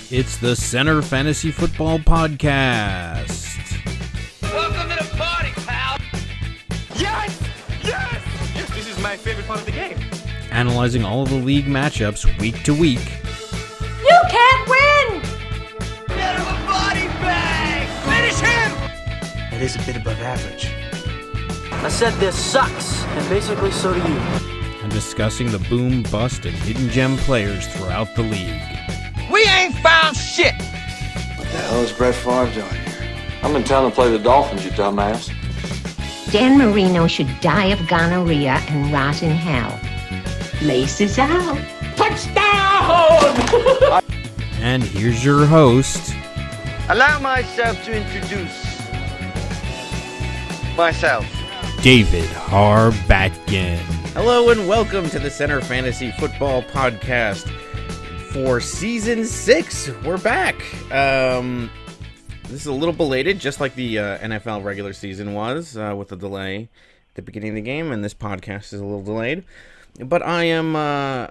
It's the Center Fantasy Football Podcast. Welcome to the party, pal! Yes! Yes! Yes, this is my favorite part of the game. Analyzing all of the league matchups week to week. You can't win! Get him a body bag! Finish him! It is a bit above average. I said this sucks, and basically so do you. And discussing the boom, bust, and hidden gem players throughout the league. We ain't found shit! What the hell is Brett Favre doing here? I'm in town to play the Dolphins, you dumbass. Dan Marino should die of gonorrhea and rot in hell. Laces out. Touchdown! And here's your host, Allow myself to introduce myself. David Harbatkin. Hello and welcome to the Center Fantasy Football Podcast. For Season 6, we're back. This is a little belated, just like the NFL regular season was, with a delay at the beginning of the game, and this podcast is a little delayed. But I am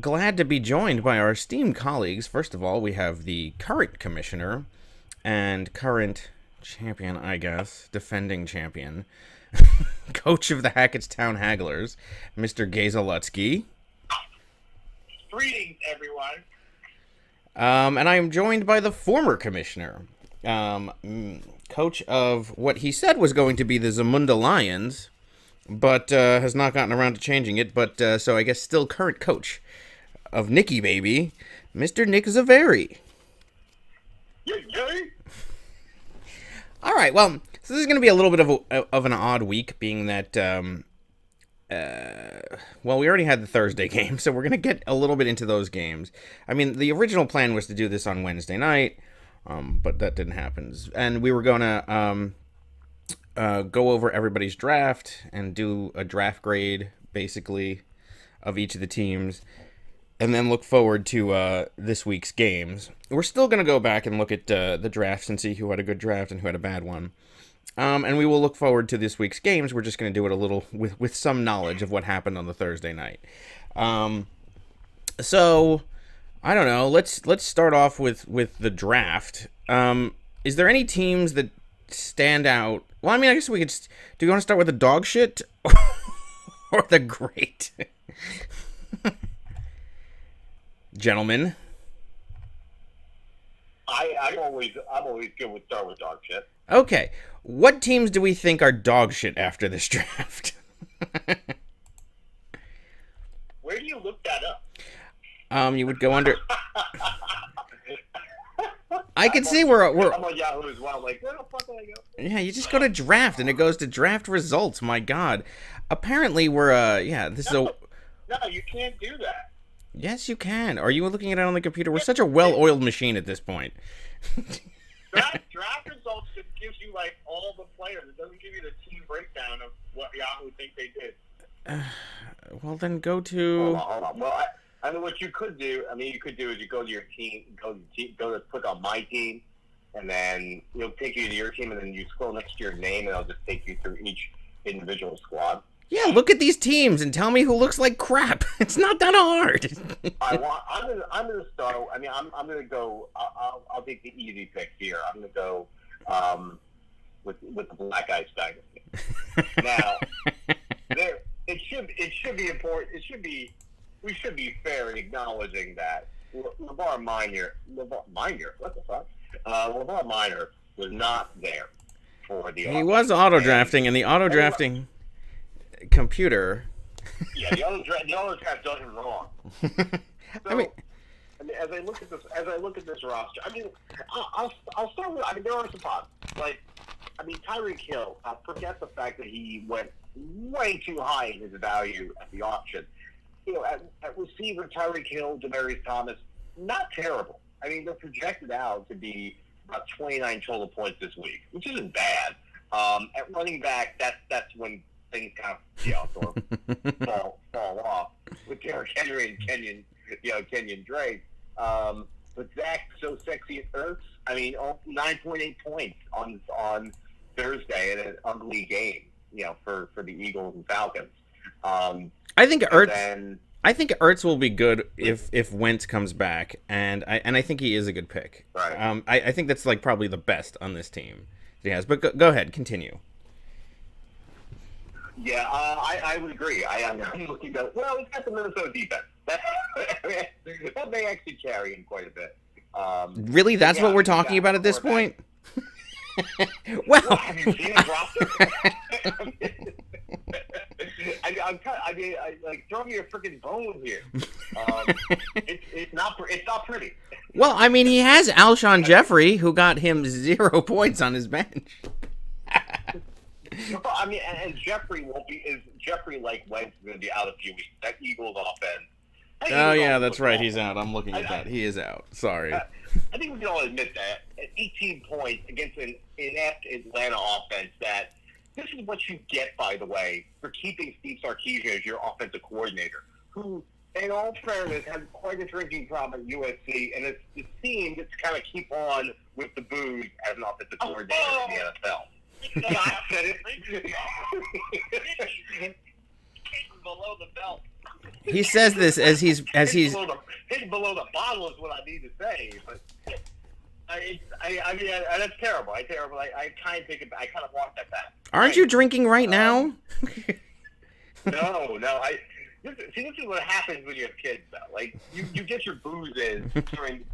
glad to be joined by our esteemed colleagues. First of all, we have the current commissioner and current champion, I guess, defending champion, coach of the Hackettstown Hagglers, Mr. Gazalutsky. Greetings, everyone. And I am joined by the former commissioner, coach of what he said was going to be the Zamunda Lions, but has not gotten around to changing it. But so I guess still current coach of Nicky Baby, Mr. Nick Zaveri. Yay! All right, well, so this is going to be a little bit of an odd week, being that well, we already had the Thursday game, so we're going to get a little bit into those games. I mean, the original plan was to do this on Wednesday night, but that didn't happen. And we were going to go over everybody's draft and do a draft grade, basically, of each of the teams, and then look forward to this week's games. We're still going to go back and look at the drafts and see who had a good draft and who had a bad one. And we will look forward to this week's games. We're just going to do it a little with some knowledge of what happened on the Thursday night. So, I don't know. Let's start off with the draft. Is there any teams that stand out? Well, I mean, I guess we could. Do you want to start with the dog shit or the great? Gentlemen. I'm always good with start with dog shit. Okay, what teams do we think are dog shit after this draft? Where do you look that up? You would go under. I can see we're. I'm on Yahoo as well. Like, where the fuck do I go? Yeah, you just go to draft and it goes to draft results. My God, apparently we're. Yeah, this is a. No, you can't do that. Yes, you can. Are you looking at it on the computer? We're such a well-oiled machine at this point. Draft results just gives you like all the players. It doesn't give you the team breakdown of what Yahoo think they did. Well, then go to. Hold on. Well, I mean, what you could do. I mean, you could do is you go to your team, go to click on my team, and then it'll take you to your team, and then you scroll next to your name, and it'll just take you through each individual squad. Yeah, look at these teams and tell me who looks like crap. It's not that hard. I'm gonna start. I mean, I'm gonna go. I'll take the easy pick here. I'm gonna go with the Black Ice Dynasty. Now, it should be important. We should be fair in acknowledging that LeVar Minor. What the fuck? LeVar Minor was not there for the. He was auto drafting, and the auto drafting computer. Yeah, the auto draft does it wrong. So, I mean, as I look at this roster, I mean, I'll start with. I mean, there are some spots like, I mean, Tyreek Hill. Forget the fact that he went way too high in his value at the auction. You know, at receiver, Tyreek Hill, Demaryius Thomas, not terrible. I mean, they're projected out to be about 29 total points this week, which isn't bad. At running back, that's when things kind of sort of fall off with Derrick Henry and Kenyon Drake. But Zach, so sexy it hurts. I mean, 9.8 points on Thursday in an ugly game, for the Eagles and Falcons. I think Ertz will be good if Wentz comes back, and I think he is a good pick. Right. I think that's like probably the best on this team that he has. But go ahead, continue. Yeah, I would agree. I'm looking at, well, he's got the Minnesota defense. That may actually carry him quite a bit. Really? That's what we're talking about at this point? Well, have you seen his roster? I like, throw me a freaking bone here. It's not pretty. Well, I mean, he has Alshon Jeffrey, who got him 0 points on his bench. Well, I mean, and Jeffrey Jeffrey like Wentz is going to be out a few weeks. That Eagles offense. Oh yeah, that's right. He's out. I'm looking at that. He is out. Sorry. I think we can all admit that at 18 points against an inept Atlanta offense, that this is what you get, by the way, for keeping Steve Sarkisian as your offensive coordinator, who, in all fairness, had quite a drinking problem at USC, and it seemed to kind of keep on with the booze as an offensive coordinator in the NFL. I said it. Below the belt. He says this as he's hitting below the bottle is what I need to say, but I mean that's terrible. I kind of take it. I kind of want that back. Aren't you drinking right now? No. This is what happens when you have kids, though. Like you get your booze in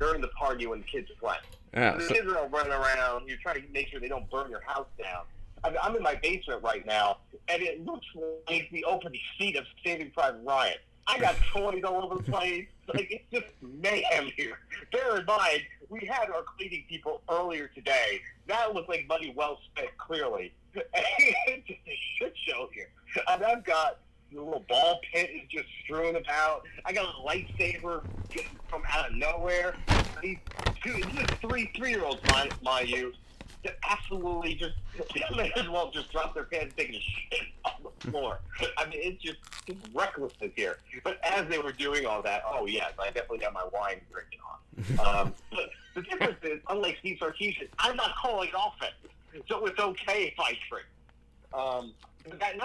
during the party when the kids are playing. Yeah, the kids are all running around. You're trying to make sure they don't burn your house down. I'm in my basement right now, and it looks like the opening seat of Saving Private Ryan. I got toys all over the place. Like, it's just mayhem here. Bear in mind, we had our cleaning people earlier today. That looked like money well spent, clearly. It's just a shit show here. And I've got the little ball pit is just strewn about. I got a lightsaber from out of nowhere. These three-year-olds, mind you, that absolutely just may as well just drop their pants taking a shit on the floor. I mean, it's recklessness here. But as they were doing all that, oh yes, I definitely got my wine drinking on. But the difference is, unlike Steve Sarkisian, I'm not calling offense, so it's okay if I drink. That's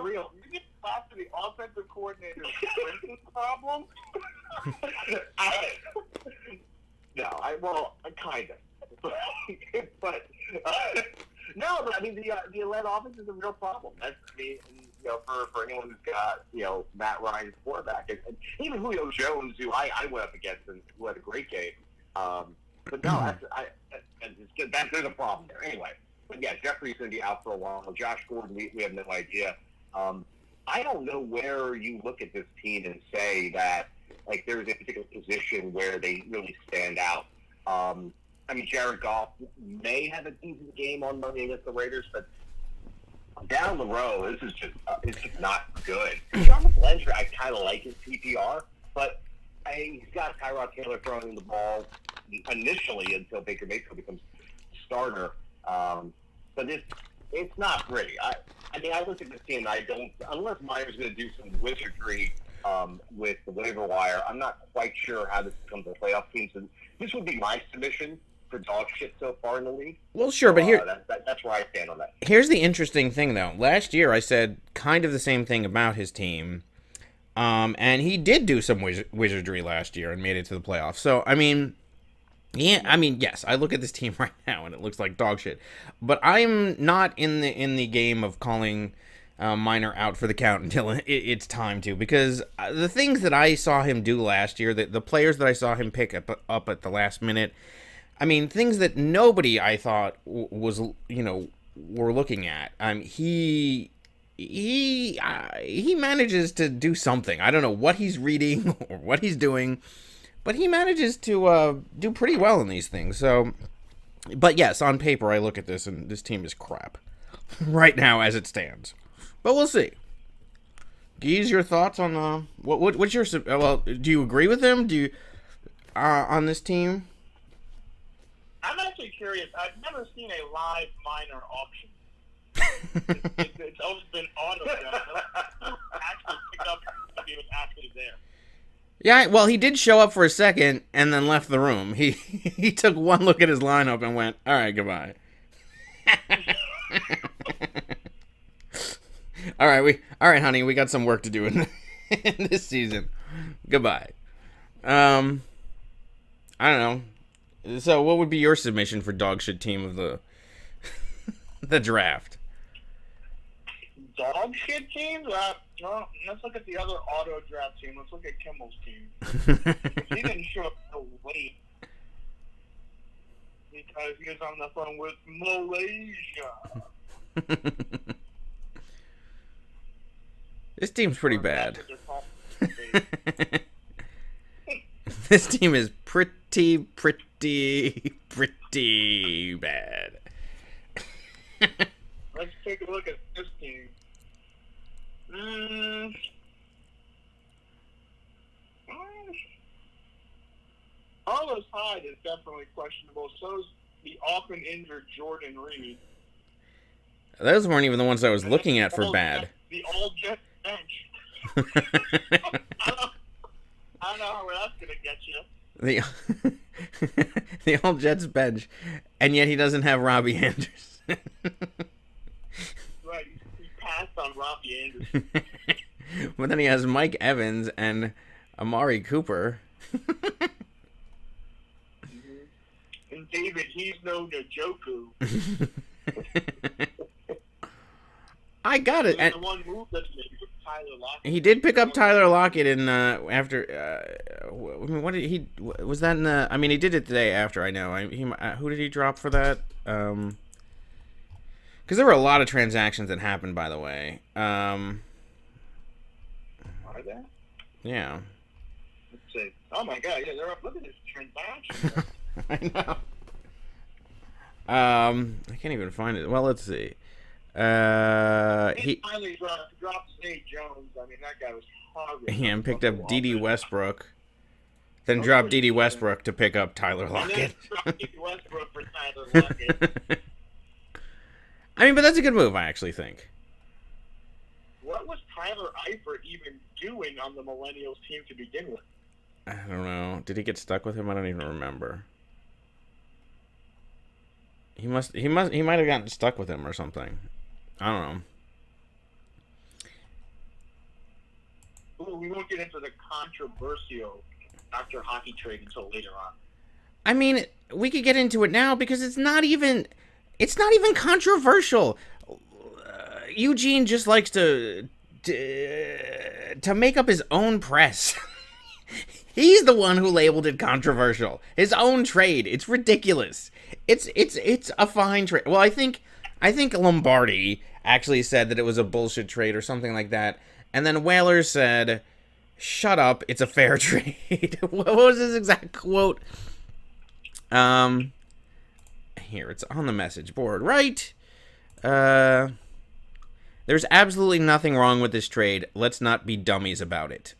real. You get back to the offensive coordinator's drinking problem. Kind of. But I mean the Atlanta offense is a real problem. That's for anyone who's got Matt Ryan's quarterback, and even Julio Jones, who I went up against and who had a great game. But no, there's a problem there anyway. But yeah, Jeffrey's going to be out for a while. Josh Gordon, we have no idea. I don't know where you look at this team and say that like there's a particular position where they really stand out. I mean, Jared Goff may have a decent game on Monday against the Raiders, but down the road, this is just not good. Jarvis Landry, I kind of like his PPR, but he's got Tyrod Taylor throwing the ball initially until Baker Mayfield becomes starter. But it's not pretty. I mean, I look at this team, and I don't, unless Meyer's going to do some wizardry with the waiver wire, I'm not quite sure how this becomes a playoff team. So this would be my submission for dog shit so far in the league. Well, sure, but here that's where I stand on that. Here's the interesting thing, though. Last year, I said kind of the same thing about his team, and he did do some wizardry last year and made it to the playoffs. So, I mean, yes, I look at this team right now and it looks like dog shit. But I'm not in the game of calling Miner out for the count until it's time to, because the things that I saw him do last year, the players that I saw him pick up at the last minute, I mean, things that nobody I thought was were looking at. He manages to do something. I don't know what he's reading or what he's doing, but he manages to do pretty well in these things. So, but yes, on paper I look at this and this team is crap right now as it stands. But we'll see. Geez, your thoughts on what's your do you agree with him? Do you on this team? I'm actually curious. I've never seen a live Miner auction. It's always been auto. Actually pick up if he was actually there. Yeah, well, he did show up for a second and then left the room. He took one look at his lineup and went, "All right, goodbye." All right, honey, we got some work to do in this season. Goodbye. I don't know. So, what would be your submission for dog shit team of the draft? Dog shit teams? Well, let's look at the other auto draft team. Let's look at Kimmel's team. He didn't show up till late because he was on the phone with Malaysia. This team's pretty bad. This team is pretty bad. Let's take a look at this team. Carlos Hyde is definitely questionable. So is the often injured Jordan Reed. Those weren't even the ones I was looking at for bad. The all-jet bench. I don't know how that's going to get you. The all Jets bench, and yet he doesn't have Robbie Anderson. Right, he passed on Robbie Anderson. But then he has Mike Evans and Amari Cooper. And David, he's known to Joku. I got it. And the one move that he made was Tyler Lockett. He did pick up Tyler Lockett in after. What did he? Was that in the? I mean, he did it the day after. I know. Who did he drop for that? Because there were a lot of transactions that happened. By the way. Are there? Yeah. Let's see. Oh my God! Yeah, they're up. Look at this transaction. I know. I can't even find it. Well, let's see. He finally dropped Zay Jones. I mean, that guy was hungry. Yeah, and picked up D.D. Westbrook. Then dropped D.D. Westbrook to pick up Tyler Lockett. And then dropped D.D. Westbrook for Tyler Lockett. I mean, but that's a good move, I actually think. What was Tyler Eifert even doing on the Millennials team to begin with? I don't know. Did he get stuck with him? I don't even remember. He might have gotten stuck with him or something. I don't know. Ooh, we won't get into the controversial Dr. Hockey trade until later on. I mean, we could get into it now because it's not even controversial. Eugene just likes to make up his own press. He's the one who labeled it controversial. His own trade. It's ridiculous. It's a fine trade. Well, I think Lombardi actually said that it was a bullshit trade or something like that. And then Whalers said, "Shut up, it's a fair trade." What was his exact quote? Here, it's on the message board, right? There's absolutely nothing wrong with this trade. Let's not be dummies about it.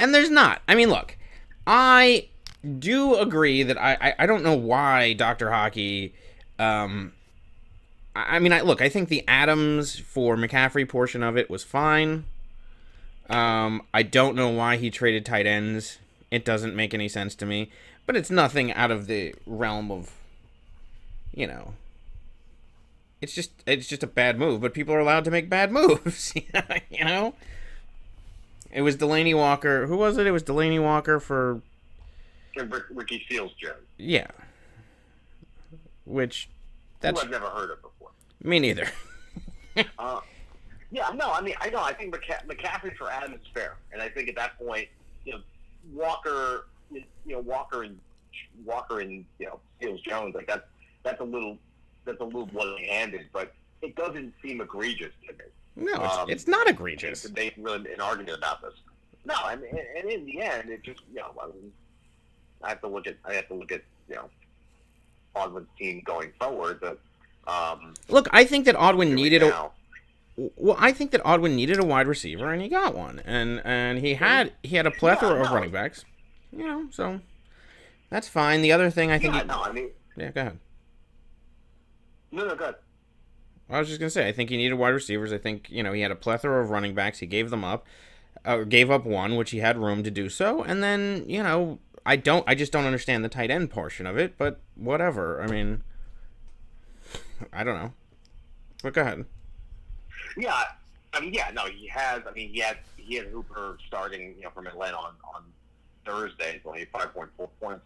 And there's not. I mean, look, I do agree that I don't know why Dr. Hockey, I think the Adams for McCaffrey portion of it was fine. I don't know why he traded tight ends. It doesn't make any sense to me, but it's nothing out of the realm of, it's just a bad move, but people are allowed to make bad moves, you know? It was Delaney Walker. Who was it? It was Delaney Walker for Ricky Seals-Jones. Yeah. Which, that's... Who I've never heard of before. Me neither. Yeah, no, I mean, I think McCaffrey for Adams is fair. And I think at that point, Walker and Seals-Jones, like that's a little bloody-handed, but it doesn't seem egregious to me. No, it's not egregious. To make really an argument about this. No, and in the end, it just I have to look at Baldwin's team going forward. But look, I think that Baldwin needed a wide receiver, and he got one, and he had a plethora of running backs. So that's fine. The other thing I think. Go ahead. No, go ahead. I was just going to say, I think he needed wide receivers. I think, he had a plethora of running backs. He gave them up, gave up one, which he had room to do so. And then, I just don't understand the tight end portion of it, but whatever. I mean, I don't know. But go ahead. Yeah, he has. I mean, he had Hooper starting, from Atlanta on Thursday, only 5.4 points.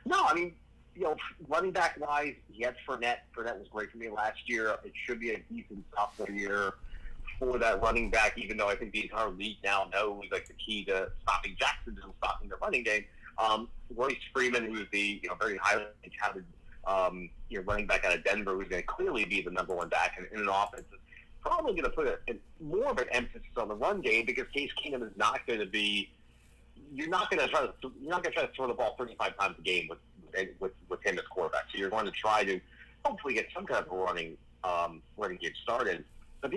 No, I mean, running back wise, he had Fournette. Fournette was great for me last year. It should be a decent sophomore year for that running back, even though I think the entire league now knows the key to stopping Jacksonville, stopping the running game. Royce Freeman, who's the very highly touted running back out of Denver, who's going to clearly be the number one back in an offense, is probably going to put more of an emphasis on the run game, because Case Keenum is not going to be. You're not going to try to throw the ball 35 times a game with him as quarterback. So you're going to try to hopefully get some kind of a running game started. But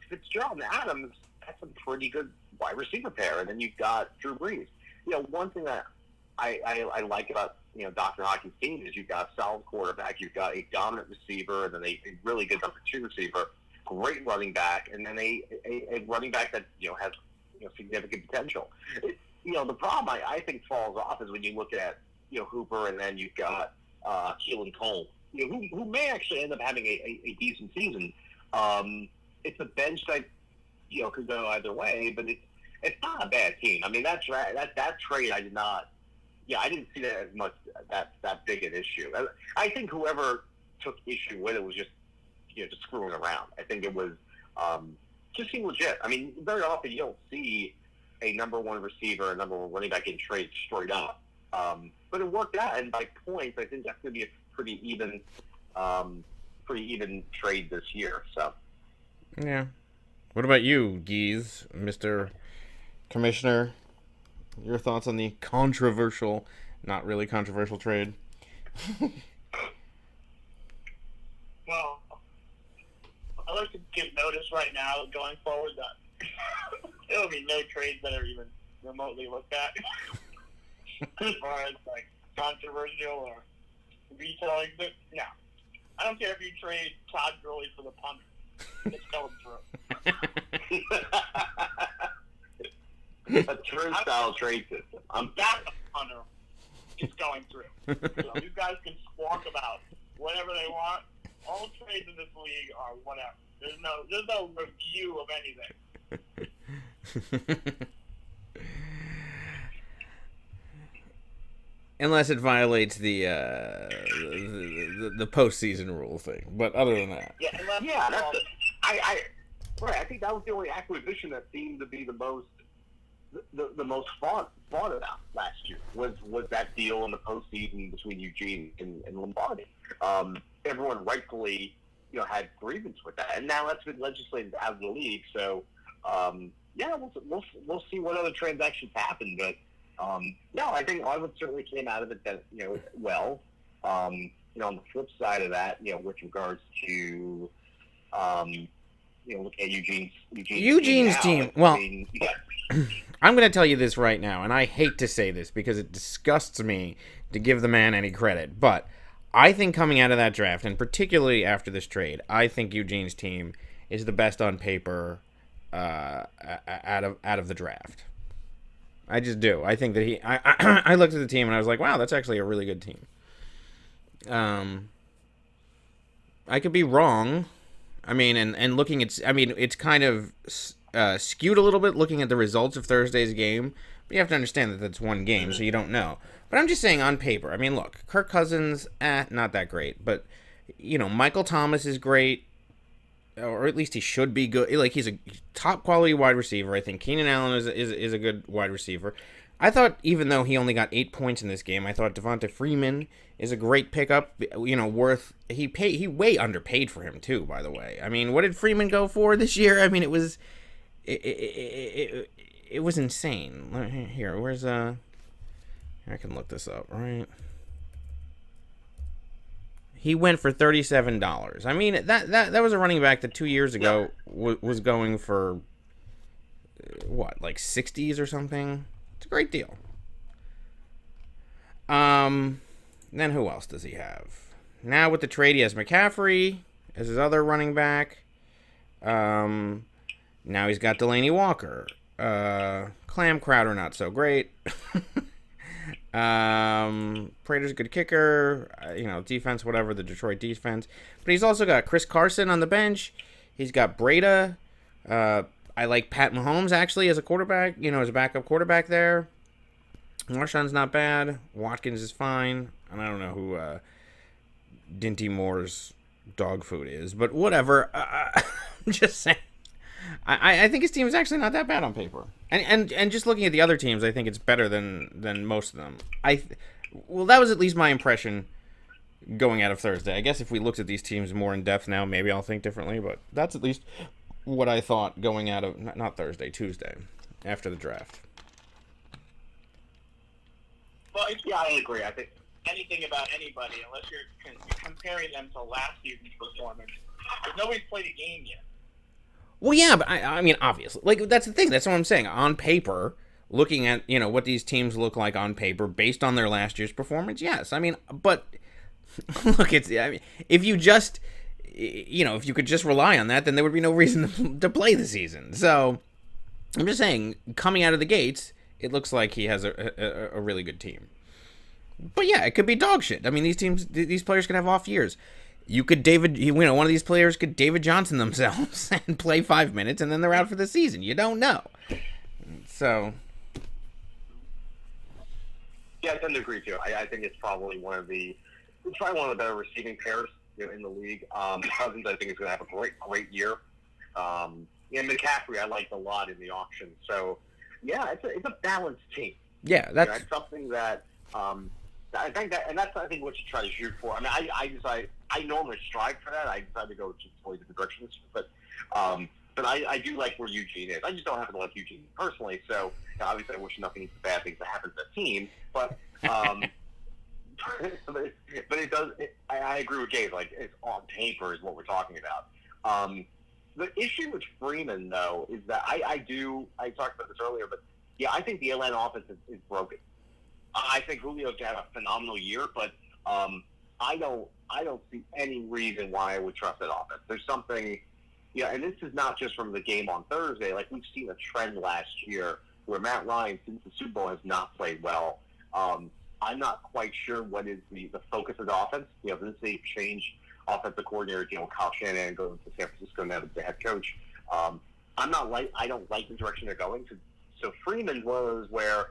Fitzgerald and Adams, that's a pretty good wide receiver pair, and then you've got Drew Brees. One thing that I like about Dr. Hockey's team is you've got a solid quarterback, you've got a dominant receiver, and then a really good number two receiver, great running back, and then a running back that has significant potential. The problem I think falls off is when you look at Hooper, and then you've got Keelan Cole, who may actually end up having a decent season. It's a bench that could go either way, but it's not a bad team. I mean, that trade I didn't see that as much that big an issue. I think whoever took issue with it was just just screwing around. I think it was just seemed legit. I mean, very often you don't see a number one receiver, a number one running back in trade straight up. But it worked out, and by points, I think that's going to be a pretty even trade this year. So, yeah. What about you, Geese, Mr. Commissioner? Your thoughts on the controversial, not really controversial trade? Well, I'd like to give notice right now, going forward, that there will be no trades that are even remotely looked at as far as controversial or retelling. But no, I don't care if you trade Todd Gurley for the punter. It's going through. A turnstile trade system. I'm back the punter. It's going through. So you guys can squawk about whatever they want. All trades in this league are whatever. There's no review of anything. Unless it violates the postseason rule thing, but other than that, I think that was the only acquisition that seemed to be the most thought about last year was that deal in the postseason between Eugene and Lombardi. Everyone rightfully had grievance with that, and now that's been legislated out of the league. So we'll see what other transactions happen, but. No, I think Arlen certainly came out of it well. On the flip side of that, with regards to look at Eugene's team. Well, I'm going to tell you this right now, and I hate to say this because it disgusts me to give the man any credit, but I think coming out of that draft, and particularly after this trade, I think Eugene's team is the best on paper out of the draft. I just do. I think that I looked at the team and I was like, wow, that's actually a really good team. I could be wrong. I mean, and looking at, it's kind of skewed a little bit looking at the results of Thursday's game. But you have to understand that that's one game, so you don't know. But I'm just saying on paper. I mean, look, Kirk Cousins, not that great. But, Michael Thomas is great. Or at least he should be good. He's a top quality wide receiver. I think Keenan Allen is a good wide receiver. I thought, even though he only got 8 points in this game, I thought Devonta Freeman is a great pickup. He way underpaid for him too. By the way, I mean, what did Freeman go for this year? I mean, it was insane. Here, where's I can look this up, right? He went for $37. I mean, that was a running back that 2 years ago was going for, what, like 60s or something? It's a great deal. Then who else does he have? Now with the trade, he has McCaffrey as his other running back. Now he's got Delaney Walker. Clam Crowder, not so great. Prater's a good kicker. Defense, whatever, the Detroit defense. But he's also got Chris Carson on the bench. He's got Breda. I like Pat Mahomes, actually, as a quarterback, as a backup quarterback there. Marshawn's not bad. Watkins is fine. And I don't know who Dinty Moore's dog food is. But whatever. I'm just saying. I think his team is actually not that bad on paper. And just looking at the other teams, I think it's better than most of them. Well, that was at least my impression going out of Thursday. I guess if we looked at these teams more in depth now, maybe I'll think differently. But that's at least what I thought going out of, not Thursday, Tuesday, after the draft. Well, yeah, I agree. I think anything about anybody, unless you're comparing them to last season's performance, because nobody's played a game yet. Well, yeah, but I mean, obviously. Like, that's the thing. That's what I'm saying. On paper, looking at, what these teams look like on paper based on their last year's performance, yes. I mean, but, look, if you just, if you could just rely on that, then there would be no reason to play the season. So, I'm just saying, coming out of the gates, it looks like he has a really good team. But, yeah, it could be dog shit. I mean, these players could have off years. One of these players could David Johnson themselves and play 5 minutes, and then they're out for the season. You don't know. So, yeah, I tend to agree too. I think it's probably one of the better receiving pairs in the league. Cousins, I think, is going to have a great year. And McCaffrey, I liked a lot in the auction. So, yeah, it's a balanced team. Yeah, that's it's something that. I think what you try to shoot for. I mean, I normally strive for that. I decide to go just totally different directions, but I do like where Eugene is. I just don't happen to like Eugene personally. So obviously, I wish nothing bad things to happen to the team. But but it does. I agree with Gabe. Like, it's on paper is what we're talking about. The issue with Freeman though is that I talked about this earlier, but yeah, I think the Atlanta offense is broken. I think Julio's had a phenomenal year, but I don't see any reason why I would trust that offense. There's something, and this is not just from the game on Thursday. Like, we've seen a trend last year where Matt Ryan, since the Super Bowl, has not played well. I'm not quite sure what is the focus of the offense. This they change offensive coordinator, Kyle Shanahan going to San Francisco now as the head coach. I don't like the direction they're going. So Freeman was where,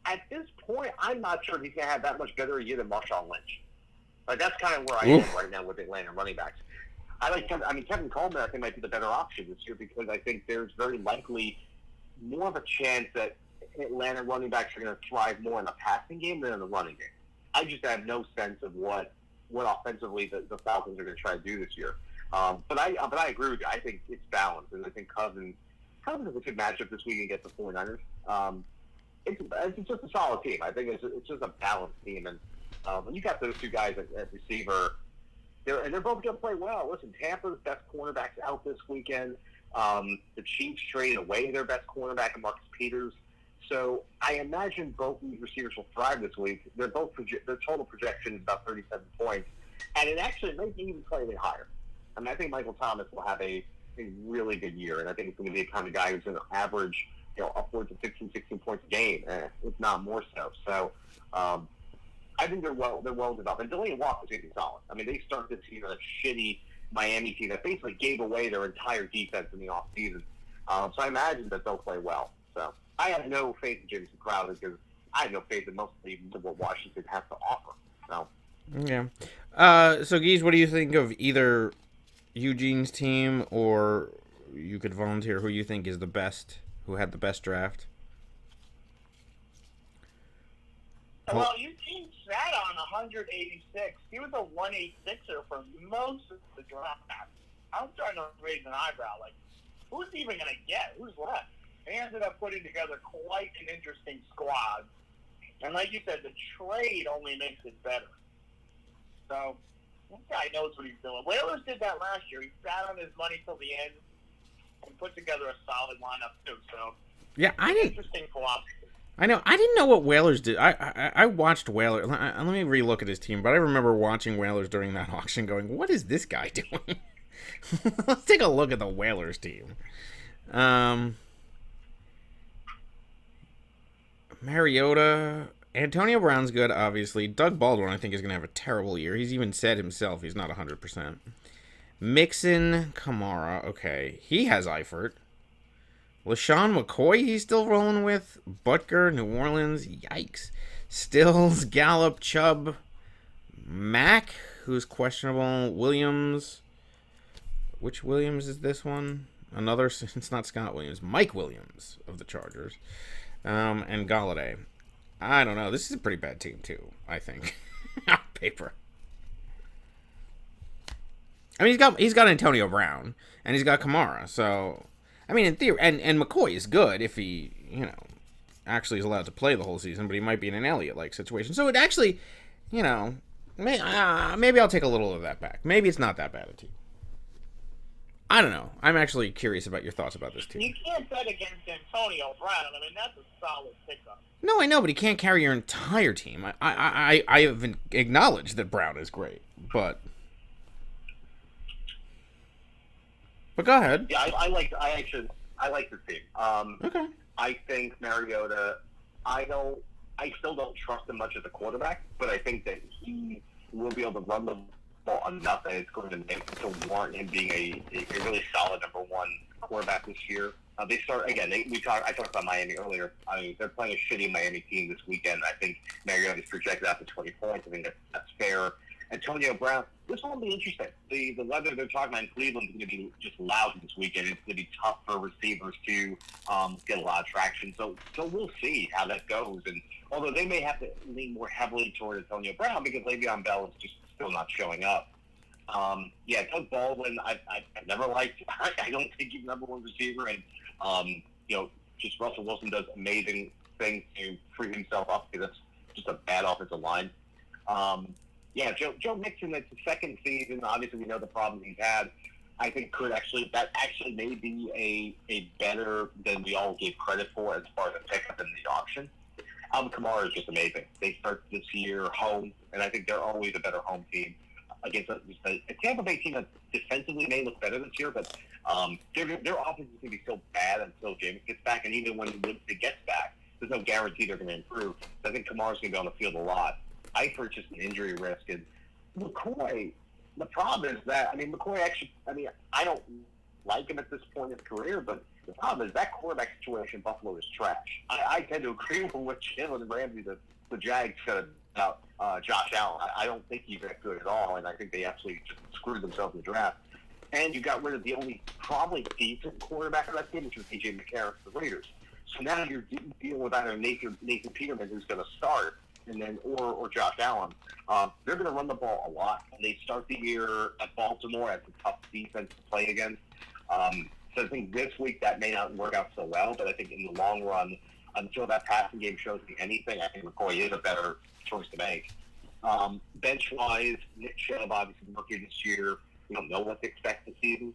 at this point, I'm not sure he's going to have that much better a year than Marshawn Lynch. Like, that's kind of where I am right now with Atlanta running backs. Kevin Coleman, I think, might be the better option this year because I think there's very likely more of a chance that Atlanta running backs are going to thrive more in the passing game than in the running game. I just have no sense of what offensively the Falcons are going to try to do this year. But I agree with you. I think it's balanced, and I think Cousins is a good matchup this week against the 49ers. It's just a solid team. I think it's just a balanced team, and when you got those two guys at receiver, they're both going to play well. Listen, Tampa's best cornerback's out this weekend. The Chiefs traded away their best cornerback, Marcus Peters. So I imagine both these receivers will thrive this week. Their total projection is about 37 points, and it actually may be even slightly higher. I mean, I think Michael Thomas will have a really good year, and I think it's going to be the kind of guy who's going to average upwards of 15, 16 points a game, if not more so. So I think they're well developed. And Desean Watson is solid. I mean, they started this season a shitty Miami team that basically gave away their entire defense in the offseason. So I imagine that they'll play well. So I have no faith in Jameson Crowder because I have no faith in most of what Washington has to offer. So. Yeah. So, Geese, what do you think of either Eugene's team, or you could volunteer who you think is the best, who had the best draft? Well, Eugene sat on 186. He was a 186er for most of the draft. I was starting to raise an eyebrow. Like, who's he even going to get? Who's left? They ended up putting together quite an interesting squad. And like you said, the trade only makes it better. So, this guy knows what he's doing. Whalers did that last year. He sat on his money till the end and put together a solid lineup, too. So, yeah, interesting philosophy. I know. I didn't know what Whalers did. I watched Whalers. Let me relook at his team, but I remember watching Whalers during that auction going, what is this guy doing? Let's take a look at the Whalers team. Mariota, Antonio Brown's good, obviously. Doug Baldwin, I think, is going to have a terrible year. He's even said himself he's not 100%. Mixon, Kamara, okay. He has Eifert. LaShawn McCoy, he's still rolling with. Butker, New Orleans, yikes. Stills, Gallup, Chubb, Mack, who's questionable. Williams. Which Williams is this one? Another, it's not Scott Williams. Mike Williams of the Chargers. And Galladay. I don't know. This is a pretty bad team, too, I think. On paper. I mean, he's got Antonio Brown, and he's got Kamara, so... I mean, in theory, and McCoy is good if he, actually is allowed to play the whole season, but he might be in an Elliott-like situation. So it actually, maybe I'll take a little of that back. Maybe it's not that bad a team. I don't know. I'm actually curious about your thoughts about this team. You can't bet against Antonio Brown. I mean, that's a solid pickup. No, I know, but he can't carry your entire team. I have acknowledged that Brown is great, but go ahead. Yeah, I like this team. Okay. I think Mariota. I still don't trust him much as a quarterback, but I think that he will be able to run the ball enough that it's going to warrant him being a really solid number one quarterback this year. They start again. I talked about Miami earlier. I mean, they're playing a shitty Miami team this weekend. I think Mariota is projected out to 20 points. I think that's fair. Antonio Brown, this will be interesting. The weather they're talking about in Cleveland is going to be just loud this weekend. It's going to be tough for receivers to get a lot of traction. So we'll see how that goes. And although they may have to lean more heavily toward Antonio Brown because Le'Veon Bell is just still not showing up. Doug Baldwin, I've never liked. I don't think he's number one receiver. And just Russell Wilson does amazing things to free himself up because that's just a bad offensive line. Joe Mixon, that's the second season. Obviously, we know the problems he's had. I think that may be a better than we all gave credit for as far as a pickup in the auction. Alvin Kamara is just amazing. They start this year home, and I think they're always a better home team against a Tampa Bay team that defensively may look better this year, but their offense is going to be so bad until James gets back, and even when he gets back, there's no guarantee they're going to improve. So I think Kamara's going to be on the field a lot. Eifert's just an injury risk. And McCoy, the problem is that, McCoy actually, I don't like him at this point in his career, but the problem is that quarterback situation in Buffalo is trash. I tend to agree with what Jalen and Ramsey, the Jags, said about Josh Allen. I don't think he's that good at all, and I think they absolutely just screwed themselves in the draft. And you got rid of the only probably decent quarterback of that team, which was DJ McCarron for the Raiders. So now you're dealing with either Nathan Peterman, who's going to start, and then or Josh Allen. They're going to run the ball a lot. They start the year at Baltimore as a tough defense to play against. So I think this week that may not work out so well, but I think in the long run, until that passing game shows me anything, I think McCoy is a better choice to make. Bench-wise, Nick Chubb, obviously rookie this year. We don't know what to expect this season.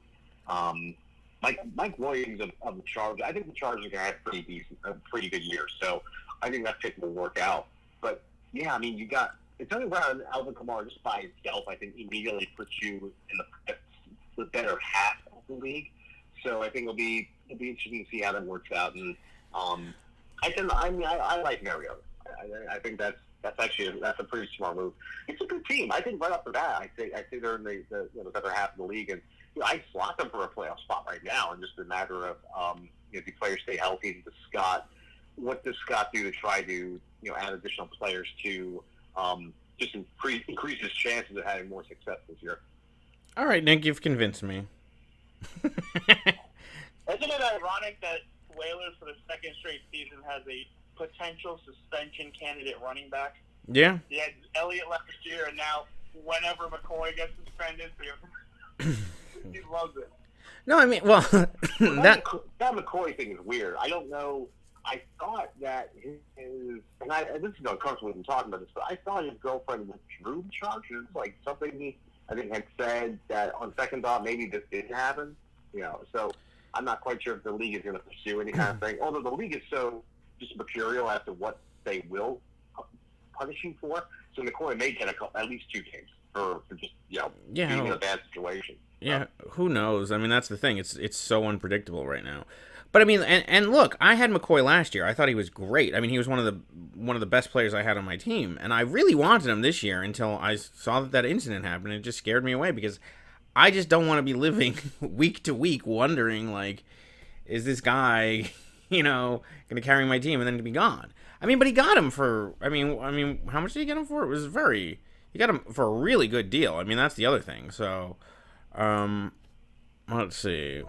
Mike Williams of the Chargers, I think the Chargers are going to have a pretty good year. So I think that pick will work out. But, yeah, you got Antonio Brown and Alvin Kamara just by itself, I think, immediately puts you in the better half of the league. So I think it'll be interesting to see how that works out. And I like Mariota. I think that's a pretty smart move. It's a good team. I think right off the bat, I say they're in the better half of the league, and I slot them for a playoff spot right now. And just a matter of do players stay healthy? What does Scott do to try to add additional players to just increase his chances of having more success this year? All right, Nick, you've convinced me. Isn't it ironic that Whalers for the second straight season has a potential suspension candidate running back? Yeah. He had Elliott last year, and now whenever McCoy gets suspended, he loves it. No, that McCoy thing is weird. I don't know. I thought that his and this is uncomfortable even talking about this, but I thought his girlfriend withdrew the charges, like something he had said that on second thought maybe this didn't happen. So I'm not quite sure if the league is going to pursue any kind of thing. Although the league is so just mercurial as to what they will punish him for. So McCoy may get at least 2 games for just being in a bad situation. Yeah, who knows? That's the thing. It's so unpredictable right now. But I mean, and look, I had McCoy last year. I thought he was great. I mean, he was one of the best players I had on my team, and I really wanted him this year until I saw that incident happen. It just scared me away because I just don't want to be living week to week wondering, like, is this guy, going to carry my team and then to be gone? I mean, but he got him for, I mean, how much did he get him for? It was he got him for a really good deal. I mean, that's the other thing. So, let's see.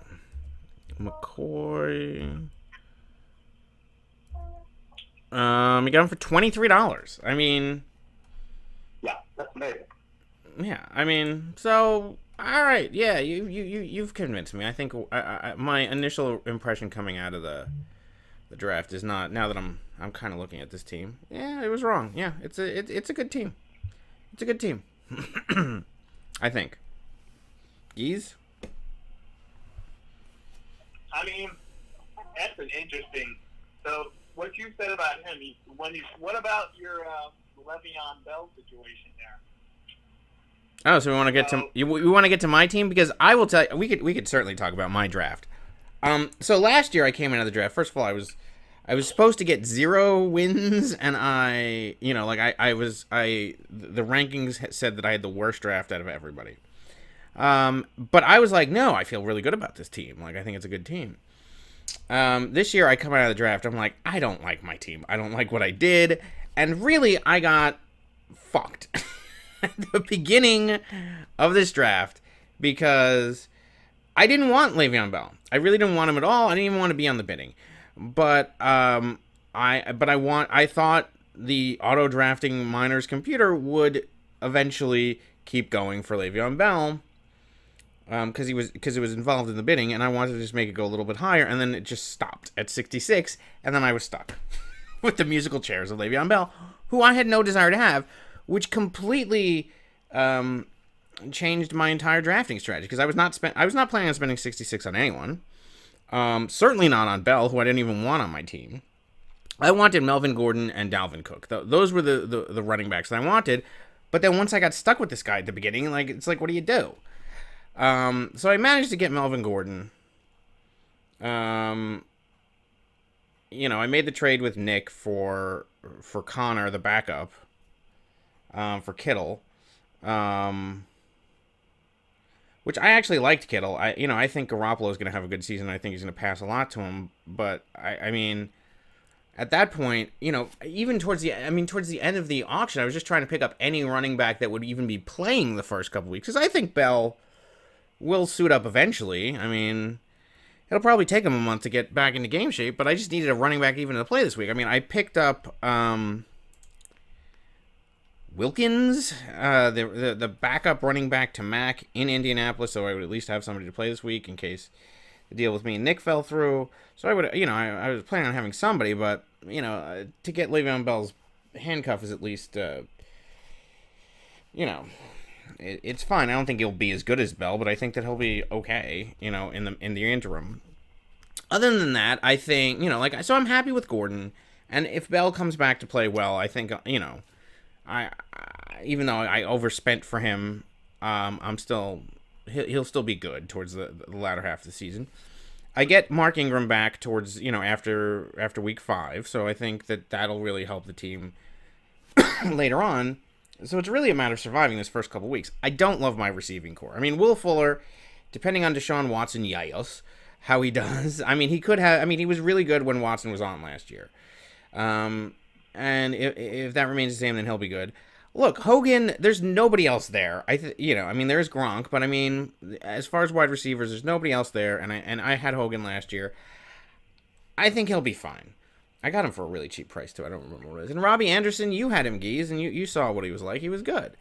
McCoy. He got him for $23. I mean, yeah, that's amazing. Yeah, I mean, so all right, yeah, you've convinced me. I think my initial impression coming out of the draft is not. Now that I'm kind of looking at this team, yeah, it was wrong. Yeah, it's a good team. It's a good team. I think. Geez. I mean, that's an interesting. So what you said about him, what about your Le'Veon Bell situation there? Oh, so we want to get to we want to get to my team, because I will tell you, we could certainly talk about my draft. So last year I came into the draft. First of all, I was supposed to get 0 wins, and the rankings said that I had the worst draft out of everybody. But I was like, no, I feel really good about this team. Like, I think it's a good team. This year I come out of the draft, I'm like, I don't like my team. I don't like what I did. And really, I got fucked at the beginning of this draft because I didn't want Le'Veon Bell. I really didn't want him at all. I didn't even want to be on the bidding. But I thought the auto drafting miners computer would eventually keep going for Le'Veon Bell. Because it was involved in the bidding, and I wanted to just make it go a little bit higher, and then it just stopped at 66, and then I was stuck with the musical chairs of Le'Veon Bell, who I had no desire to have, which completely changed my entire drafting strategy, because I was not planning on spending 66 on anyone, certainly not on Bell, who I didn't even want on my team. I wanted Melvin Gordon and Dalvin Cook. Those were the running backs that I wanted, but then once I got stuck with this guy at the beginning, it's like, what do you do? So I managed to get Melvin Gordon. I made the trade with Nick for Connor, the backup, for Kittle, which I actually liked Kittle. I think Garoppolo is going to have a good season. I think he's going to pass a lot to him, but I mean, at that point, even towards the end of the auction, I was just trying to pick up any running back that would even be playing the first couple weeks, because I think Bell will suit up eventually. I mean, it'll probably take him a month to get back into game shape, but I just needed a running back even to play this week. I mean, I picked up Wilkins, the backup running back to Mac in Indianapolis, so I would at least have somebody to play this week in case the deal with me and Nick fell through. So I would, I was planning on having somebody, but, to get Le'Veon Bell's handcuff is at least, it's fine. I don't think he'll be as good as Bell, but I think that he'll be okay, in the interim. Other than that, I think, so I'm happy with Gordon, and if Bell comes back to play well, I think, I even though I overspent for him, he'll still be good towards the latter half of the season. I get Mark Ingram back towards, after week 5, so I think that'll really help the team later on. So it's really a matter of surviving this first couple weeks. I don't love my receiving core. I mean, Will Fuller, depending on Desean Watson, yikes, how he does. I mean, he was really good when Watson was on last year. And if that remains the same, then he'll be good. Look, Hogan, there's nobody else there. There's Gronk, but I mean, as far as wide receivers, there's nobody else there. And I had Hogan last year. I think he'll be fine. I got him for a really cheap price, too. I don't remember what it is. And Robbie Anderson, you had him, Geese, and you saw what he was like. He was good.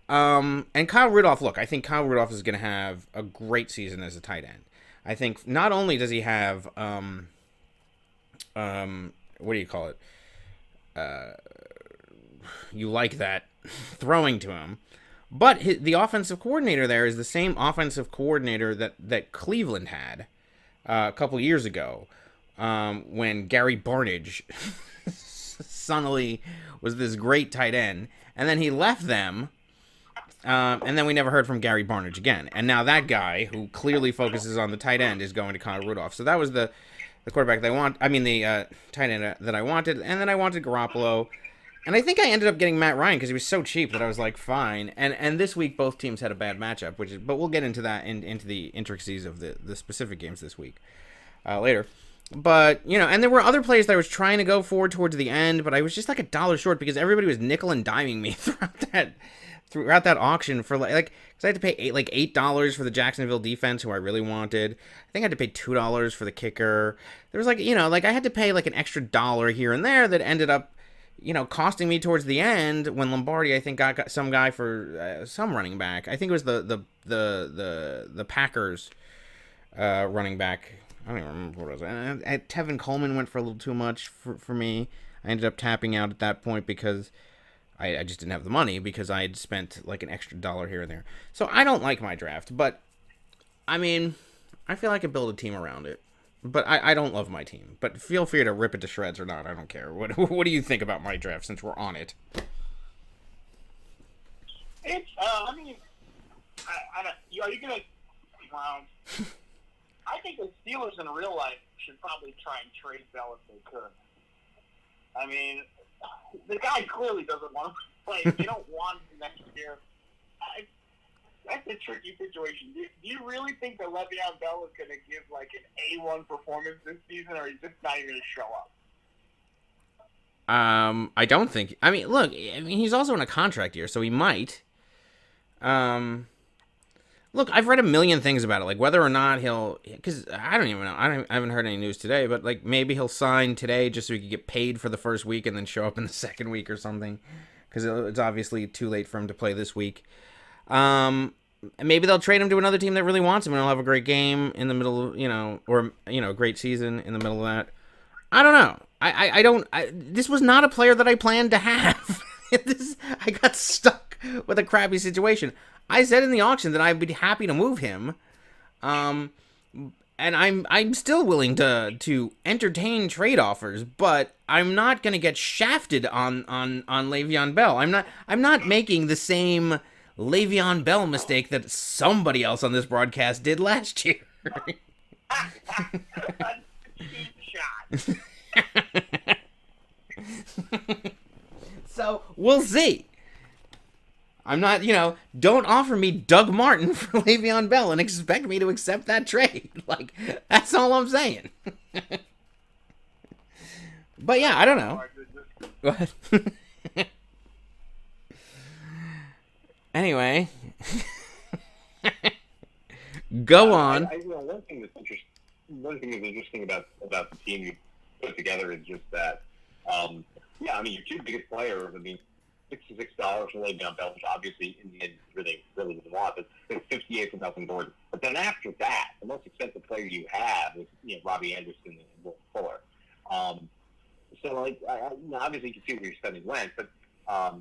And Kyle Rudolph, look, I think Kyle Rudolph is going to have a great season as a tight end. I think not only does he have, what do you call it? You like that throwing to him. But the offensive coordinator there is the same offensive coordinator that Cleveland had a couple years ago. When Gary Barnidge suddenly was this great tight end, and then he left them, and then we never heard from Gary Barnidge again. And now that guy, who clearly focuses on the tight end, is going to Kyle Rudolph. So that was the quarterback that I want. I mean, the tight end that I wanted, and then I wanted Garoppolo. And I think I ended up getting Matt Ryan because he was so cheap that I was like, fine. And this week, both teams had a bad matchup, but we'll get into that into the intricacies of the specific games this week later. But, and there were other plays that I was trying to go for towards the end, but I was just like $1 short because everybody was nickel and diming me throughout that auction for because I had to pay $8 for the Jacksonville defense, who I really wanted. I think I had to pay $2 for the kicker. There was I had to pay an extra $1 here and there that ended up costing me towards the end when Lombardi, I think, got some guy for some running back. I think it was the Packers running back. I don't even remember what it was. And Tevin Coleman went for a little too much for me. I ended up tapping out at that point because I just didn't have the money because I had spent an extra $1 here and there. So I don't like my draft, but I mean, I feel I could build a team around it. But I don't love my team. But feel free to rip it to shreds or not. I don't care. What do you think about my draft since we're on it? It's, I mean, I don't, are you going to, I think the Steelers in real life should probably try and trade Bell if they could. I mean, the guy clearly doesn't want to play. If you don't want him next year, that's a tricky situation. Do you really think that Le'Veon Bell is going to give an A1 performance this season, or is just not even going to show up? I don't think. I mean, look. I mean, he's also in a contract year, so he might. Look, I've read a million things about it, whether or not he'll. Because I don't even know. I haven't heard any news today, but maybe he'll sign today just so he can get paid for the first week and then show up in the second week or something. Because it's obviously too late for him to play this week. Maybe they'll trade him to another team that really wants him and he'll have a great game in the middle, or a great season in the middle of that. I don't know. This was not a player that I planned to have. I got stuck with a crappy situation. I said in the auction that I'd be happy to move him. And I'm still willing to entertain trade offers, but I'm not going to get shafted on Le'Veon Bell. I'm not making the same Le'Veon Bell mistake that somebody else on this broadcast did last year. So we'll see. I'm not, don't offer me Doug Martin for Le'Veon Bell and expect me to accept that trade. That's all I'm saying. But yeah, I don't know. What? Anyway, go on. One thing that's interesting about the team you put together is just that, your two biggest players, $66 for Le'Veon Bell, which obviously in the end really didn't want, but it's $58 for Melvin Gordon. But then after that, the most expensive player you have is Robbie Anderson and Will Fuller. Obviously you can see where your spending went, but a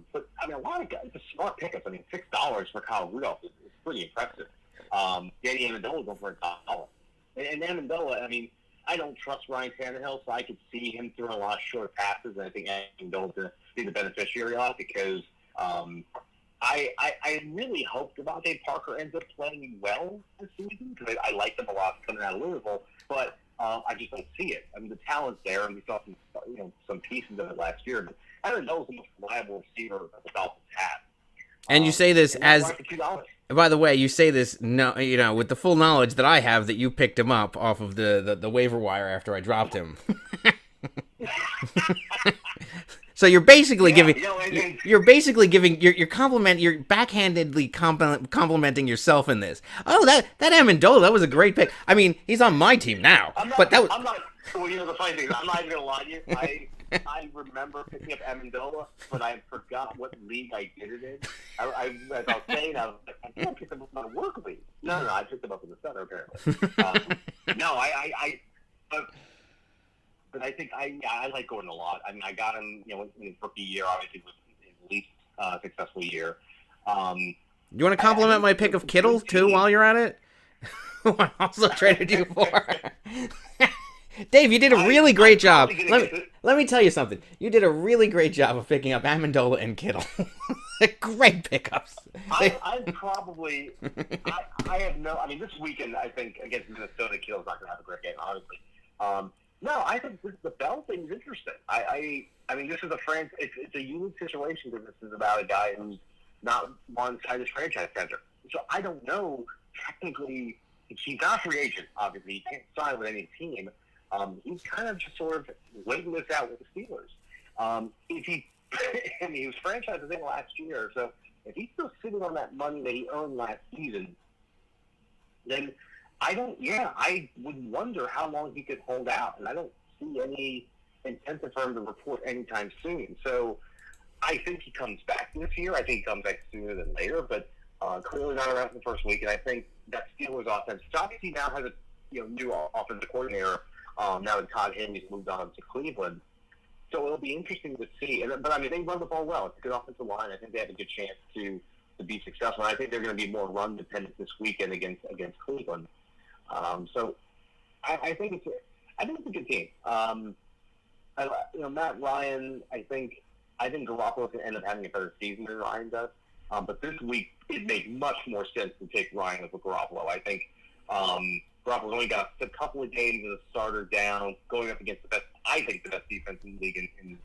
lot of guys, it's a smart pickup. $6 for Kyle Rudolph is pretty impressive. Danny Amendola going for $1. And Amendola, I don't trust Ryan Tannehill, so I could see him throwing a lot of short passes, and I think Amendola's going to be the beneficiary of it because I really hope Devontae Parker ends up playing well this season because I like them a lot coming out of Louisville, but I just don't see it. The talent's there, and we saw some pieces of it last year, but Amendola's the most reliable receiver that the Dolphins have. And you say this as, by the way, you say this with the full knowledge that I have that you picked him up off of the waiver wire after I dropped him. So you're basically giving you're backhandedly complimenting yourself in this. Oh, that Amendola, that was a great pick. He's on my team now. The funny thing is, I'm not even gonna lie to you. I remember picking up Amendola, but I forgot what league I did it in. As I was saying, I think I picked him up in my work league. No, I picked him up in the center, apparently. But I think I like Gordon a lot. I got him, in his rookie year, obviously, was his least successful year. You want to compliment my pick of Kittle, too, while you're at it? Who I also traded you for. Dave, you did a really great job. Let me tell you something. You did a really great job of picking up Amendola and Kittle. Great pickups. I have no. This weekend, I think, against Minnesota, Kittle's not going to have a great game, obviously. No, I think the Bell thing is interesting. I mean, this is it's a unique situation because this is about a guy who's not one side of his franchise tender. So I don't know technically. He's not a free agent, obviously. He can't sign with any team. He's kind of just sort of waiting this out with the Steelers. If he, I mean, he was franchised, I think, last year. So if he's still sitting on that money that he earned last season, then I would wonder how long he could hold out. And I don't see any incentive for him to report anytime soon. So I think he comes back this year. I think he comes back sooner than later, but clearly not around for the first week. And I think that Steelers offense, obviously now has a new offensive coordinator. Now that Todd Haley's moved on to Cleveland. So it'll be interesting to see. But I mean, they run the ball well. It's a good offensive line. I think they have a good chance to be successful. And I think they're going to be more run dependent this weekend against Cleveland. So I think it's a good team. Matt Ryan, I think Garoppolo can end up having a better season than Ryan does. But this week, it makes much more sense to take Ryan over Garoppolo. I think Garoppolo's only got a couple of games as a starter down, going up against the best defense in the league in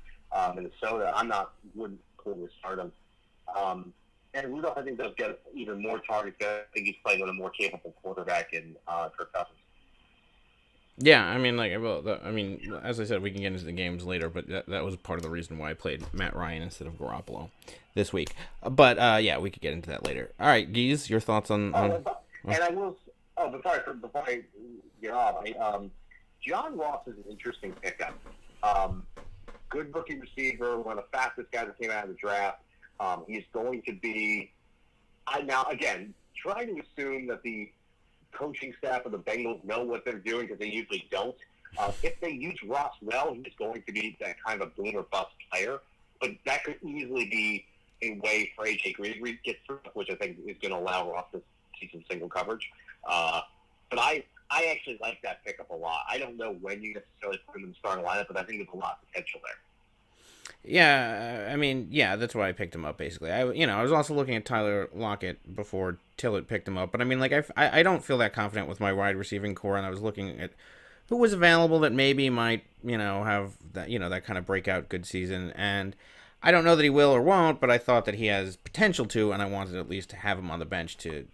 Minnesota. Wouldn't clearly start him. And Rudolph, I think, does get even more targets. I think he's playing with a more capable quarterback in Kirk Cousins. Yeah, I mean, as I said, we can get into the games later, but that was part of the reason why I played Matt Ryan instead of Garoppolo this week. But yeah, we could get into that later. All right, Geese, your thoughts on? And I will. Oh, before I get off, John Ross is an interesting pickup. Good rookie receiver, one of the fastest guys that came out of the draft. He's going to be. Now, again, trying to assume that the coaching staff of the Bengals know what they're doing because they usually don't. If they use Ross well, he's going to be that kind of a boom or bust player. But that could easily be a way for A.J. Green to get through, which I think is going to allow Ross to see some single coverage. But I actually like that pickup a lot. I don't know when you necessarily put him in the starting lineup, but I think there's a lot of potential there. Yeah, I mean, yeah, that's why I picked him up, basically. I was also looking at Tyler Lockett before Tillett picked him up, but I mean, like, I don't feel that confident with my wide receiving core, and I was looking at who was available that maybe might, have that, that kind of breakout good season, and I don't know that he will or won't, but I thought that he has potential to, and I wanted at least to have him on the bench to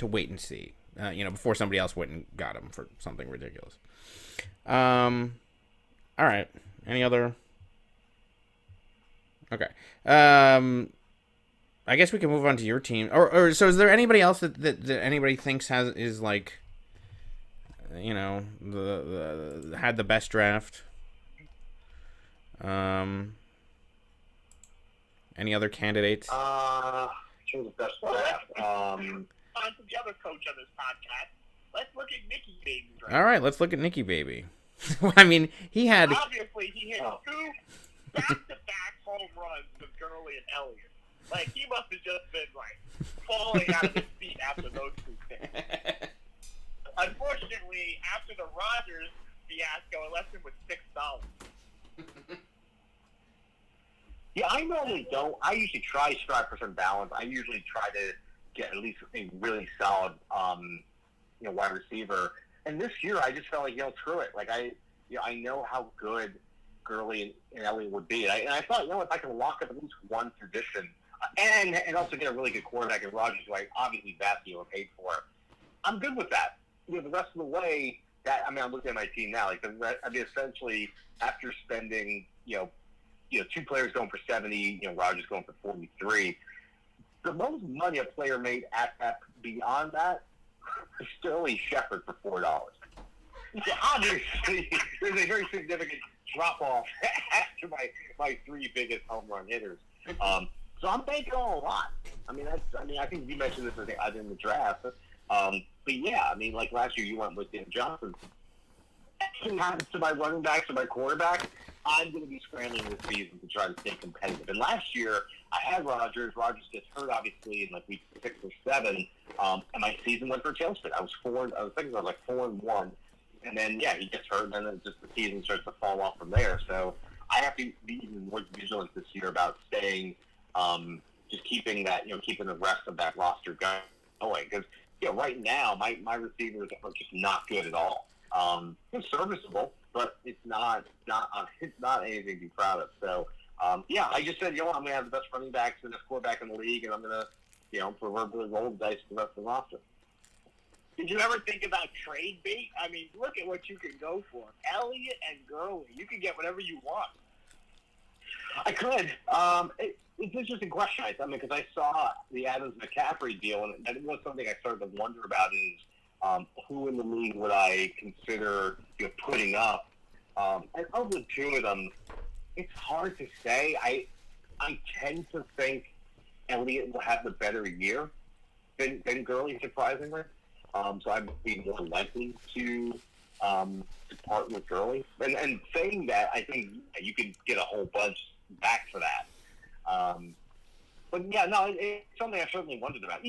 wait and see, before somebody else went and got him for something ridiculous. All right, any other... Okay. I guess we can move on to your team. Or so is there anybody else that anybody thinks is like, the had the best draft? Any other candidates? The best draft. On to the other coach on this podcast. Let's look at Nicky Baby. All right, let's look at Nicky Baby. I mean, he had... Obviously, he hit two back-to-back home runs with Gurley and Elliott. Like, he must have just been, falling out of his feet after those two things. Unfortunately, after the Rodgers fiasco, it left him with $6. Yeah, I normally don't. I usually try to strive for some balance. I usually try to get at least a really solid, wide receiver. And this year, I just felt like, screw it. Like, I know how good Gurley and Elliott would be. And I thought, if I can lock up at least one position and also get a really good quarterback in Rodgers, who I obviously vastly overpaid for, I'm good with that. The rest of the way, I'm looking at my team now. Essentially, after spending, two players going for 70, Rodgers going for 43, the most money a player made at that beyond that is Sterling Shepard for $4. So obviously, there's a very significant drop-off after my three biggest home run hitters. So I'm banking on a lot. I think you mentioned this in the draft. But yeah, like last year you went with Dan Johnson. Anything happens to my running backs or my quarterback, I'm going to be scrambling this season to try to stay competitive. And last year, I had Rodgers. Rodgers gets hurt, obviously, in week 6 or 7. And my season went for a tailspin. I was 4-1. And then, he gets hurt, and then just the season starts to fall off from there. So I have to be even more vigilant this year about staying, just keeping that, keeping the rest of that roster going. Because, right now, my receivers are just not good at all. They're serviceable, but it's not anything to be proud of. So, I just said, I'm going to have the best running backs and the best quarterback in the league, and I'm going to, proverbially roll the dice for the rest of the roster. Did you ever think about trade bait? I mean, look at what you can go for. Elliott and Gurley. You can get whatever you want. I could. It's an interesting question. Because I saw the Adams McCaffrey deal, and it was something I started to wonder about is who in the league would I consider putting up? And of the two of them, it's hard to say. I tend to think Elliott will have the better year than Gurley, surprisingly. So I'd be more likely to part with Gurley. And saying that, I think you could get a whole bunch back for that. It's something I've certainly wondered about.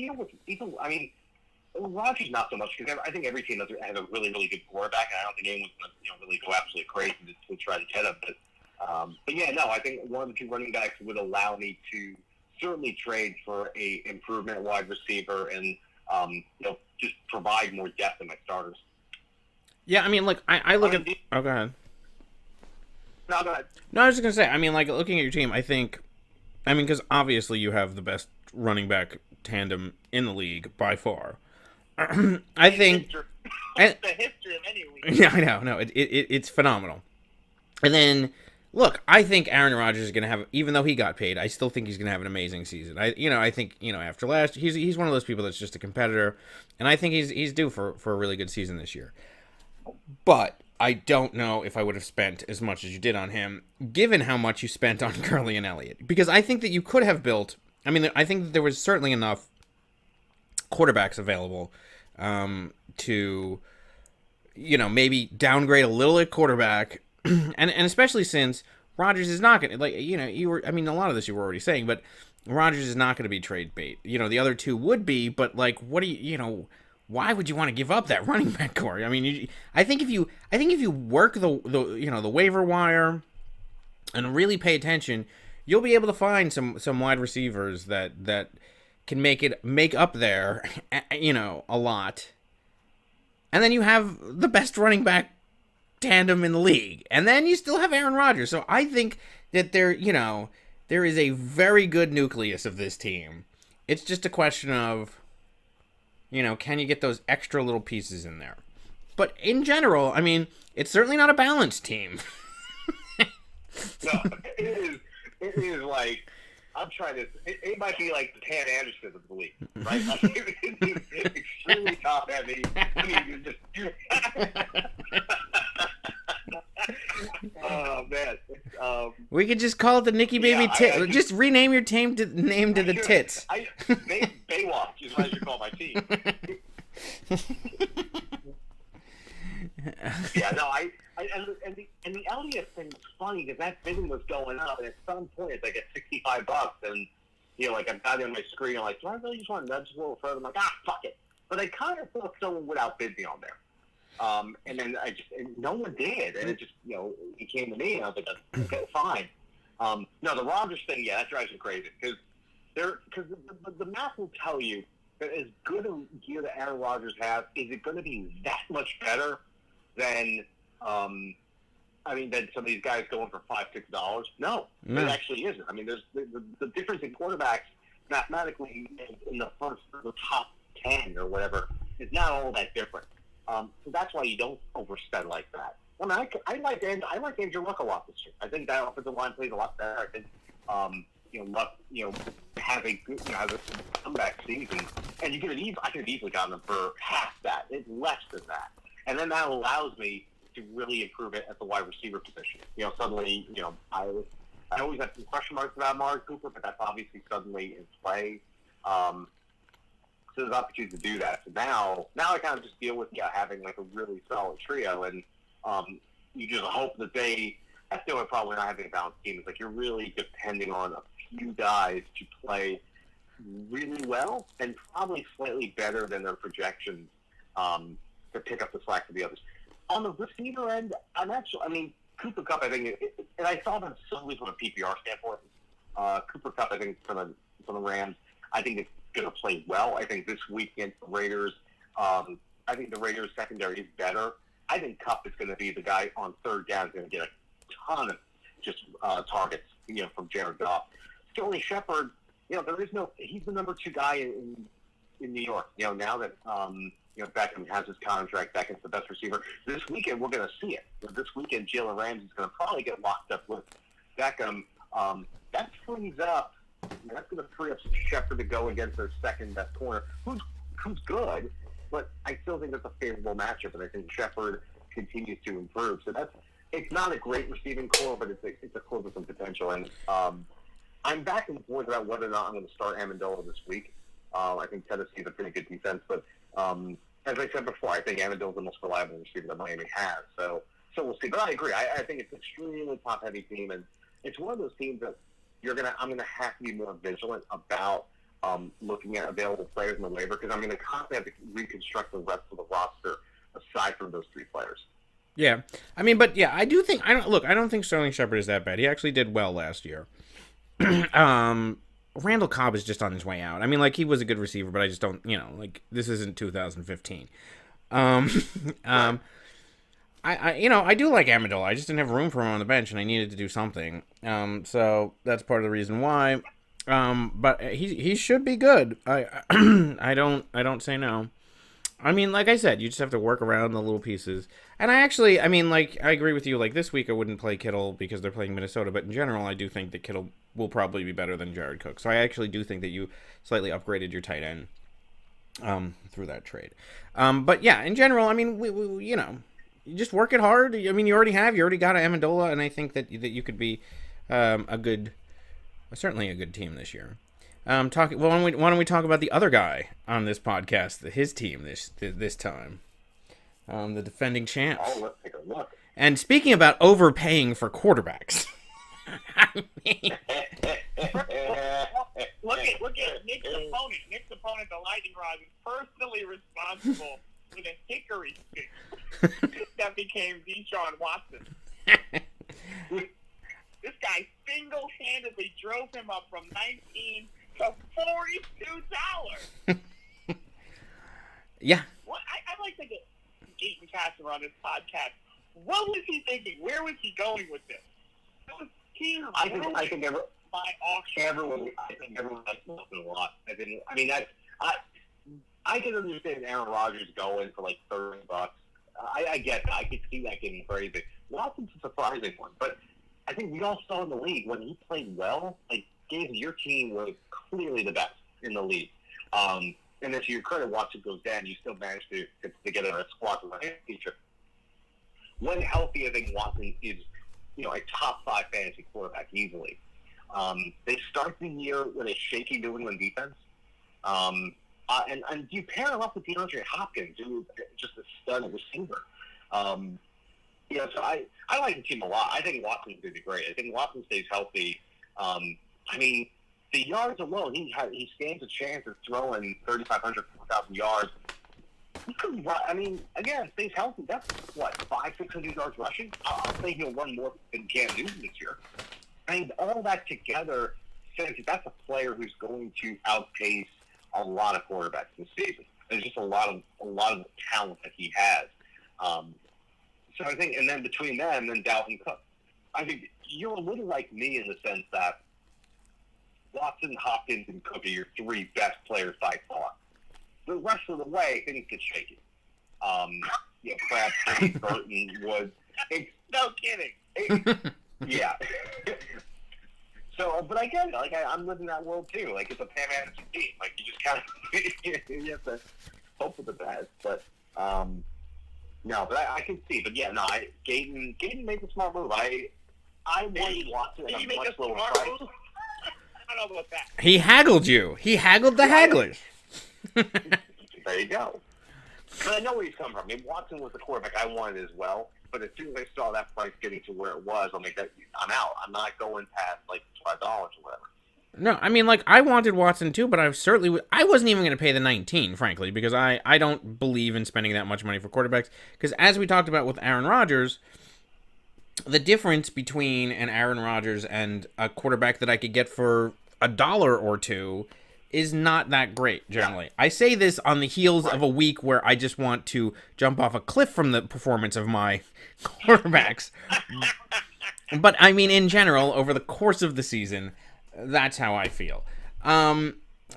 Rodgers not so much, because I think every team has a really, really good quarterback, and I don't think anyone's going to really go absolutely crazy to try to get him. I think one of the two running backs would allow me to certainly trade for a improvement wide receiver and just provide more depth in my starters. Yeah, I look at. Oh, go ahead. No, go ahead. No, I was just gonna say. Looking at your team, because obviously you have the best running back tandem in the league by far. I think. It's the history of any league. Yeah, I know. No, it's phenomenal. And then, look, I think Aaron Rodgers is going to have, even though he got paid, I still think he's going to have an amazing season. I think after last, he's one of those people that's just a competitor, and I think he's due for a really good season this year. But I don't know if I would have spent as much as you did on him, given how much you spent on Gurley and Elliott, because I think that you could have built. I think that there was certainly enough quarterbacks available to, maybe downgrade a little at quarterback. And especially since Rodgers is not going to, a lot of this you were already saying, but Rodgers is not going to be trade bait. The other two would be, but what do why would you want to give up that running back core? I think if you work the waiver wire and really pay attention, you'll be able to find some wide receivers that can make up there, a lot. And then you have the best running back tandem in the league, and then you still have Aaron Rodgers. So I think that there is a very good nucleus of this team. It's just a question of, can you get those extra little pieces in there? But in general, it's certainly not a balanced team. No, it is like, I'm trying to. It might be like the Pan Anderson of the league, right? It's extremely top heavy. You're just. Oh man! We could just call it the Nicky Baby Tit. Just rename your team to the Tits. Baywatch is what I should call my team. And the Elliott thing is funny because that bidding was going up, and at some point it's like at $65, and I've got it on my screen. I'm like, do I really just want to nudge a little further? I'm like, fuck it. But I kind of thought someone would outbid me on there. And then no one did, and it just, he came to me, and I was like, okay, fine. No, the Rodgers thing, that drives me crazy, because the math will tell you that as good a year that Aaron Rodgers has, is it going to be that much better than than some of these guys going for $5-6? No, it actually isn't. There's the difference in quarterbacks mathematically in the top 10 or whatever is not all that different. So that's why you don't overspend like that. I like Andrew Luck a lot this year. I think that offensive line plays a lot better. I think Luck have a good have a comeback season, and I could have easily gotten them for half that. It's less than that, and then that allows me to really improve it at the wide receiver position. Suddenly, I always have some question marks about Amari Cooper, but that's obviously suddenly in play. So there's opportunity to do that. So now I kind of just deal with having like a really solid trio, and you just hope that that's the only problem with not having a balanced team. Is like you're really depending on a few guys to play really well and probably slightly better than their projections to pick up the slack for the others. On the receiver end, Cooper Kupp, I think, and I saw them solely from a PPR standpoint. Cooper Kupp, I think, for the Rams, I think it's going to play well. I think this week against the Raiders, I think the Raiders secondary is better I think Kupp is going to be the guy on third down, going to get a ton of just targets, from Jared Goff. Sterling Shepard, he's the number 2 guy in New York. Now that Beckham has his contract, Beckham's the best receiver. This weekend we're going to see it. This weekend Jalen Ramsey's going to probably get locked up with Beckham. That frees up. That's going to free up Shepard to go against their second best corner, who's good, but I still think that's a favorable matchup, and I think Shepard continues to improve. So it's not a great receiving core, but it's a core with some potential. And I'm back and forth about whether or not I'm going to start Amendola this week. I think Tennessee's a pretty good defense, but as I said before, I think Amendola's the most reliable receiver that Miami has. So we'll see. But I agree. I think it's an extremely top-heavy team, and it's one of those teams that I'm going to have to be more vigilant about looking at available players in the waiver, because I'm going to constantly have to reconstruct the rest of the roster aside from those 3 players. Yeah, I mean, but yeah, I don't think Sterling Shepard is that bad. He actually did well last year. Randall Cobb is just on his way out. I mean, he was a good receiver, but I just don't, this isn't 2015. I do like Amendola. I just didn't have room for him on the bench, and I needed to do something. So that's part of the reason why. But he should be good. I don't say no. I mean, like I said, you just have to work around the little pieces. And I agree with you. This week I wouldn't play Kittle because they're playing Minnesota, but in general, I do think that Kittle will probably be better than Jared Cook. So I actually do think that you slightly upgraded your tight end through that trade. But yeah, in general, I mean, we you just work it hard. I mean, you already got Amendola, and I think that you could be certainly a good team this year. Why don't we talk about the other guy on this podcast, his team this time, the defending champs. Oh, let's take a look. And speaking about overpaying for quarterbacks, I mean, look at Nick's opponent. Nick's opponent, the Lightning Rod, is personally responsible for the hickory stick that became Desean Watson. This guy single-handedly drove him up from $19 to $42. Yeah. Well, I'd like to get Gaten Casper on this podcast. What was he thinking? Where was he going with this? I think everyone likes Wilson a lot. I can understand Aaron Rodgers going for $30. I get that. I could see that getting crazy. Watson's a surprising one, but I think we all saw in the league when he played well. Gabe, your team was clearly the best in the league. And then to your credit, Watson goes down. You still managed to get a squad to the feature. When healthy, I think Watson is, a top 5 fantasy quarterback easily. They start the year with a shaky New England defense. And you pair him up with DeAndre Hopkins, who is just a stud receiver. So I like the team a lot. I think Watson's going to be great. I think Watson stays healthy. The yards alone, he stands a chance of throwing 3,500, 4,000 yards. He could run. Again, stays healthy. That's, 500-600 yards rushing? I'll say he'll run more than Cam Newton this year. All that together says that's a player who's going to outpace a lot of quarterbacks this season. There's just a lot of talent that he has. So I think, and then between them and Dalvin Cook, I think you're a little like me in the sense that Watson, Hopkins, and Cook are your 3 best players by far. The rest of the way, things get shaky. Crabtree, Burton, Woods. No kidding. Yeah. So, but I get it. I'm living that world too. It's a Pam Anderson team. You just kind of you have to hope for the best. But no, but I can see. But yeah, no. Gaten made the smart move. I wanted Watson at a much lower price. I don't know about that. He haggled you. He haggled the hagglers. There you go. But I know where he's coming from. Watson was the quarterback I wanted as well. But as soon as I saw that price getting to where it was, I'm out. I'm not going past $5 or whatever. No, I wanted Watson too, but I wasn't even going to pay the 19, frankly, because I don't believe in spending that much money for quarterbacks. Because as we talked about with Aaron Rodgers, the difference between an Aaron Rodgers and a quarterback that I could get for $1 or $2 is not that great, generally. Yeah. I say this on the heels of a week where I just want to jump off a cliff from the performance of my quarterbacks. But, I mean, in general, over the course of the season, that's how I feel.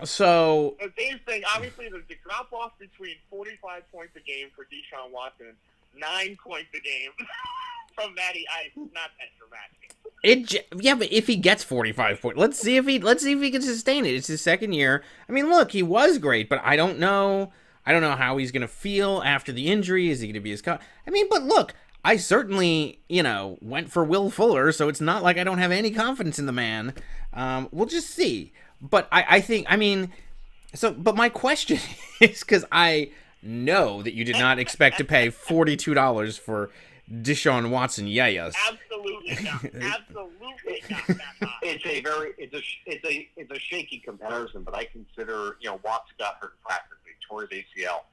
So Dave's saying, obviously, there's a drop-off between 45 points a game for Desean Watson and 9 points a game from Matty Ice. Not that dramatic. Yeah, but if he gets 45 points, let's see if he can sustain it. It's his second year. I mean, look, he was great, but I don't know how he's going to feel after the injury. Is he going to be I mean, but look, I certainly, went for Will Fuller, so it's not like I don't have any confidence in the man. We'll just see. But I think, but my question is, because I know that you did not expect to pay $42 for Desean Watson. Yes. Absolutely not. Absolutely not. It's a shaky comparison, but I consider, Watson got hurt in practice. He tore his ACL.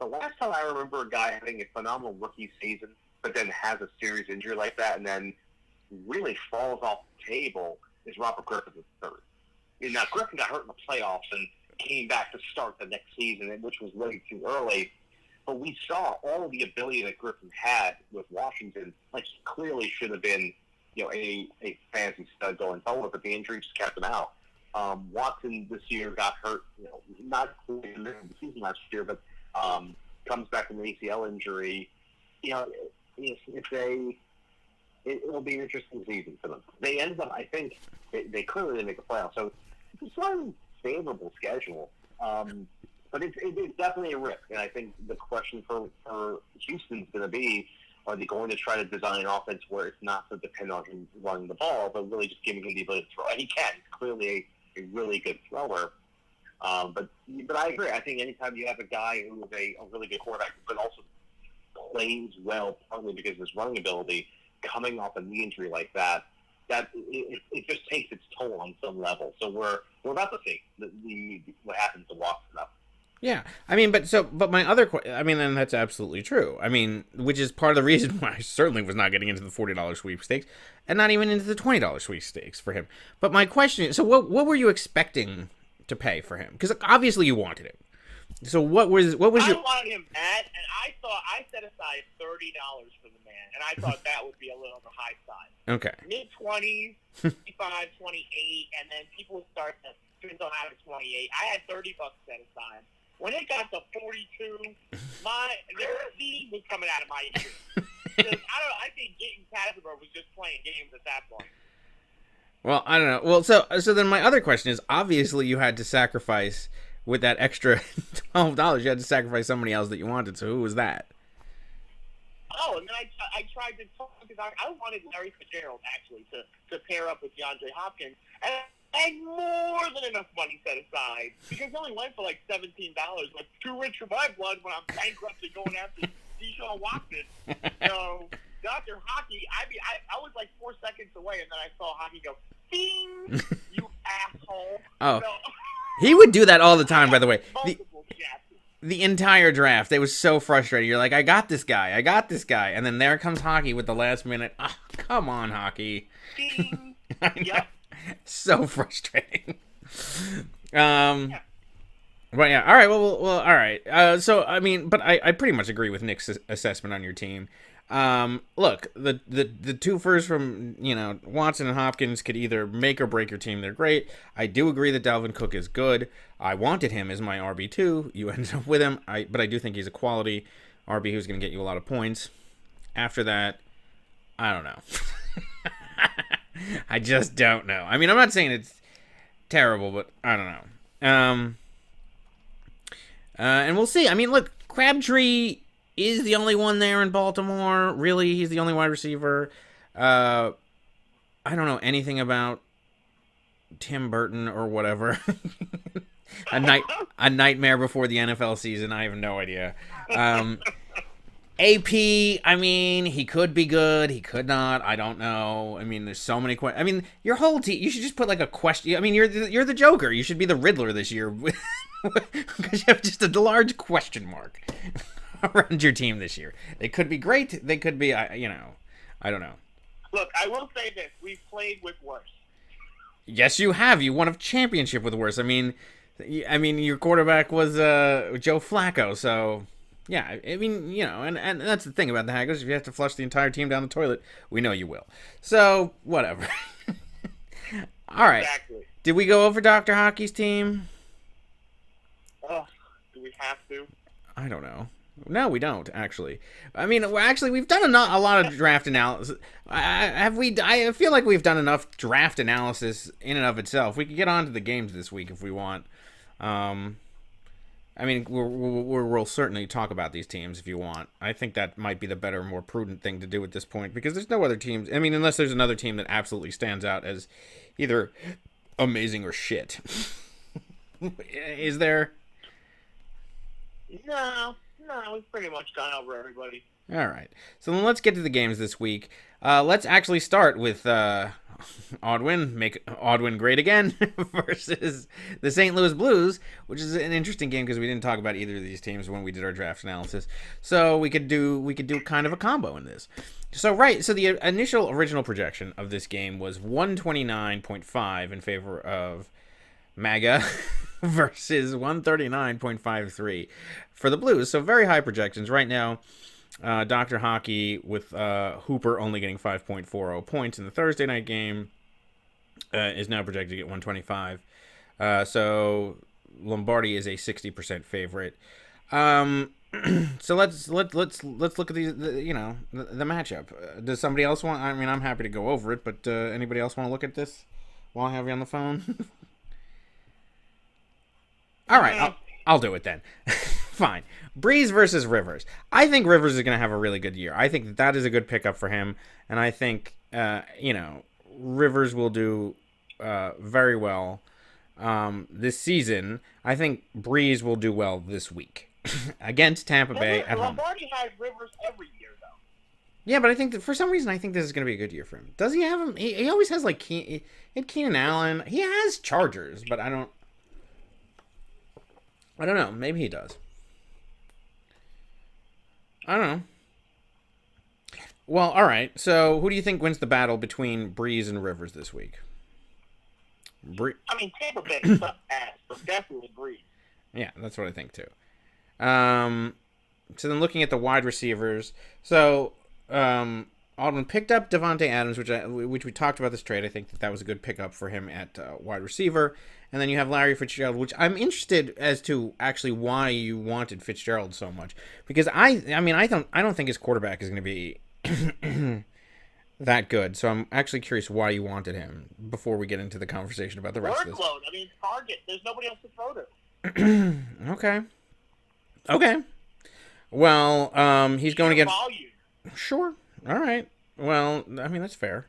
The last time I remember a guy having a phenomenal rookie season, but then has a serious injury like that, and then really falls off the table, is Robert Griffin III. Now, Griffin got hurt in the playoffs and came back to start the next season, which was way too early. But we saw all the ability that Griffin had with Washington. Like, he clearly should have been, a fantasy stud going forward, but the injury just kept him out. Watson this year got hurt, not in the season last year, but comes back from an ACL injury. It'll be an interesting season for them. They ended up, I think, they clearly didn't make the playoffs, so it's a slightly favorable schedule. But it's definitely a risk, and I think the question for Houston's going to be, are they going to try to design an offense where it's not so dependent on him running the ball, but really just giving him the ability to throw? And he can. He's clearly a really good thrower. But I agree. I think anytime you have a guy who is a really good quarterback, but also plays well, partly because of his running ability, coming off a knee injury like that it just takes its toll on some level. So we're about to see what happens to Watson up. Yeah, but my other question, and that's absolutely true. Which is part of the reason why I certainly was not getting into the $40 sweepstakes, and not even into the $20 sweepstakes for him. But my question is, so what were you expecting to pay for him? Because obviously you wanted him. So what was your? I wanted him bad, and I set aside $30 for the man, and I thought that would be a little on the high side. Okay. Mid-20s, 55, 28, and then people start to dwindle out of 28. I had $30 set aside. When it got to 42, the seed was coming out of my ears. I think Gaten Kasimer was just playing games at that point. Well, I don't know. Well, so then my other question is, obviously you had to sacrifice, with that extra $12, you had to sacrifice somebody else that you wanted. So who was that? Oh, and then I tried to talk, because I wanted Larry Fitzgerald, actually, to pair up with DeAndre Hopkins. And I had more than enough money set aside, because I only went for like $17. Like, too rich for my blood when I'm bankrupt and going after Desean Watson. So, Dr. Hockey, I was like 4 seconds away, and then I saw Hockey go, ding, you asshole. Oh. So, he would do that all the time, by the way. The entire draft, it was so frustrating. You're like, I got this guy. And then there comes Hockey with the last minute. Oh, come on, Hockey. Ding. Yep. So frustrating. But yeah, all right. Well, all right. So but I pretty much agree with Nick's assessment on your team. Look, the two firsts from Watson and Hopkins could either make or break your team. They're great. I do agree that Dalvin Cook is good. I wanted him as my RB2. You ended up with him. But I do think he's a quality RB who's going to get you a lot of points. After that, I don't know. I just don't know. I'm not saying it's terrible, but I don't know. And we'll see. Look, Crabtree is the only one there in Baltimore. Really, he's the only wide receiver. I don't know anything about Tim Burton or whatever. a nightmare before the NFL season. I have no idea. AP, he could be good. He could not. I don't know. There's so many questions. Your whole team, you should just put like a question. You're the Joker. You should be the Riddler this year. Because you have just a large question mark around your team this year. They could be great. They could be, I don't know. Look, I will say this. We've played with worse. Yes, you have. You won a championship with worse. I mean, your quarterback was Joe Flacco, so yeah. I mean, and that's the thing about the Haggers. If you have to flush the entire team down the toilet, we know you will. So whatever. All right. Exactly. Did we go over Dr. Hockey's team? Do we have to? I don't know. No, we don't, actually. I mean, we've done a lot of draft analysis. I feel like we've done enough draft analysis in and of itself. We could get on to the games this week if we want. I mean, we'll certainly talk about these teams if you want. I think that might be the better, more prudent thing to do at this point, because there's no other teams. I mean, unless there's another team that absolutely stands out as either amazing or shit. Is there? No, we've pretty much gone over everybody. All right. So then let's get to the games this week. Let's actually start with Baldwin, make Baldwin great again, versus the St. Louis Blues, which is an interesting game because we didn't talk about either of these teams when we did our draft analysis. So we could do kind of a combo in this. So the original projection of this game was 129.5 in favor of MAGA versus 139.53 for the Blues. So very high projections right now. Dr. Hockey with Hooper only getting 5.40 points in the Thursday night game is now projected to get 125. So Lombardi is a 60% favorite. So let's look at these. The matchup. Does somebody else want? I mean, I'm happy to go over it, but anybody else want to look at this while I have you on the phone? All right, I'll do it then. Fine. Breeze versus Rivers. I think Rivers is going to have a really good year. I think that is a good pickup for him, and I think Rivers will do very well this season. I think Breeze will do well this week against Tampa Bay at home. Lombardi has Rivers every year, though. Yeah, but I think that for some reason I think this is going to be a good year for him. Does he have him? He always has like Keenan Allen. He has Chargers, but I don't know. Maybe he does. I don't know. Well, all right. So, who do you think wins the battle between Breeze and Rivers this week? I mean, Tampa Bay is up ass, but definitely Breeze. Yeah, that's what I think too. So then, looking at the wide receivers, so Baldwin picked up Devontae Adams, which we talked about this trade. I think that was a good pickup for him at wide receiver. And then you have Larry Fitzgerald, which I'm interested as to actually why you wanted Fitzgerald so much, because I don't think his quarterback is going to be that good. So I'm actually curious why you wanted him before we get into the conversation about the rest of this. Workload. I mean, target. There's nobody else to throw to. Okay. Well, he's going to get volume. Sure. All right. Well, I mean that's fair.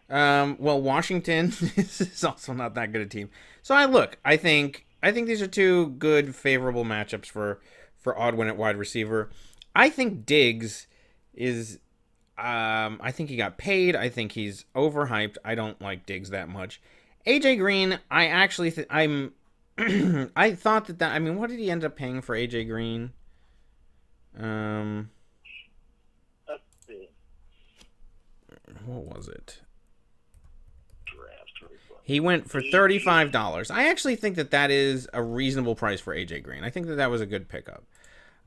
Washington is also not that good a team. So I think these are two good, favorable matchups for Baldwin at wide receiver. I think Diggs is. I think he got paid. I think he's overhyped. I don't like Diggs that much. AJ Green, I actually I thought that. I mean, what did he end up paying for AJ Green? Let's see. What was it? He went for $35. I actually think that is a reasonable price for AJ Green. I think that was a good pickup.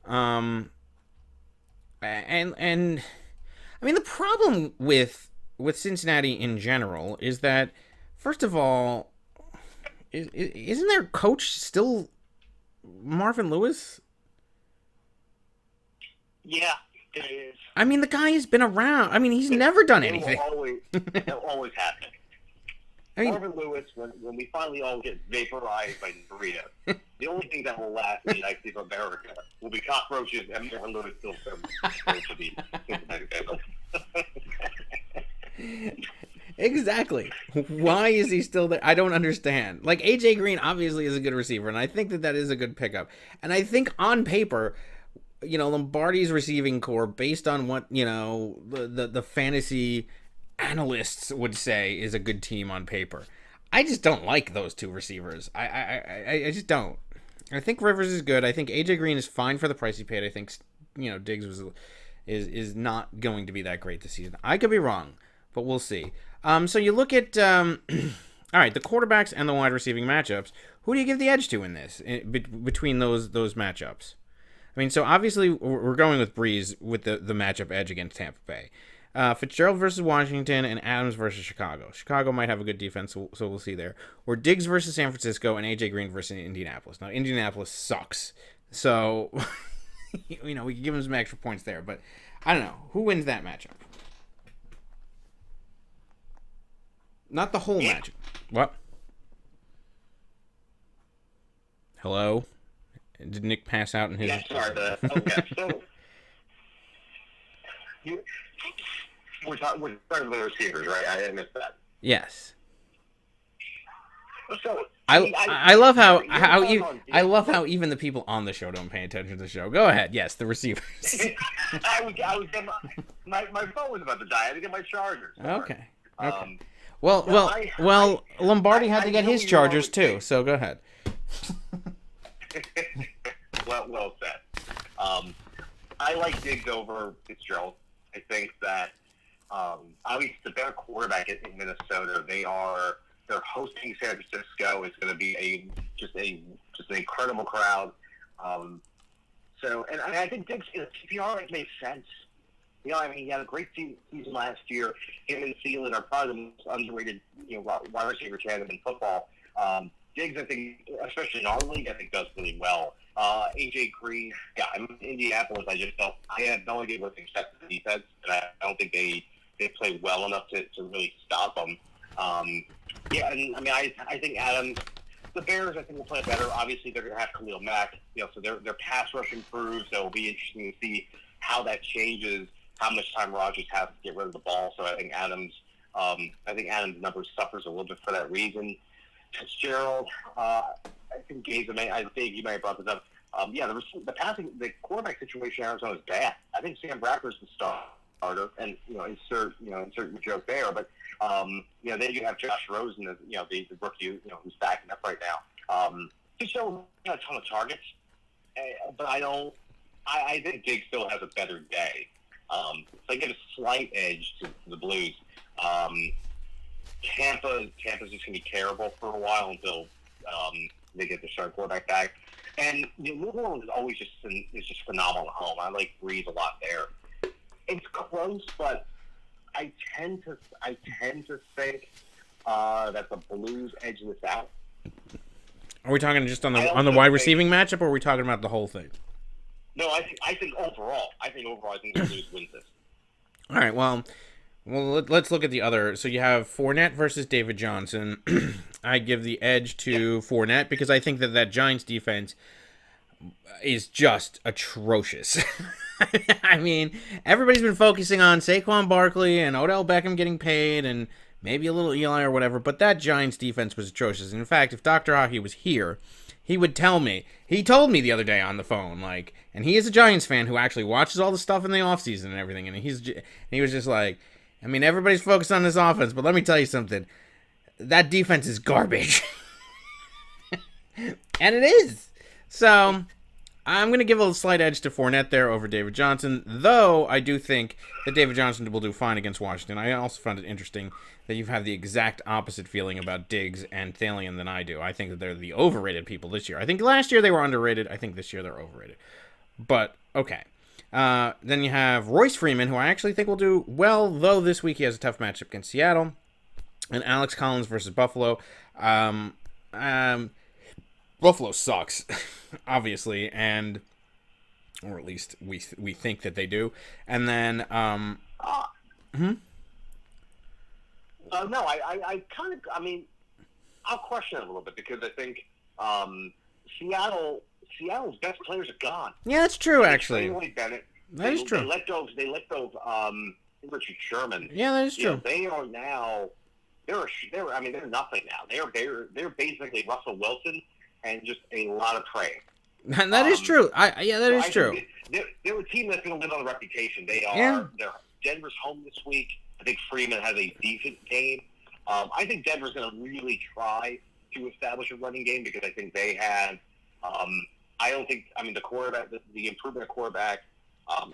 And I mean the problem with Cincinnati in general is that, first of all, isn't their coach still Marvin Lewis? Yeah, it is. I mean, the guy has been around. I mean, he's never done anything. It'll always happen. I mean, Marvin Lewis, when we finally all get vaporized by burrito, the only thing that will last in the United States of America will be cockroaches and Marvin Lewis still going to be Exactly. Why is he still there? I don't understand. Like, AJ Green obviously is a good receiver, and I think that is a good pickup. And I think on paper, Lombardi's receiving core, based on what, the fantasy analysts would say is a good team on paper. I just don't like those two receivers. I just don't. I think Rivers is good. I think AJ Green is fine for the price he paid. I think Diggs is not going to be that great this season. I could be wrong, but we'll see. So you look at all right, the quarterbacks and the wide receiving matchups. Who do you give the edge to in this between those matchups? I mean, so obviously we're going with Breeze with the matchup edge against Tampa Bay. Fitzgerald versus Washington and Adams versus Chicago. Chicago might have a good defense, so we'll see there. Or Diggs versus San Francisco and A.J. Green versus Indianapolis. Now, Indianapolis sucks, so we can give them some extra points there. But I don't know. Who wins that matchup? Not the whole matchup. What? Hello? Did Nick pass out in his... Yeah, sorry. Okay, so... We're talking about the receivers, right? I didn't miss that. Yes. So I love how even the people on the show don't pay attention to the show. Go ahead. Yes, the receivers. I was getting my phone was about to die. I had to get my chargers. Okay. Well, Lombardi had to get his chargers too. So go ahead. well said. I like Diggs over Fitzgerald. I think that obviously the better quarterback in Minnesota. They're hosting San Francisco. It's going to be just an incredible crowd. So I think Diggs in PPR makes sense. He had a great season last year. Him and Thielen are probably the most underrated wide receiver tandem in football. Diggs, I think, especially in our league, I think does really well. A.J. Green, I'm in Indianapolis. I have no idea what to expect of the defense, and I don't think they play well enough to really stop them. I think Adams, the Bears, I think will play better. Obviously, they're going to have Khalil Mack, so their pass rush improves. So it'll be interesting to see how that changes, how much time Rodgers has to get rid of the ball. So I think Adams' number suffers a little bit for that reason. Fitzgerald, I think you might have brought this up. The quarterback situation in Arizona is bad. I think Sam Bradford's the starter, and insert your joke there. But then you have Josh Rosen, the rookie, who's backing up right now. Fitzgerald got a ton of targets, but I think Diggs still has a better day. So I get a slight edge to the Blues. Tampa's just going to be terrible for a while until they get their starting quarterback back. And New Orleans is always just phenomenal at home. I like Breeze a lot there. It's close, but I tend to think that the Blues edge this out. Are we talking just on the wide receiving matchup, or are we talking about the whole thing? No, I think overall, the Blues wins this. All right, well, let's look at the other. So you have Fournette versus David Johnson. I give the edge to Fournette because I think that Giants defense is just atrocious. I mean, everybody's been focusing on Saquon Barkley and Odell Beckham getting paid and maybe a little Eli or whatever, but that Giants defense was atrocious. In fact, if Dr. Hockey was here, he would tell me. He told me the other day on the phone, and he is a Giants fan who actually watches all the stuff in the offseason and everything, and he was just like, I mean, everybody's focused on this offense, but let me tell you something. That defense is garbage. And it is. So, I'm going to give a slight edge to Fournette there over David Johnson, though I do think that David Johnson will do fine against Washington. I also found it interesting that you have the exact opposite feeling about Diggs and Thielen than I do. I think that they're the overrated people this year. I think last year they were underrated. I think this year they're overrated. But, okay. Then you have Royce Freeman, who I actually think will do well, though this week he has a tough matchup against Seattle. And Alex Collins versus Buffalo. Buffalo sucks, obviously, or at least we think that they do. And then, No, I'll question it a little bit because I think Seattle's best players are gone. Yeah, that's true, actually. Bennett. That is true. They let go of Richard Sherman. Yeah, that is true. They are now. They're nothing now. They're basically Russell Wilson and just a lot of prey. And that is true. That is true. They're a team that's going to live on a reputation. They're Denver's home this week. I think Freeman has a decent game. I think Denver's going to really try to establish a running game because I think they have. The quarterback, the improvement of quarterback.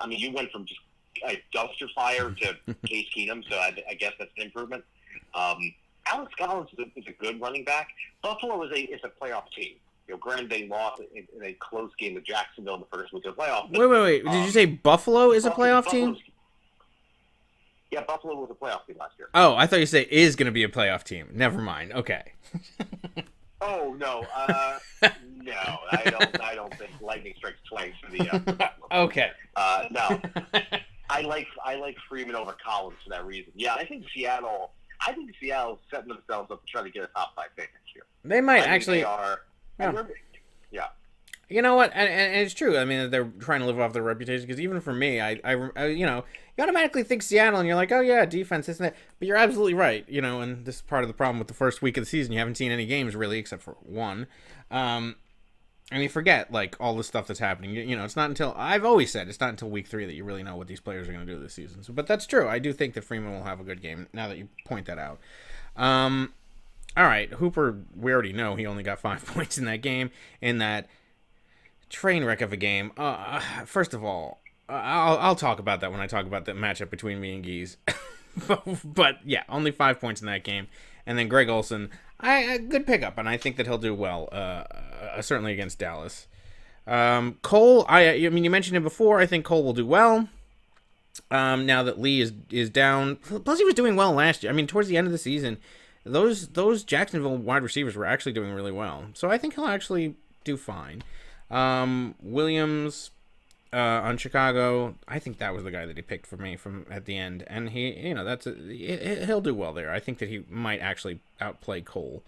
You went from just a dumpster fire to Case Keenum, so I guess that's an improvement. I Alex Collins is a good running back. Buffalo is a playoff team. Granted, they lost in a close game to Jacksonville in the first week of the playoff. But, wait. Did you say Buffalo is a playoff team? Yeah, Buffalo was a playoff team last year. Oh, I thought you said is going to be a playoff team. Never mind. Okay. Oh no, no, I don't think lightning strikes twice for the. Okay. No, I like Freeman over Collins for that reason. Yeah, I think Seattle's setting themselves up to try to get a top 5 pick next year. They might actually. They are. Yeah. You know what? And it's true. I mean, they're trying to live off their reputation because even for me, I you automatically think Seattle and you're like, oh yeah, defense, this and that. But you're absolutely right. And this is part of the problem with the first week of the season. You haven't seen any games really, except for one. And you forget like all the stuff that's happening. It's not until I've always said it's not until week 3 that you really know what these players are going to do this season. But that's true. I do think that Freeman will have a good game now that you point that out. All right, Hooper, we already know he only got 5 points in that game, in that train wreck of a game. First of all, I'll talk about that when I talk about the matchup between me and Geese. but yeah, only 5 points in that game. And then Greg Olsen, good pickup, and I think that he'll do well, certainly against Dallas. Cole, I mean, you mentioned him before. I think Cole will do well. Now that Lee is down. Plus, he was doing well last year. I mean, towards the end of the season, those Jacksonville wide receivers were actually doing really well. So I think he'll actually do fine. Williams on Chicago, I think that was the guy that he picked for me from at the end, and he'll do well there. I think that he might actually outplay Cole.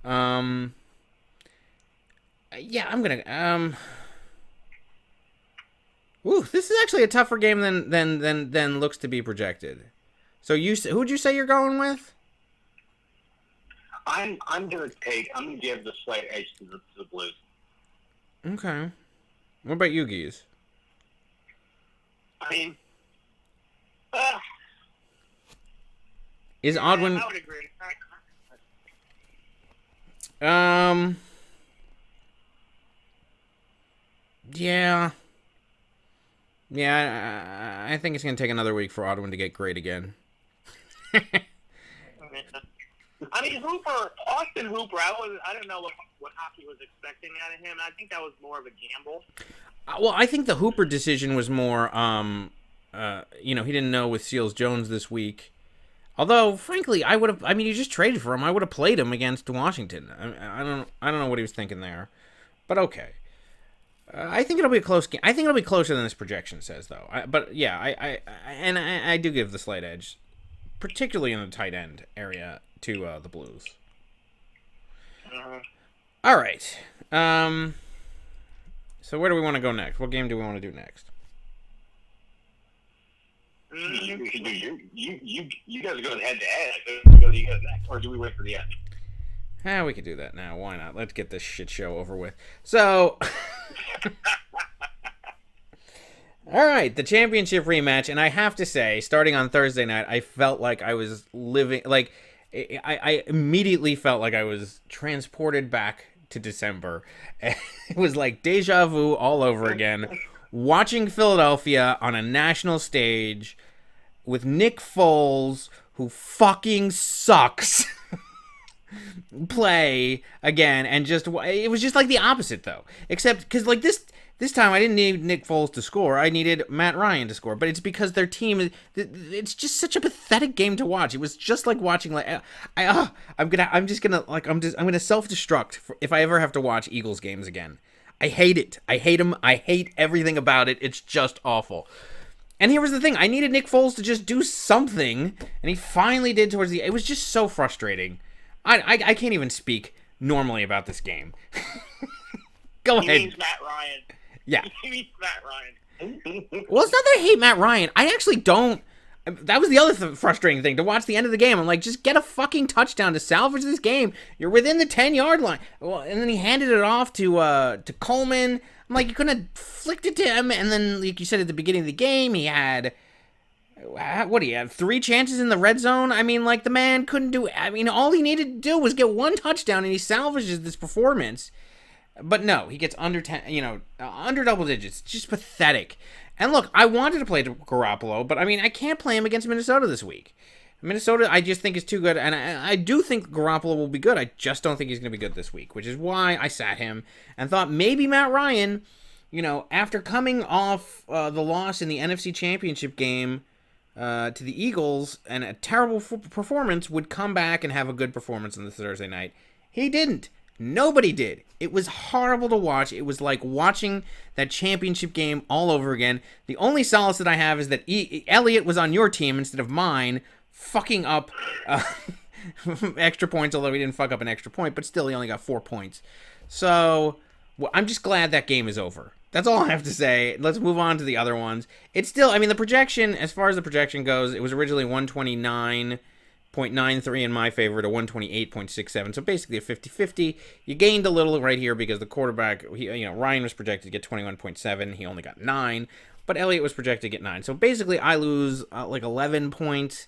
Yeah, I'm gonna. This is actually a tougher game than looks to be projected. So who'd you say you're going with? I'm gonna give the slight edge to the Blues. Okay. What about you, Geese? I mean, is Odwin? I would agree. Yeah. Yeah, I think it's going to take another week for Baldwin to get great again. I mean, Austin Hooper, I don't know what hockey was expecting out of him. I think that was more of a gamble. Well, I think the Hooper decision was more, he didn't know with Seals Jones this week. Although, frankly, you just traded for him. I would have played him against Washington. I don't know what he was thinking there. But okay. I think it'll be a close game. I think it'll be closer than this projection says, though. I do give the slight edge, particularly in the tight end area, to the Blues. All right. So where do we want to go next? What game do we want to do next? You guys are going head to head. Go to you guys next, or do we wait for the end? We could do that now. Why not? Let's get this shit show over with. So, all right, the championship rematch, and I have to say, starting on Thursday night, I felt like I was living, like, I immediately felt like I was transported back to December. It was like deja vu all over again, watching Philadelphia on a national stage with Nick Foles, who fucking sucks, play again, and it was just like the opposite, though. Except because like this time I didn't need Nick Foles to score, I needed Matt Ryan to score. But it's because their team it's just such a pathetic game to watch. It was just like watching I'm gonna self-destruct if I ever have to watch Eagles games again. I hate it. I hate them. I hate everything about it. It's just awful. And here was the thing. I needed Nick Foles to just do something, and he finally did towards the... It was just so frustrating. I can't even speak normally about this game. Go ahead. He means Matt Ryan. Yeah. He means Matt Ryan. Well, it's not that I hate Matt Ryan. I actually don't... That was the other frustrating thing, to watch the end of the game. I'm like, just get a fucking touchdown to salvage this game. You're within the 10-yard line. Well, and then he handed it off to Coleman. I'm like, you couldn't have flicked it to him. And then, like you said at the beginning of the game, he had... What, he had 3 chances in the red zone? I mean, like, the man couldn't do... I mean, all he needed to do was get 1 touchdown, and he salvages this performance. But no, he gets under 10, under double digits. It's just pathetic. And look, I wanted to play Garoppolo, but I mean, I can't play him against Minnesota this week. Minnesota, I just think is too good, and I do think Garoppolo will be good. I just don't think he's going to be good this week, which is why I sat him and thought maybe Matt Ryan, after coming off the loss in the NFC Championship game to the Eagles and a terrible performance, would come back and have a good performance on this Thursday night. He didn't. Nobody did. It was horrible to watch. It was like watching that championship game all over again. The only solace that I have is that Elliott was on your team instead of mine, fucking up extra points, although he didn't fuck up an extra point, but still he only got 4 points. So I'm just glad that game is over. That's all I have to say. Let's move on to the other ones. It's still, the projection, as far as the projection goes, it was originally 129.93 in my favor to 128.67, so basically a 50-50. You gained a little right here because the quarterback, Ryan was projected to get 21.7. He only got 9, but Elliott was projected to get 9. So basically I lose 11 points.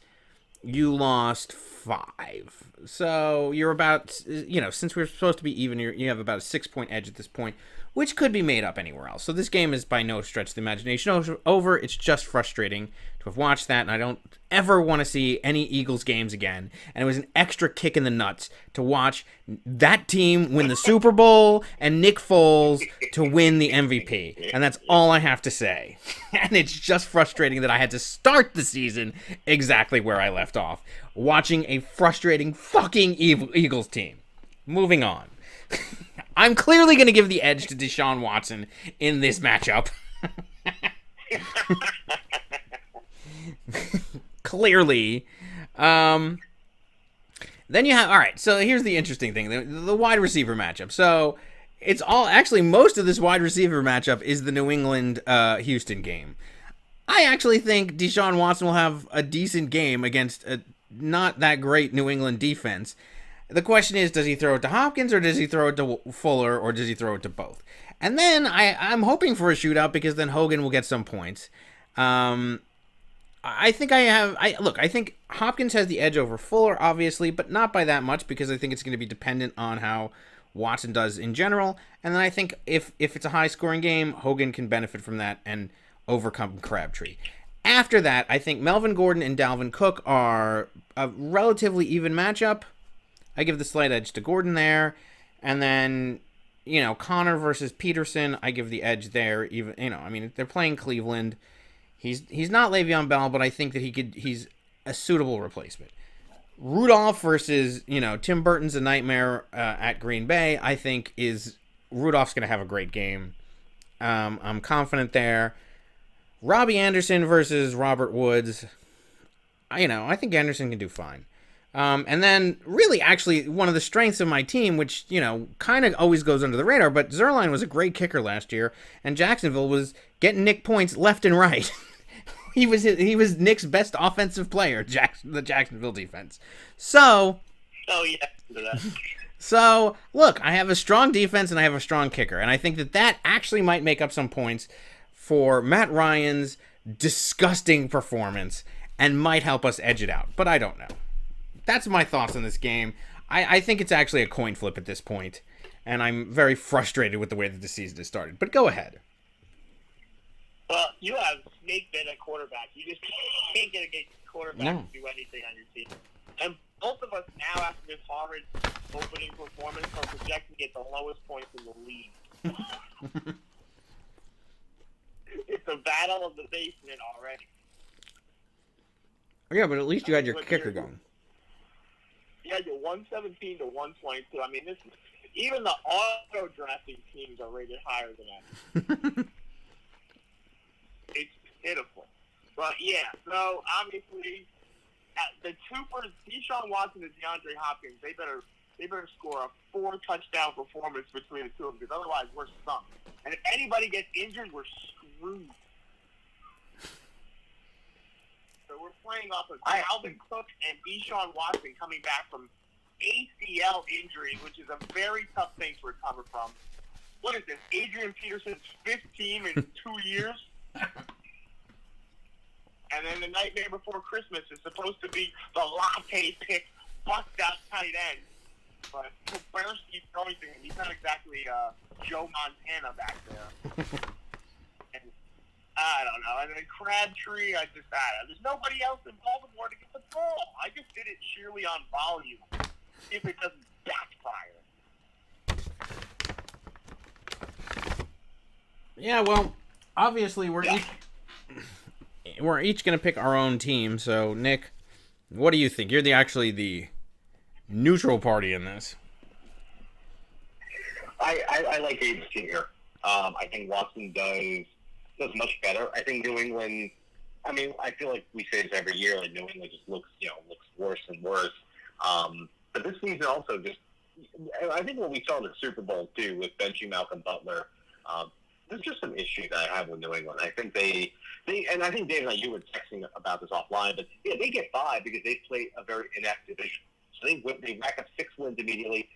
You lost 5. So you're about, since we're supposed to be even, you have about a 6-point edge at this point, which could be made up anywhere else. So this game is by no stretch of the imagination over. It's just frustrating to have watched that, and I don't ever want to see any Eagles games again. And it was an extra kick in the nuts to watch that team win the Super Bowl and Nick Foles to win the MVP. And that's all I have to say. And it's just frustrating that I had to start the season exactly where I left off, watching a frustrating fucking Eagles team. Moving on. I'm clearly going to give the edge to Desean Watson in this matchup. Clearly. Then you have, all right, so here's the interesting thing, the wide receiver matchup. So it's all, actually most of this wide receiver matchup is the New England Houston game. I actually think Desean Watson will have a decent game against a not that great New England defense. The question is, does he throw it to Hopkins, or does he throw it to Fuller, or does he throw it to both? And then I'm hoping for a shootout, because then Hogan will get some points. I think Hopkins has the edge over Fuller, obviously, but not by that much, because I think it's going to be dependent on how Watson does in general. And then I think if it's a high-scoring game, Hogan can benefit from that and overcome Crabtree. After that, I think Melvin Gordon and Dalvin Cook are a relatively even matchup. I give the slight edge to Gordon there. And then, Connor versus Peterson, I give the edge there. Even, they're playing Cleveland. He's not Le'Veon Bell, but I think that he's a suitable replacement. Rudolph versus, Tim Burton's a nightmare at Green Bay, I think Rudolph's going to have a great game. I'm confident there. Robbie Anderson versus Robert Woods. I think Anderson can do fine. And then really actually one of the strengths of my team, which, kind of always goes under the radar, but Zerline was a great kicker last year, and Jacksonville was getting Nick points left and right. He was Nick's best offensive player, the Jacksonville defense. So, so look, I have a strong defense and I have a strong kicker, and I think that actually might make up some points for Matt Ryan's disgusting performance and might help us edge it out, but I don't know. That's my thoughts on this game. I think it's actually a coin flip at this point, and I'm very frustrated with the way that the season has started. But go ahead. Well, you have Snake Bit at quarterback. You just can't get a quarterback to do anything on your team. And both of us now, after this horrid opening performance, are projecting to get the lowest points in the league. It's a battle of the basement already. Yeah, but at least you had your kicker going. Yeah, you're 117 to 122. Even the auto drafting teams are rated higher than that. It's pitiful. But yeah, so obviously the troopers, Desean Watson and DeAndre Hopkins, they better score a 4-touchdown performance between the two of them, because otherwise we're sunk. And if anybody gets injured, we're screwed. So we're playing off of Dalvin Cook and Desean Watson coming back from ACL injury, which is a very tough thing to recover from. What is this, Adrian Peterson's 5th team in 2 years? And then the nightmare before Christmas is supposed to be the latte pick, bust out tight end. But Kuberski's throwing things. He's not exactly Joe Montana back there. And I don't know. And then Crabtree, there's nobody else in Baltimore to get the ball. I just did it sheerly on volume. See if it doesn't backfire. Yeah, well, obviously we're each going to pick our own team. So, Nick, what do you think? You're actually the neutral party in this. I like Gabe's team here. I think Watson does much better. I think New England, I mean, I feel like we say this every year, like New England just looks worse and worse. But this season also I think what we saw in the Super Bowl too with benching Malcolm Butler, there's just some issues that I have with New England. I think they and I think Dave and you were texting about this offline, but yeah, they get by because they play a very inept division. So they rack up 6 wins immediately.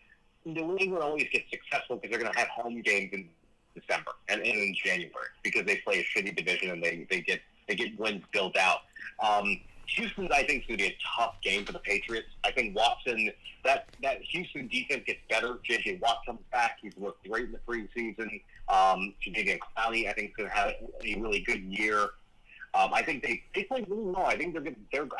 New England always gets successful because they're going to have home games in December and in January because they play a shitty division and they get wins built out. Houston, I think, is going to be a tough game for the Patriots. I think Watson, that Houston defense gets better. J.J. Watt comes back. He's worked great in the preseason. Jadavian Clowney, I think, is going to have a really good year. I think they play really well. I think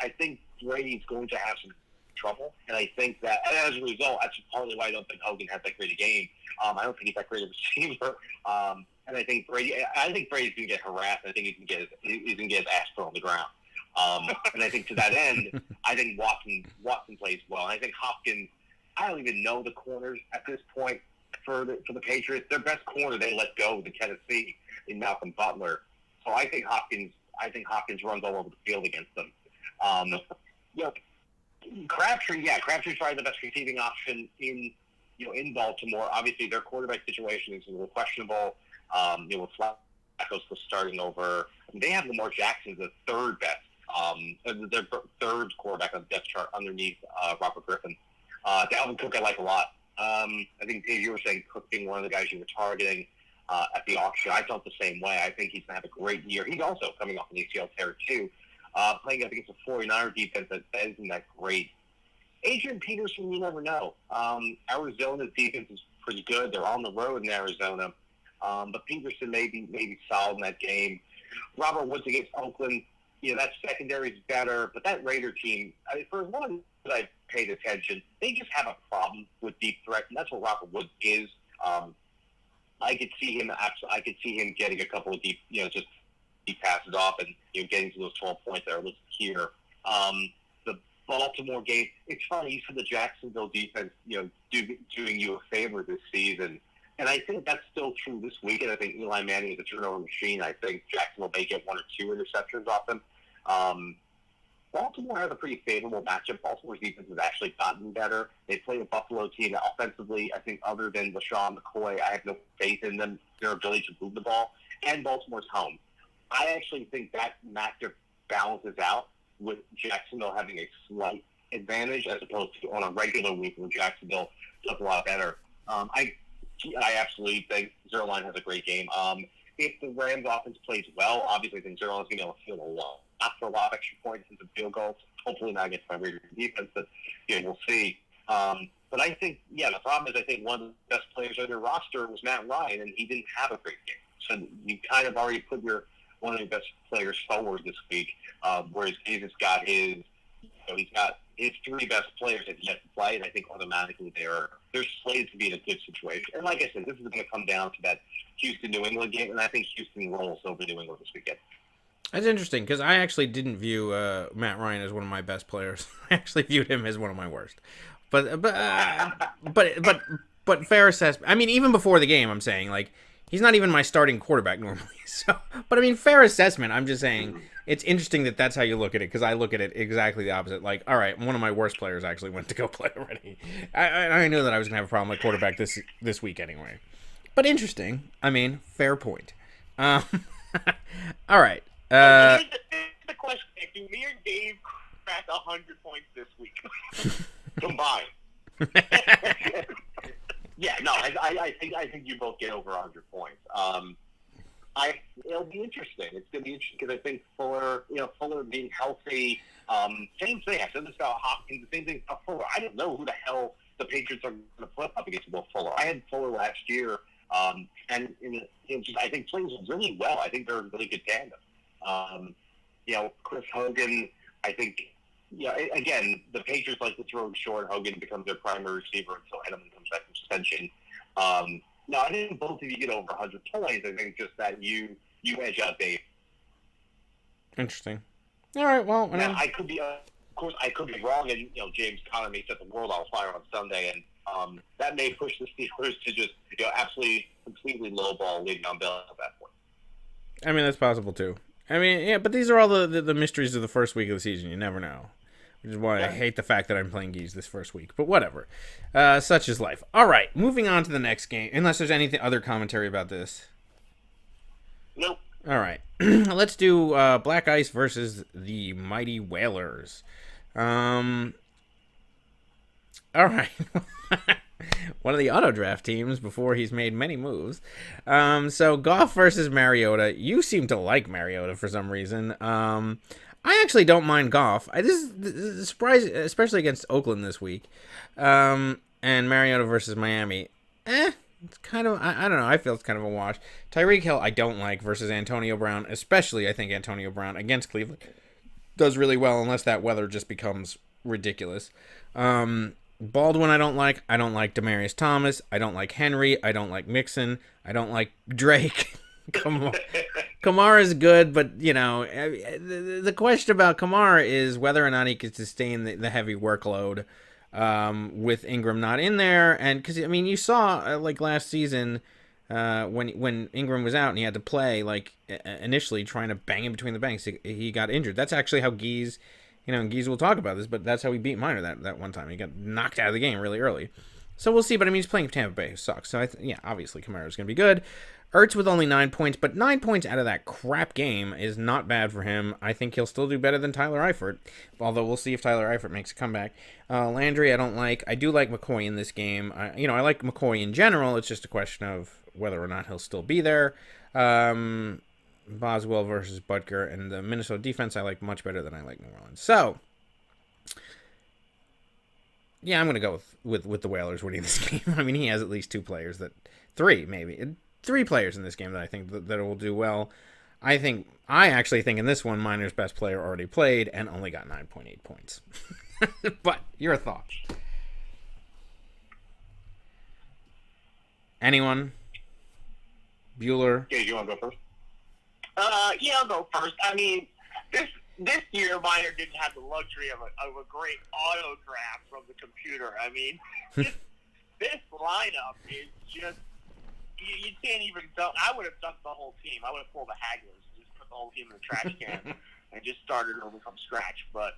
I think Brady's going to have some trouble, and I think that as a result, that's partly why I don't think Hogan has that great a game. I don't think he's that great a receiver, and I think Brady's going to get harassed. I think he's going to get his ass thrown on the ground. And I think to that end, I think Watson plays well. And I think Hopkins, I don't even know the corners at this point for the Patriots. Their best corner they let go to Tennessee in Malcolm Butler. So I think Hopkins runs all over the field against them. Crabtree's probably the best receiving option in Baltimore. Obviously, their quarterback situation is a little questionable. With Flacco still starting over, they have Lamar Jackson, the third best, their third quarterback on the depth chart underneath Robert Griffin. Dalvin Cook I like a lot. I think Dave, you were saying Cook being one of the guys you were targeting at the auction. I felt the same way. I think he's going to have a great year. He's also coming off an ACL tear too. Playing up against a 49er defense that isn't that great. Adrian Peterson, you never know. Arizona's defense is pretty good. They're on the road in Arizona. But Peterson may be solid in that game. Robert Woods against Oakland, that secondary is better. But that Raider team, for as long as I paid attention, they just have a problem with deep threat, and that's what Robert Woods is. I could see him getting a couple of deep, just he passes off and getting to those 12 points that are listed here. The Baltimore game, it's funny. You said the Jacksonville defense, doing you a favor this season, and I think that's still true this week. And I think Eli Manning is a turnover machine. I think Jacksonville may get 1 or 2 interceptions off them. Baltimore has a pretty favorable matchup. Baltimore's defense has actually gotten better. They play a Buffalo team that offensively, I think, other than LaShawn McCoy, I have no faith in them, their ability to move the ball. And Baltimore's home. I actually think that matchup balances out with Jacksonville having a slight advantage as opposed to on a regular week where Jacksonville does a lot better. I absolutely think Zerline has a great game. If the Rams offense plays well, obviously I think Zerline's going to be able to field a lot. Not for a lot of extra points into field goals. Hopefully not against my Raiders defense, but we'll see. But I think, the problem is I think one of the best players on your roster was Matt Ryan, and he didn't have a great game. So you kind of already put one of your best players forward this week, whereas Davis got he's got his 3 best players have yet to play, and I think automatically they're slated to be in a good situation. And like I said, this is going to come down to that Houston-New England game, and I think Houston rolls over New England this weekend. That's interesting because I actually didn't view Matt Ryan as one of my best players. I actually viewed him as one of my worst. But fair assessment. I mean, even before the game, I'm saying he's not even my starting quarterback normally. So, but I mean, fair assessment. I'm just saying it's interesting that that's how you look at it because I look at it exactly the opposite. All right, one of my worst players actually went to go play already. I knew that I was gonna have a problem with quarterback this week anyway. But interesting. I mean, fair point. All right. Here's the question: do me or Dave crack 100 points this week combined? I think you both get over 100 points. It'll be interesting. It's going to be interesting because I think Fuller being healthy. Same thing. I said this about Hopkins. The same thing about Fuller. I didn't know who the hell the Patriots are going to put up against Will Fuller. I had Fuller last year And just, I think plays really well. I think they're a really good tandem. Chris Hogan, I think, again, the Patriots like to throw short. Hogan becomes their primary receiver until Edelman comes back from suspension. No, I think both of you get over 100 points. I think just that you edge out Dave. Interesting. All right, well, now, I could be, of course, I could be wrong, and James Conner may set the world on fire on Sunday, and that may push the Steelers to just absolutely completely lowball Le'Veon Bell at that point. I mean, that's possible too. I mean, yeah, but these are all the mysteries of the first week of the season. You never know. Which is why I hate the fact that I'm playing Geese this first week. But whatever. Such is life. All right, moving on to the next game. Unless there's anything other commentary about this. Nope. All right. Let's do Black Ice versus the Mighty Whalers. All right. One of the auto draft teams before he's made many moves. So Goff versus Mariota. You seem to like Mariota for some reason. I actually don't mind Goff. This is a surprise, especially against Oakland this week. And Mariota versus Miami. It's kind of, I don't know. I feel it's kind of a wash. Tyreek Hill, I don't like versus Antonio Brown, especially I think Antonio Brown against Cleveland does really well unless that weather just becomes ridiculous. Baldwin, I don't like. I don't like Demaryius Thomas. I don't like Henry. I don't like Mixon. I don't like Drake. Kamara is good, but the question about Kamara is whether or not he can sustain the heavy workload with Ingram not in there. And because you saw like last season when Ingram was out and he had to play initially trying to bang in between the banks, he got injured. That's actually how Geese, Geese will talk about this, but that's how he beat Miner that one time. He got knocked out of the game really early. So we'll see, but he's playing Tampa Bay, who sucks. So obviously Kamara is going to be good. Ertz with only 9 points, but 9 points out of that crap game is not bad for him. I think he'll still do better than Tyler Eifert, although we'll see if Tyler Eifert makes a comeback. Landry, I don't like. I do like McCoy in this game. I like McCoy in general. It's just a question of whether or not he'll still be there. Boswell versus Butker, and the Minnesota defense I like much better than I like New Orleans. So, yeah, I'm going to go with the Whalers winning this game. He has at least three players in this game that I think that will do well. I actually think in this one, Miner's best player already played and only got 9.8 points. But your thoughts? Anyone? Bueller? Yeah, you want to go first? Yeah, I'll go first. This year, Miner didn't have the luxury of a great auto draft from the computer. This lineup is just. You can't even dump. I would have dumped the whole team. I would have pulled the Hagglers, just put the whole team in the trash can, and just started over from scratch. But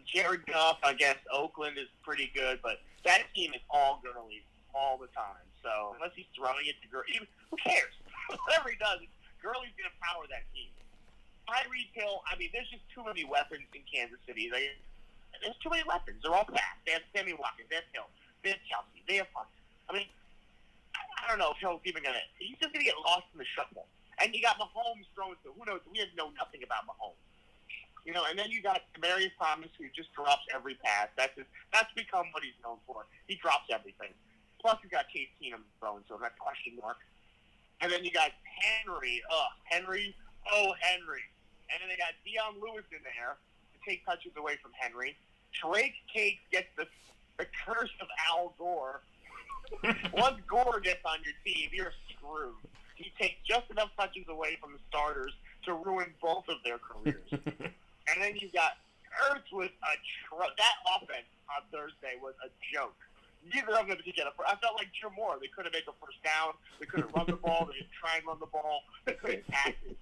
Jared Goff against Oakland is pretty good, but that team is all girlies all the time. So unless he's throwing it to girlies, who cares? Whatever he does, girlies going to power that team. Tyreek Hill, there's just too many weapons in Kansas City. There's too many weapons. They're all fast. They have Sammy Watkins. They have Hill. They have Kelsey. They have Hunt. I don't know if Hill's even going to – he's just going to get lost in the shuffle. And you got Mahomes throwing to – who knows? We know nothing about Mahomes. And then you got Demaryius Thomas, who just drops every pass. That's become what he's known for. He drops everything. Plus, you got Case Keenum throwing, so that's a question mark. And then you got Henry. Henry. And then they got Deion Lewis in there to take touches away from Henry. Drake Tate gets the curse of Al Gore. Once Gore gets on your team, you're screwed. He takes just enough touches away from the starters to ruin both of their careers. And then you got Ertz with that offense on Thursday was a joke. Neither of them could get I felt like Jim Moore. They couldn't make a first down. They couldn't run the ball. They didn't try and run the ball. They couldn't pass it.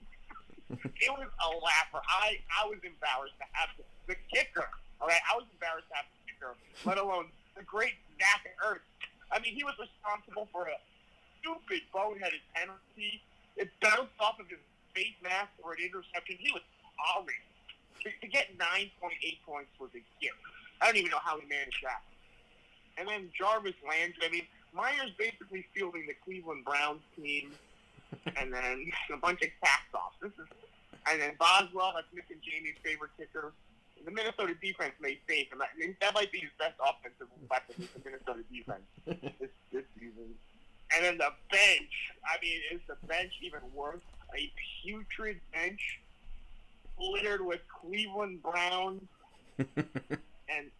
It was a laugher. I was embarrassed to have the kicker. All right, I was embarrassed to have the kicker, let alone the great Zach Ertz. He was responsible for a stupid boneheaded penalty. It bounced off of his face mask for an interception. He was sorry. To get 9.8 points was a gift. I don't even know how he managed that. And then Jarvis Landry. Miner's basically fielding the Cleveland Browns team, and then a bunch of cast-offs. And then Boswell, that's missing Jamie's favorite kicker. The Minnesota defense may save him. That might be his best offensive weapon is the Minnesota defense this season. And then the bench. I mean, is the bench even worth a putrid bench littered with Cleveland Browns and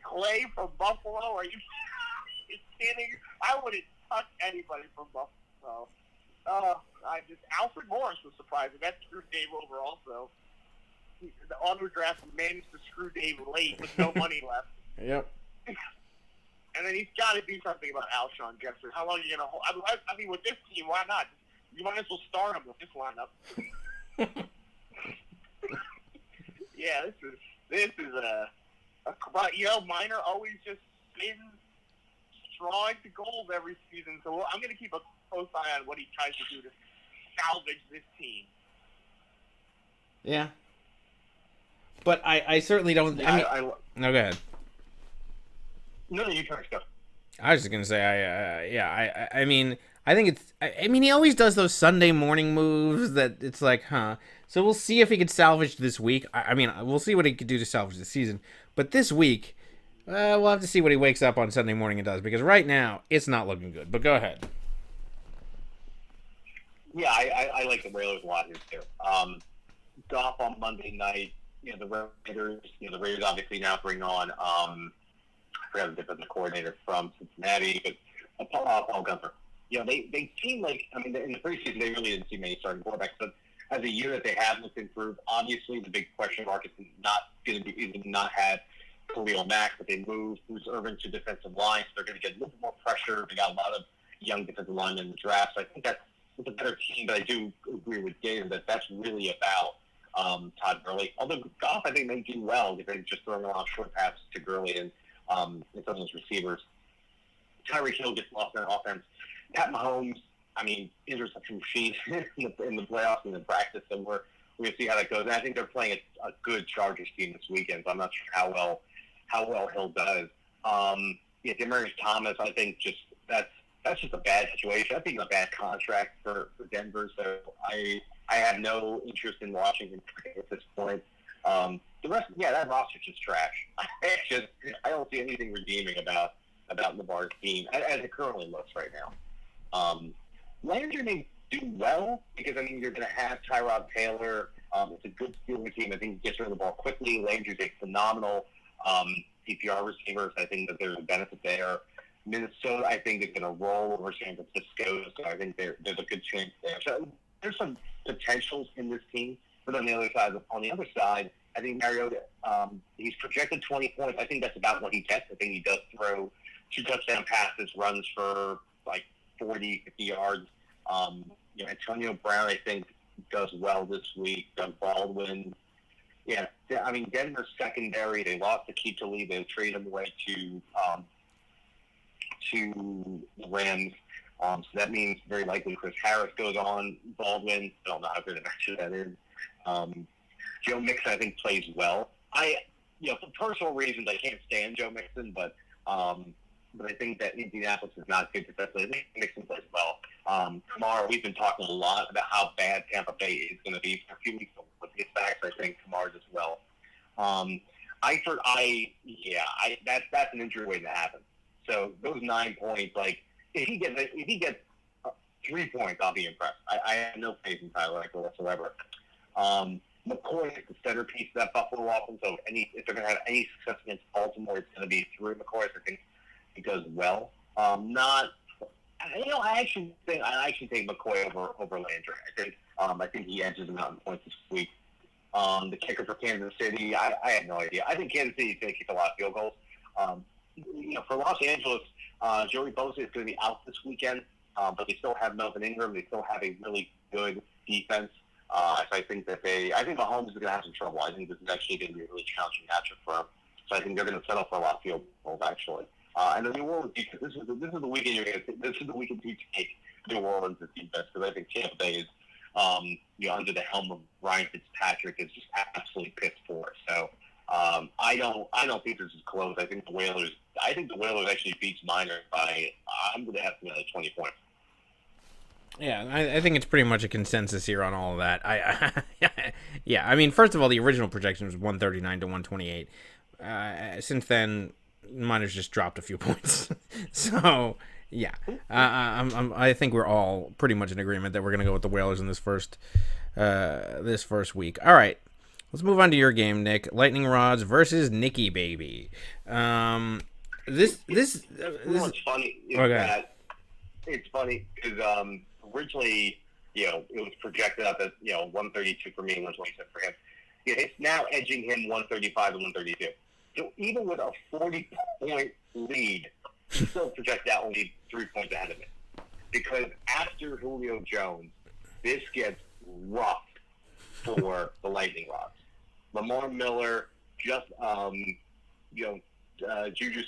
Clay from Buffalo? Are you kidding? I wouldn't touch anybody from Buffalo. Alfred Morris was surprising. That screwed Dave over also. The auto draft managed to screw Dave late with no money left. Yep. And then he's got to do something about Alshon Jeffery. How long are you going to hold? I mean, with this team, why not? You might as well start him with this lineup. Yeah, this is a Miner always just spins drawing to goals every season. So I'm going to keep a close eye on what he tries to do to salvage this team. Yeah. But I certainly don't. No, go ahead. No, you first go. I was just gonna say, I mean, I think it's. I mean, he always does those Sunday morning moves that it's like, huh. So we'll see if he could salvage this week. I mean, we'll see what he could do to salvage the season. But this week, we'll have to see what he wakes up on Sunday morning and does, because right now it's not looking good. But go ahead. Yeah, I like the Raiders a lot here too. Goff on Monday night. The Raiders obviously now bring on I forgot the defensive coordinator from Cincinnati, but Paul Gunther. They seem like, I mean, in the preseason they really didn't see many starting quarterbacks, but as a year that they have looked improved, obviously the big question mark is not had Khalil Mack, but they moved Bruce Irvin to defensive line, so they're going to get a little bit more pressure. They got a lot of young defensive linemen in the draft, so I think that's a better team, but I do agree with Dave that that's really about Todd Gurley. Although Goff, I think, may do well if they're just throwing a lot of short passes to Gurley and some of those receivers. Tyreek Hill gets lost in offense. Pat Mahomes, I mean, interception machine in the playoffs and in practice, and we're going to see how that goes. And I think they're playing a good Chargers team this weekend, so I'm not sure how well Hill does. Demaryius Thomas, I think that's just a bad situation. I think it's a bad contract for Denver, so I have no interest in Washington at this point. The rest, that roster's just trash. I don't see anything redeeming about Lamar's team as it currently looks right now. Landry may do well because, I mean, you're going to have Tyrod Taylor. It's a good fielding team. I think he gets rid of the ball quickly. Landry's a phenomenal PPR receiver, so I think that there's a benefit there. Minnesota, I think, is going to roll over San Francisco, so I think there's a good chance there. So there's some potentials in this team, but on the other side, I think Mariota, he's projected 20 points. I think that's about what he gets. I think he does throw 2 touchdown passes, runs for like 40, 50 yards. Antonio Brown, I think, does well this week. Doug Baldwin. Yeah, I mean, Denver's secondary, they lost to Keith Lee. They traded him away to the Rams. So that means very likely Chris Harris goes on. Baldwin, I don't know how good a match that is. Joe Mixon, I think, plays well. For personal reasons, I can't stand Joe Mixon, but I think that Indianapolis is not good defensively. I think Mixon plays well. Kamara, we've been talking a lot about how bad Tampa Bay is going to be for a few weeks. With his backs, I think Kamara does well. That's an injury waiting to happen. So those 9 points, like if he gets 3 points, I'll be impressed. I have no faith in Tyler Eckler whatsoever. McCoy is the centerpiece of that Buffalo offense. So if they're going to have any success against Baltimore, it's going to be through McCoy. So I think he does well. I actually take McCoy over Landry. I think he edges him out in points this week. The kicker for Kansas City, I have no idea. I think Kansas City is going to kick a lot of field goals. For Los Angeles, Joey Bosa is going to be out this weekend, but they still have Melvin Ingram. They still have a really good defense. So I think Mahomes is going to have some trouble. I think this is actually going to be a really challenging matchup for him. So I think they're going to settle for a lot of field goals, actually. And the New Orleans defense, this is the weekend this is the weekend to take New Orleans' defense, because I think Tampa Bay is under the helm of Ryan Fitzpatrick is just absolutely pissed for. So I don't think this is close. I think the Whalers actually beats Miners by, I'm going to estimate like 20 points. Yeah, I think it's pretty much a consensus here on all of that. I mean, first of all, the original projection was 139 to 128. Since then, Miners just dropped a few points. So Yeah, I think we're all pretty much in agreement that we're going to go with the Whalers in this first week. All right, let's move on to your game, Nick. Lightning Rods versus Nicky Baby. This what's funny is that it's funny because originally, it was projected up at 132 for me and 127 for him. It's now edging him 135 and 132. So even with a 40-point lead, he's still projected out only 3 points ahead of him. Because after Julio Jones, this gets rough for the Lightning Rods. Lamar Miller, just Juju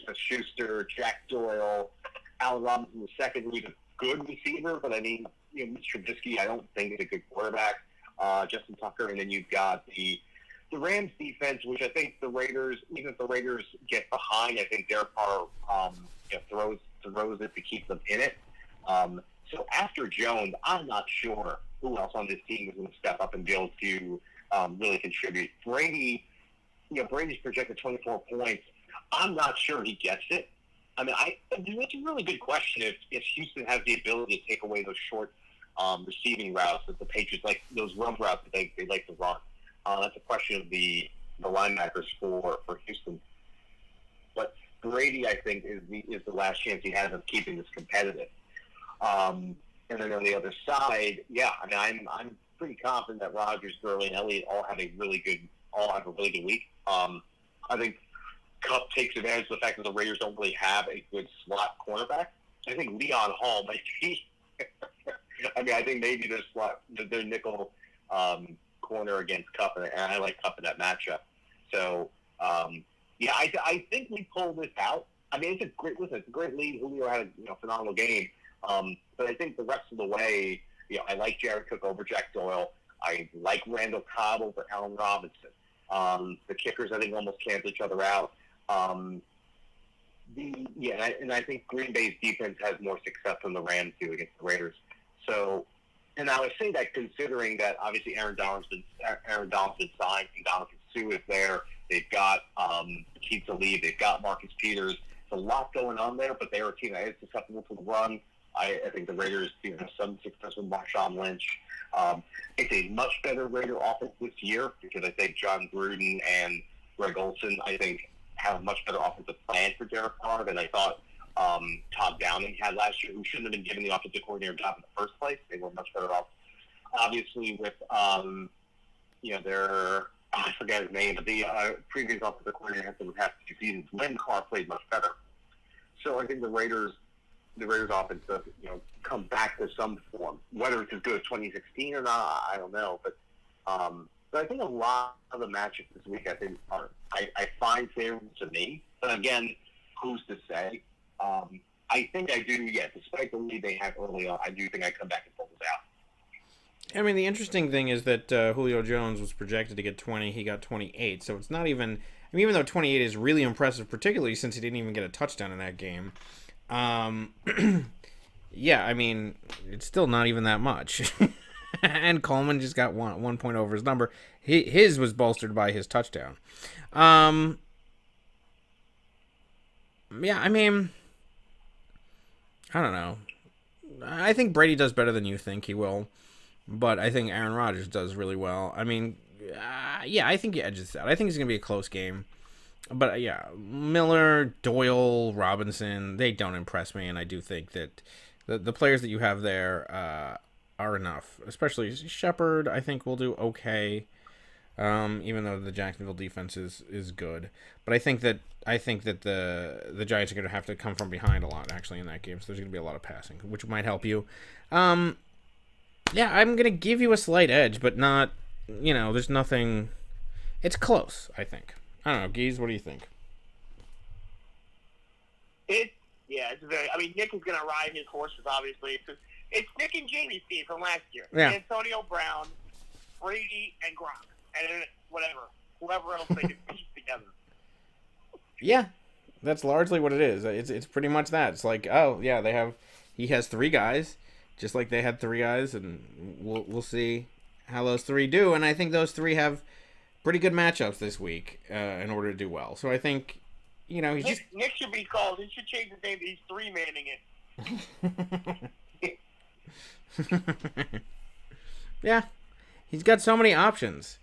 Smith-Schuster, Jack Doyle, Allen Robinson II, who's a good receiver, but I mean, Mitch Trubisky, I don't think is a good quarterback. Justin Tucker, and then you've got the Rams defense, which I think the Raiders, even if the Raiders get behind, I think their part throws it to keep them in it. So after Jones, I'm not sure who else on this team is going to step up and be able to really contribute. Brady's projected 24 points. I'm not sure he gets it. I mean, it's a really good question if Houston has the ability to take away those short receiving routes that the Patriots like, those run routes that they like to run. That's a question of the linebackers for Houston. But Brady, I think, is the last chance he has of keeping this competitive. And then on the other side, I'm pretty confident that Rodgers, Gurley, and Elliott all have a really good week. I think Kupp takes advantage of the fact that the Raiders don't really have a good slot cornerback. I think Leon Hall might be. I think maybe their nickel corner against Kupp, and I like Kupp in that matchup. So, I think we pull this out. I mean, it's a great lead. Julio had a phenomenal game. But I think the rest of the way, I like Jared Cook over Jack Doyle. I like Randall Cobb over Allen Robinson. The kickers, I think, almost cancel each other out. And I think Green Bay's defense has more success than the Rams do against the Raiders. So, and I would say that considering that obviously Aaron Donald's been signed, and Donovan Sue is there. They've got Keith Talib, they've got Marcus Peters. There's a lot going on there, but they are a team that is susceptible to the run. I think the Raiders have some success with Marshawn Lynch. It's a much better Raider offense this year because I think John Gruden and Greg Olson, I think, have a much better offensive plan for Derek Carr than I thought Todd Downing had last year, who shouldn't have been given the offensive coordinator job in the first place. They were much better off, obviously, with I forget his name, but the previous offensive coordinator had the past 2 seasons. Lynn Carr played much better. So I think the Raiders offense does, come back to some form. Whether it's as good as 2016 or not, I don't know. But I think a lot of the matchups this week, I find favorable to me. But again, who's to say? I think I do, despite the lead they have early on, I do think I come back and pull this out. I mean, the interesting thing is that Julio Jones was projected to get 20. He got 28. So it's not even... I mean, even though 28 is really impressive, particularly since he didn't even get a touchdown in that game. I mean, it's still not even that much. And Coleman just got 1 point over his number. His was bolstered by his touchdown. I mean, I don't know. I think Brady does better than you think he will. But I think Aaron Rodgers does really well. I mean, I think he edges out. I think it's going to be a close game. But, Miller, Doyle, Robinson, they don't impress me. And I do think that the players that you have there are enough. Especially Shepard, I think, will do okay. Even though the Jacksonville defense is good. But I think that the Giants are going to have to come from behind a lot, actually, in that game. So there's going to be a lot of passing, which might help you. I'm going to give you a slight edge, but not, there's nothing. It's close, I think. I don't know, Geese, what do you think? It's very. I mean, Nick is going to ride his horses, obviously. It's Nick and Jamie's team from last year. Yeah. Antonio Brown, Brady, and Gronk, and then whoever else they can piece together. Yeah, that's largely what it is. It's pretty much that. It's like, he has 3 guys, just like they had 3 guys, and we'll see how those 3 do. And I think those 3 have pretty good matchups this week in order to do well. So I think, Nick should be called. He should change his name to he's 3-manning Yeah, he's got so many options.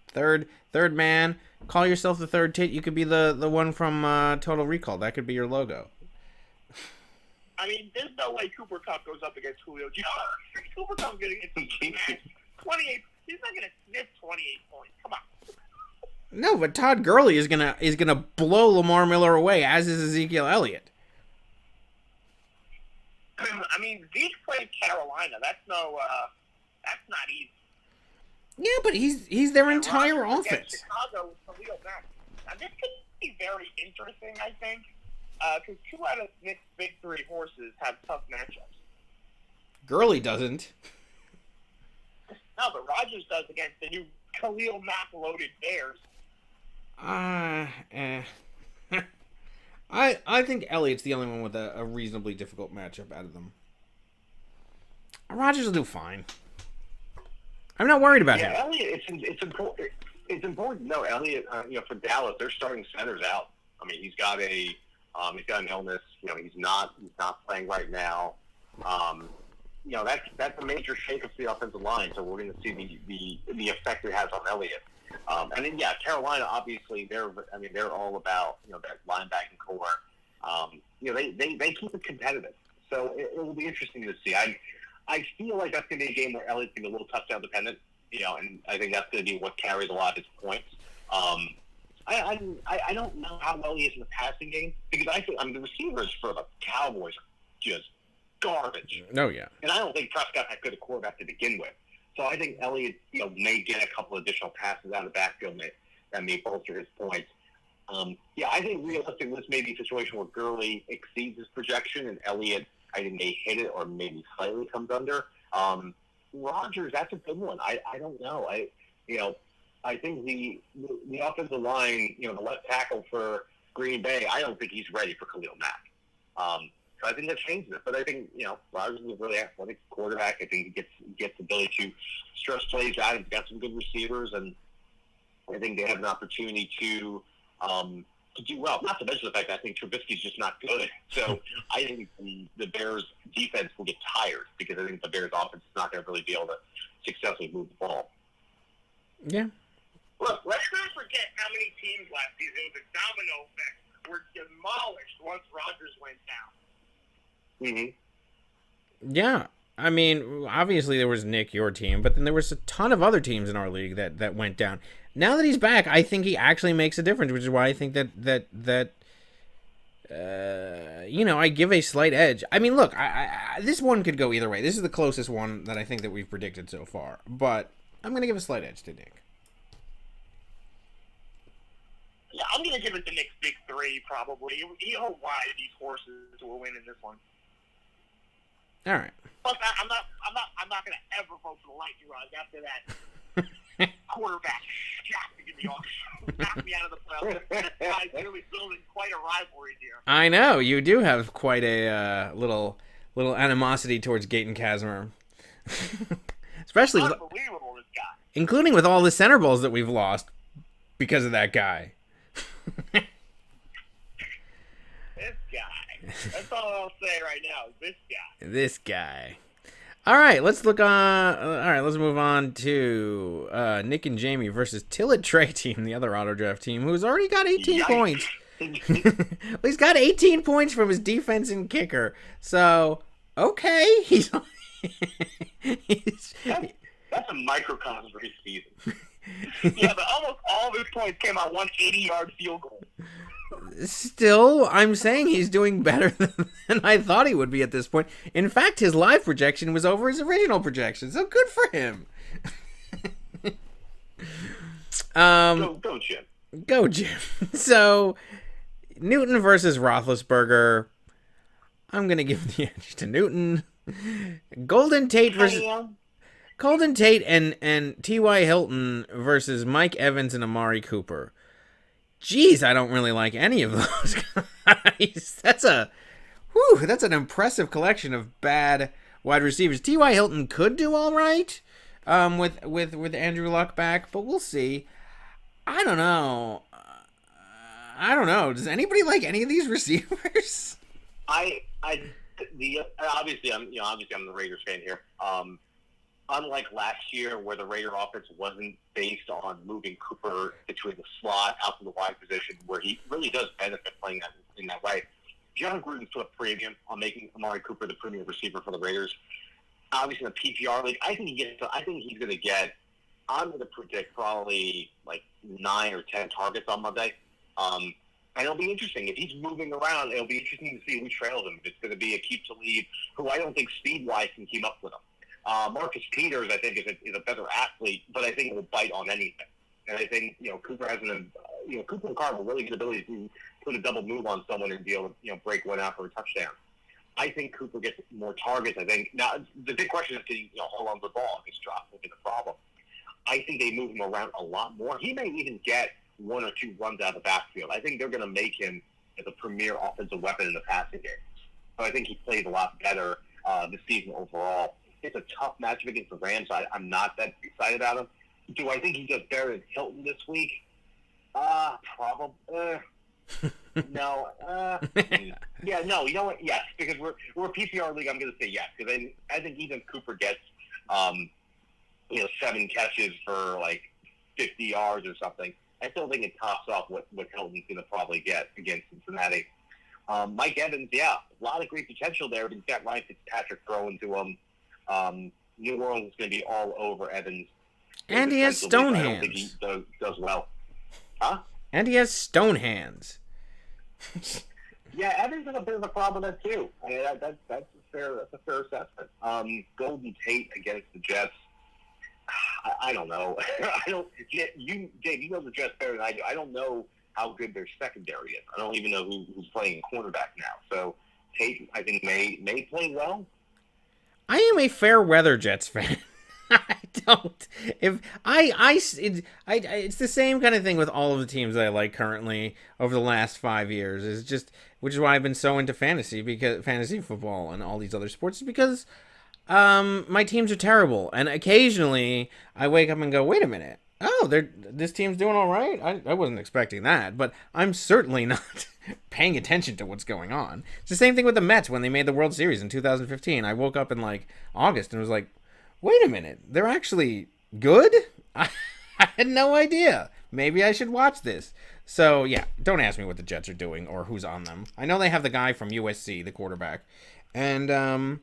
Third man. Call yourself the third Tate. You could be the one from Total Recall. That could be your logo. I mean, there's no way Cooper Cup goes up against Julio Jones. Cooper Cup's going to get some 28. He's not going to sniff 28 points. Come on. No, but Todd Gurley is gonna blow Lamar Miller away, as is Ezekiel Elliott. I mean, Zeke played Carolina. That's not easy. Yeah, but he's their entire offense. Chicago with Khalil Mack. Now, this could be very interesting, I think, because 2 out of Nick's big 3 horses have tough matchups. Gurley doesn't. No, but Rodgers does against the new Khalil Mack loaded Bears. I think Elliott's the only one with a reasonably difficult matchup out of them. Rodgers will do fine. I'm not worried about him. Yeah, Elliott, it's important. It's important to know Elliott. For Dallas, they're starting centers out. I mean, he's got an illness. He's not playing right now. That's a major shakeup to the offensive line. So we're going to see the effect it has on Elliott. And then Carolina, obviously they're all about that linebacking core. They keep it competitive. So it will be interesting to see. I feel like that's going to be a game where Elliott's going to be a little touchdown dependent, and I think that's going to be what carries a lot of his points. I don't know how well he is in the passing game, because the receivers for the Cowboys are just garbage. Oh, yeah. And I don't think Prescott had good a quarterback to begin with. So I think Elliott, may get a couple additional passes out of the backfield that may bolster his points. I think realistically this may be a situation where Gurley exceeds his projection and Elliott either may hit it or maybe slightly comes under. Rodgers, that's a good one. I don't know. I think the offensive line, the left tackle for Green Bay, I don't think he's ready for Khalil Mack. So I think that changes it. But I think, Rodgers is a really athletic quarterback. I think he gets the ability to stretch plays out. He's got some good receivers, and I think they have an opportunity to do well. Not to mention the fact that I think Trubisky's just not good. So I think the Bears' defense will get tired, because I think the Bears' offense is not going to really be able to successfully move the ball. Yeah. Look, let's not forget how many teams last season, the domino effect, were demolished once Rodgers went down. Mm-hmm. Yeah. I mean, obviously there was Nick, your team, but then there was a ton of other teams in our league that went down. Now that he's back, I think he actually makes a difference, which is why I think that I give a slight edge. I mean, look, I this one could go either way. This is the closest one that I think that we've predicted so far, but I'm going to give a slight edge to Nick. Yeah, I'm going to give it to Nick's big 3, probably. You know why these horses will win in this one. All right. Plus, I'm not going to ever vote for the Lightning Rods after that quarterback shot to get me off, knock me out of the playoffs. Guys really building quite a rivalry here. I know you do have quite a little animosity towards Gaten Kazmir, especially unbelievable, this guy, including with all the center balls that we've lost because of that guy. This guy. That's all I'll say right now. Is this guy. All right, let's look on. All right, let's move on to Nick and Jamie versus Tillett Trey team, the other auto draft team, who's already got 18 points. Well, he's got 18 points from his defense and kicker. So okay, that's a microcosm for his season. Yeah, but almost all of his points came on one 80-yard field goal. Still, I'm saying he's doing better than I thought he would be at this point. In fact, his live projection was over his original projection, so good for him. Go, Jim. Go, Jim. So, Newton versus Roethlisberger. I'm going to give the edge to Newton. Golden Tate and T.Y. Hilton versus Mike Evans and Amari Cooper. Jeez, I don't really like any of those guys. That's an impressive collection of bad wide receivers. T.Y. Hilton could do all right with Andrew Luck back, but we'll see. I don't know. Does anybody like any of these receivers? Obviously I'm the Raiders fan here. Unlike last year, where the Raider offense wasn't based on moving Cooper between the slot out to the wide position, where he really does benefit playing that in that way. John Gruden's put a premium on making Amari Cooper the premier receiver for the Raiders. Obviously, in the PPR league, I think he's going to get. I'm going to predict probably like 9 or 10 targets on Monday. And it'll be interesting. If he's moving around, it'll be interesting to see who trails him. If it's going to be a keep to lead, who I don't think speed-wise can keep up with him. Marcus Peters, I think, is a better athlete, but I think it will bite on anything. And I think, Cooper has Cooper and Carr have a really good ability to put a double move on someone and be able to, break one out for a touchdown. I think Cooper gets more targets. I think now the big question is, can he, hold on to the ball? If his drop will be the problem. I think they move him around a lot more. He may even get 1 or 2 runs out of the backfield. I think they're going to make him the premier offensive weapon in the passing game. So I think he played a lot better this season overall. It's a tough matchup against the Rams. I'm not that excited about him. Do I think he does better than Hilton this week? Probably. No. Yeah, no. You know what? Yes, because we're a PPR league. I'm going to say yes, because I think even Cooper gets 7 catches for like 50 yards or something. I still think it tops off what Hilton's going to probably get against Cincinnati. Mike Evans, a lot of great potential there. He's got Ryan Fitzpatrick throwing to him. New Orleans is going to be all over Evans. And he has stone hands. I don't think he does well. Huh? And he has stone hands. Yeah, Evans has a bit of a problem with that too. I mean, that's a fair assessment. Golden Tate against the Jets. I don't know. Dave, you know the Jets better than I do. I don't know how good their secondary is. I don't even know who's playing quarterback now. So Tate, I think, may play well. I am a fair weather Jets fan. I don't. It's the same kind of thing with all of the teams that I like currently over the last 5 years. It's just, which is why I've been so into fantasy football and all these other sports, because my teams are terrible, and occasionally I wake up and go, wait a minute, this team's doing all right. I wasn't expecting that, but I'm certainly not paying attention to what's going on. It's the same thing with the Mets when they made the World Series in 2015. I woke up in like August and was like, wait a minute, they're actually good? I had no idea. Maybe I should watch this. So yeah, don't ask me what the Jets are doing or who's on them. I know they have the guy from USC, the quarterback, and their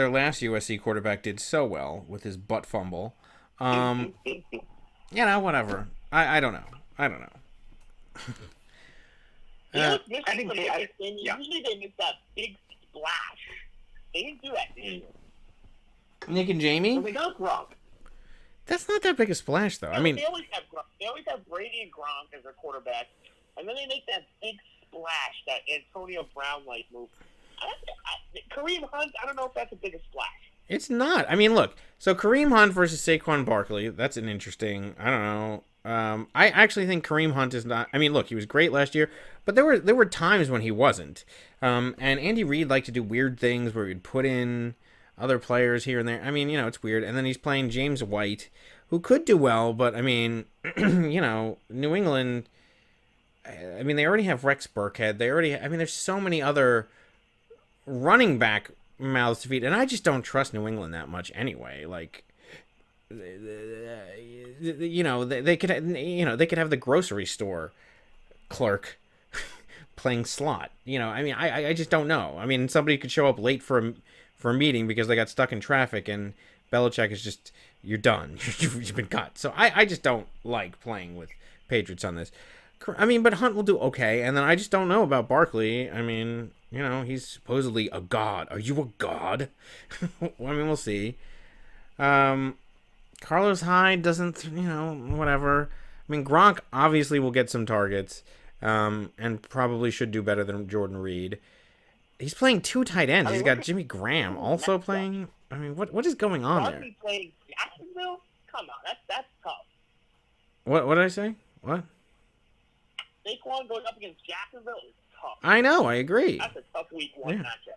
last USC quarterback did so well with his butt fumble. Whatever. I don't know. I think usually they make that big splash. They didn't do that this year. Nick and Jamie? Well, they got Gronk. That's not that big a splash, though. I mean, they always have Brady and Gronk as their quarterback, and then they make that big splash, that Antonio Brown-like move. Kareem Hunt, I don't know if that's a big splash. It's not. I mean, look. So Kareem Hunt versus Saquon Barkley. That's an interesting. I don't know. I actually think Kareem Hunt is not. I mean, look, he was great last year, but there were times when he wasn't. And Andy Reid liked to do weird things where he'd put in other players here and there. I mean, it's weird. And then he's playing James White, who could do well, but I mean, New England. I mean, they already have Rex Burkhead. There's so many other running back mouths to feed, and I just don't trust New England that much anyway. Like, they could have the grocery store clerk playing slot. I just don't know. I mean, somebody could show up late for a meeting because they got stuck in traffic, and Belichick is just, you're done. You've been cut. So I just don't like playing with Patriots on this. I mean, but Hunt will do okay, and then I just don't know about Barkley. I mean, he's supposedly a god. Are you a god? I mean, we'll see. Carlos Hyde doesn't, whatever. I mean, Gronk obviously will get some targets, and probably should do better than Jordan Reed. He's playing 2 tight ends. He's got Jimmy Graham also playing. I mean, what is going on there? Playing Jacksonville? Come on, that's tough. What did I say? What? Saquon going up against Jacksonville is tough. I know, I agree. That's a tough week 1 matchup.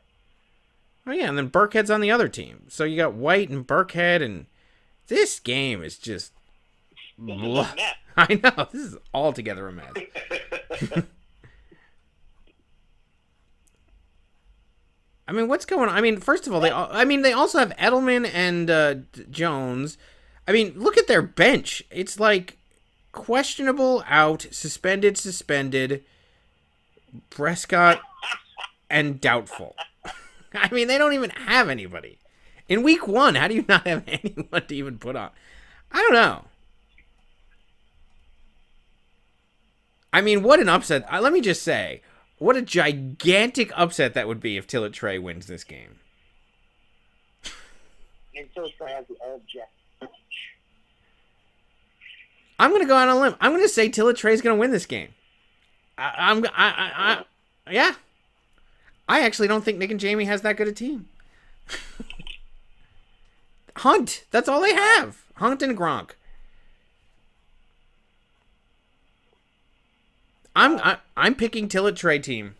Oh yeah, and then Burkhead's on the other team. So you got White and Burkhead, and this game is just... I know, this is altogether a mess. I mean, what's going on? I mean, first of all, they also have Edelman and Jones. I mean, look at their bench. It's like questionable, out, suspended, Prescott, and doubtful. I mean, they don't even have anybody. In week 1, how do you not have anyone to even put on? I don't know. I mean, what an upset. Let me just say, what a gigantic upset that would be if Tillett Trey wins this game. And Tillett Trey has the old jet. I'm going to go out on a limb. I'm going to say Tillett Trey's going to win this game. Yeah. I actually don't think Nick and Jamie has that good a team. Hunt. That's all they have. Hunt and Gronk. I'm picking Tillett Trey team.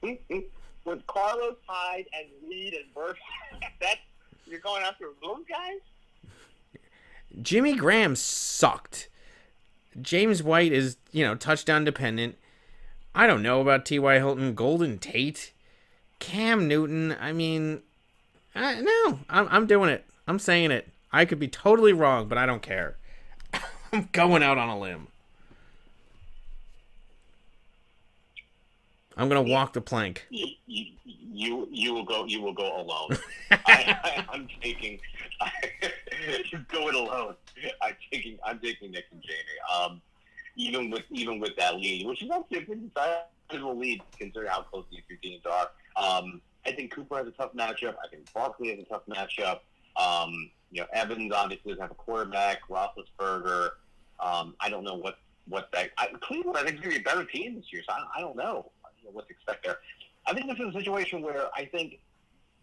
With Carlos Hyde and Reed and Burke, you're going after those guys? Jimmy Graham sucked. James White is, touchdown dependent. I don't know about T.Y. Hilton, Golden Tate, Cam Newton. I mean, no, I'm doing it. I'm saying it. I could be totally wrong, but I don't care. I'm going out on a limb. I'm gonna walk the plank. You will go alone. I'm taking. You're going alone. I'm taking Nick and Jamie. Even with that lead, which is actually a pretty sizable lead considering how close these two teams are. I think Cooper has a tough matchup. I think Barkley has a tough matchup. Evans obviously doesn't have a quarterback. Roethlisberger. I don't know what that. Cleveland, I think, is going to be a better team this year. So I don't know what to expect there. I think this is a situation where I think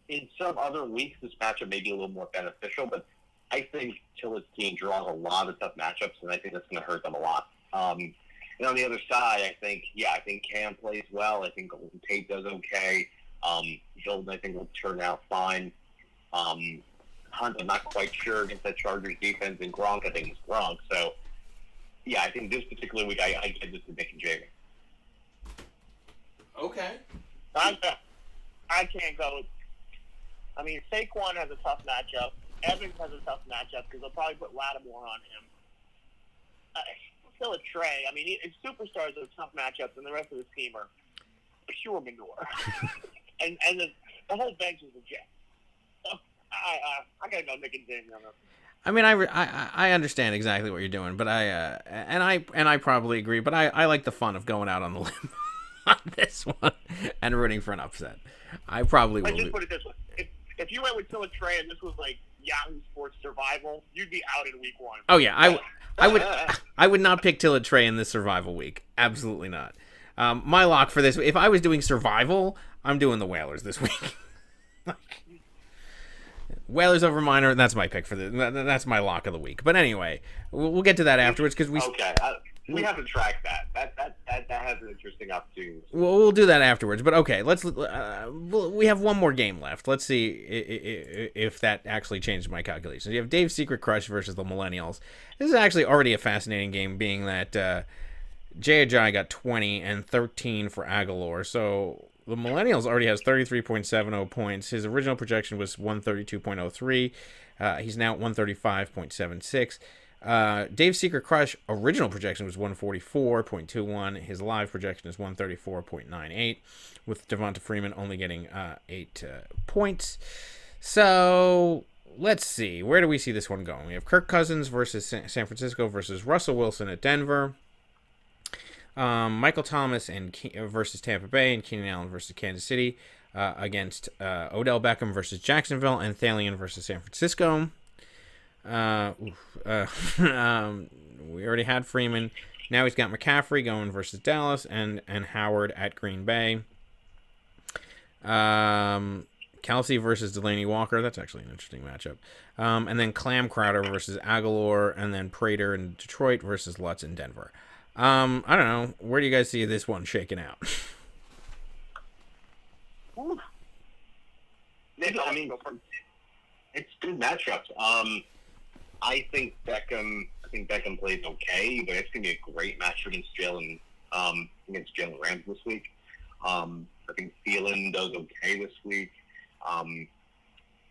in some other weeks this matchup may be a little more beneficial, but I think Tillett's team draws a lot of tough matchups, and I think that's going to hurt them a lot. And on the other side, I think Cam plays well. I think Golden Tate does okay. Hilton, I think, will turn out fine. Hunt, I'm not quite sure against that Chargers defense, and Gronk, I think, is Gronk. So, yeah, I think this particular week, I give this to Nick and Jamie. Okay. I can't go. I mean, Saquon has a tough matchup. Evans has a tough matchup because they'll probably put Lattimore on him. Still a Trey. I mean, his superstars are tough matchups, and the rest of the team are pure manure. and the whole bench is a jet. So I gotta go Nick and Jamie on this. I mean, I understand exactly what you're doing, but I probably agree. But I like the fun of going out on the limb on this one and rooting for an upset. I probably will. Just put it this way: if you went with Tillett Trey and this was like Yahoo Sports Survival, you'd be out in week 1. Oh yeah, I would not pick Tillett Trey in this survival week. Absolutely not. My lock for this, if I was doing survival, I'm doing the Whalers this week. Whalers over Minor, that's my pick for that's my lock of the week. But anyway, we'll get to that afterwards because we have to track that. That has an interesting opportunity. We'll do that afterwards. But okay, we have one more game left. Let's see if that actually changed my calculations. You have Dave's Secret Crush versus the Millennials. This is actually already a fascinating game, being that Jay Ajayi got 20 and 13 for Aguilar. So the Millennials already has 33.70 points. His original projection was 132.03. He's now at 135.76. Dave's Secret Crush original projection was 144.21. His live projection is 134.98, with Devonta Freeman only getting 8 points. So let's see. Where do we see this one going? We have Kirk Cousins versus San Francisco versus Russell Wilson at Denver. Michael Thomas versus Tampa Bay, and Keenan Allen versus Kansas City, against Odell Beckham versus Jacksonville, and Thalian versus San Francisco. We already had Freeman. Now he's got McCaffrey going versus Dallas, and Howard at Green Bay. Kelsey versus Delaney Walker. That's actually an interesting matchup. And then Clam Crowder versus Aguilar, and then Prater in Detroit versus Lutz in Denver. I don't know. Where do you guys see this one shaking out? I mean, it's good matchups. I think think Beckham plays okay, but it's going to be a great matchup against Jalen Rams this week. I think Thielen does okay this week.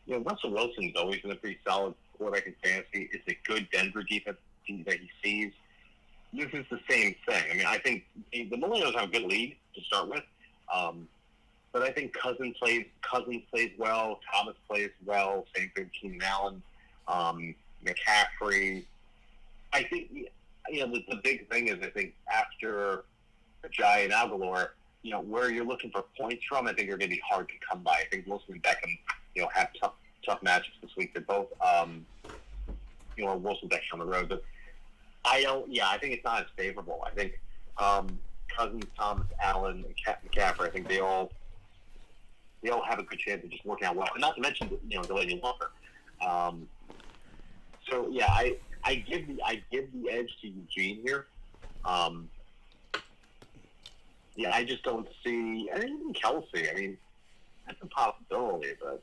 Russell Wilson's always been a pretty solid quarterback in fantasy. It's a good Denver defense that he sees. This is the same thing. I mean, I think the Millennials have a good lead to start with. But I think Cousins plays well. Thomas plays well. Same thing with Keenan Allen. McCaffrey. I think, the big thing is, I think after Ajayi and Aguilar, where you're looking for points from, I think they're going to be hard to come by. I think Wilson and Beckham, have tough matchups this week. They're both, Wilson Beckham on the road. But I think it's not as favorable. I think Cousins, Thomas, Allen, and McCaffrey, I think they all have a good chance of just working out well. And not to mention, Delaney Walker. So yeah, I give the edge to Eugene here. I just don't see. I mean, even Kelsey. I mean, that's a possibility, but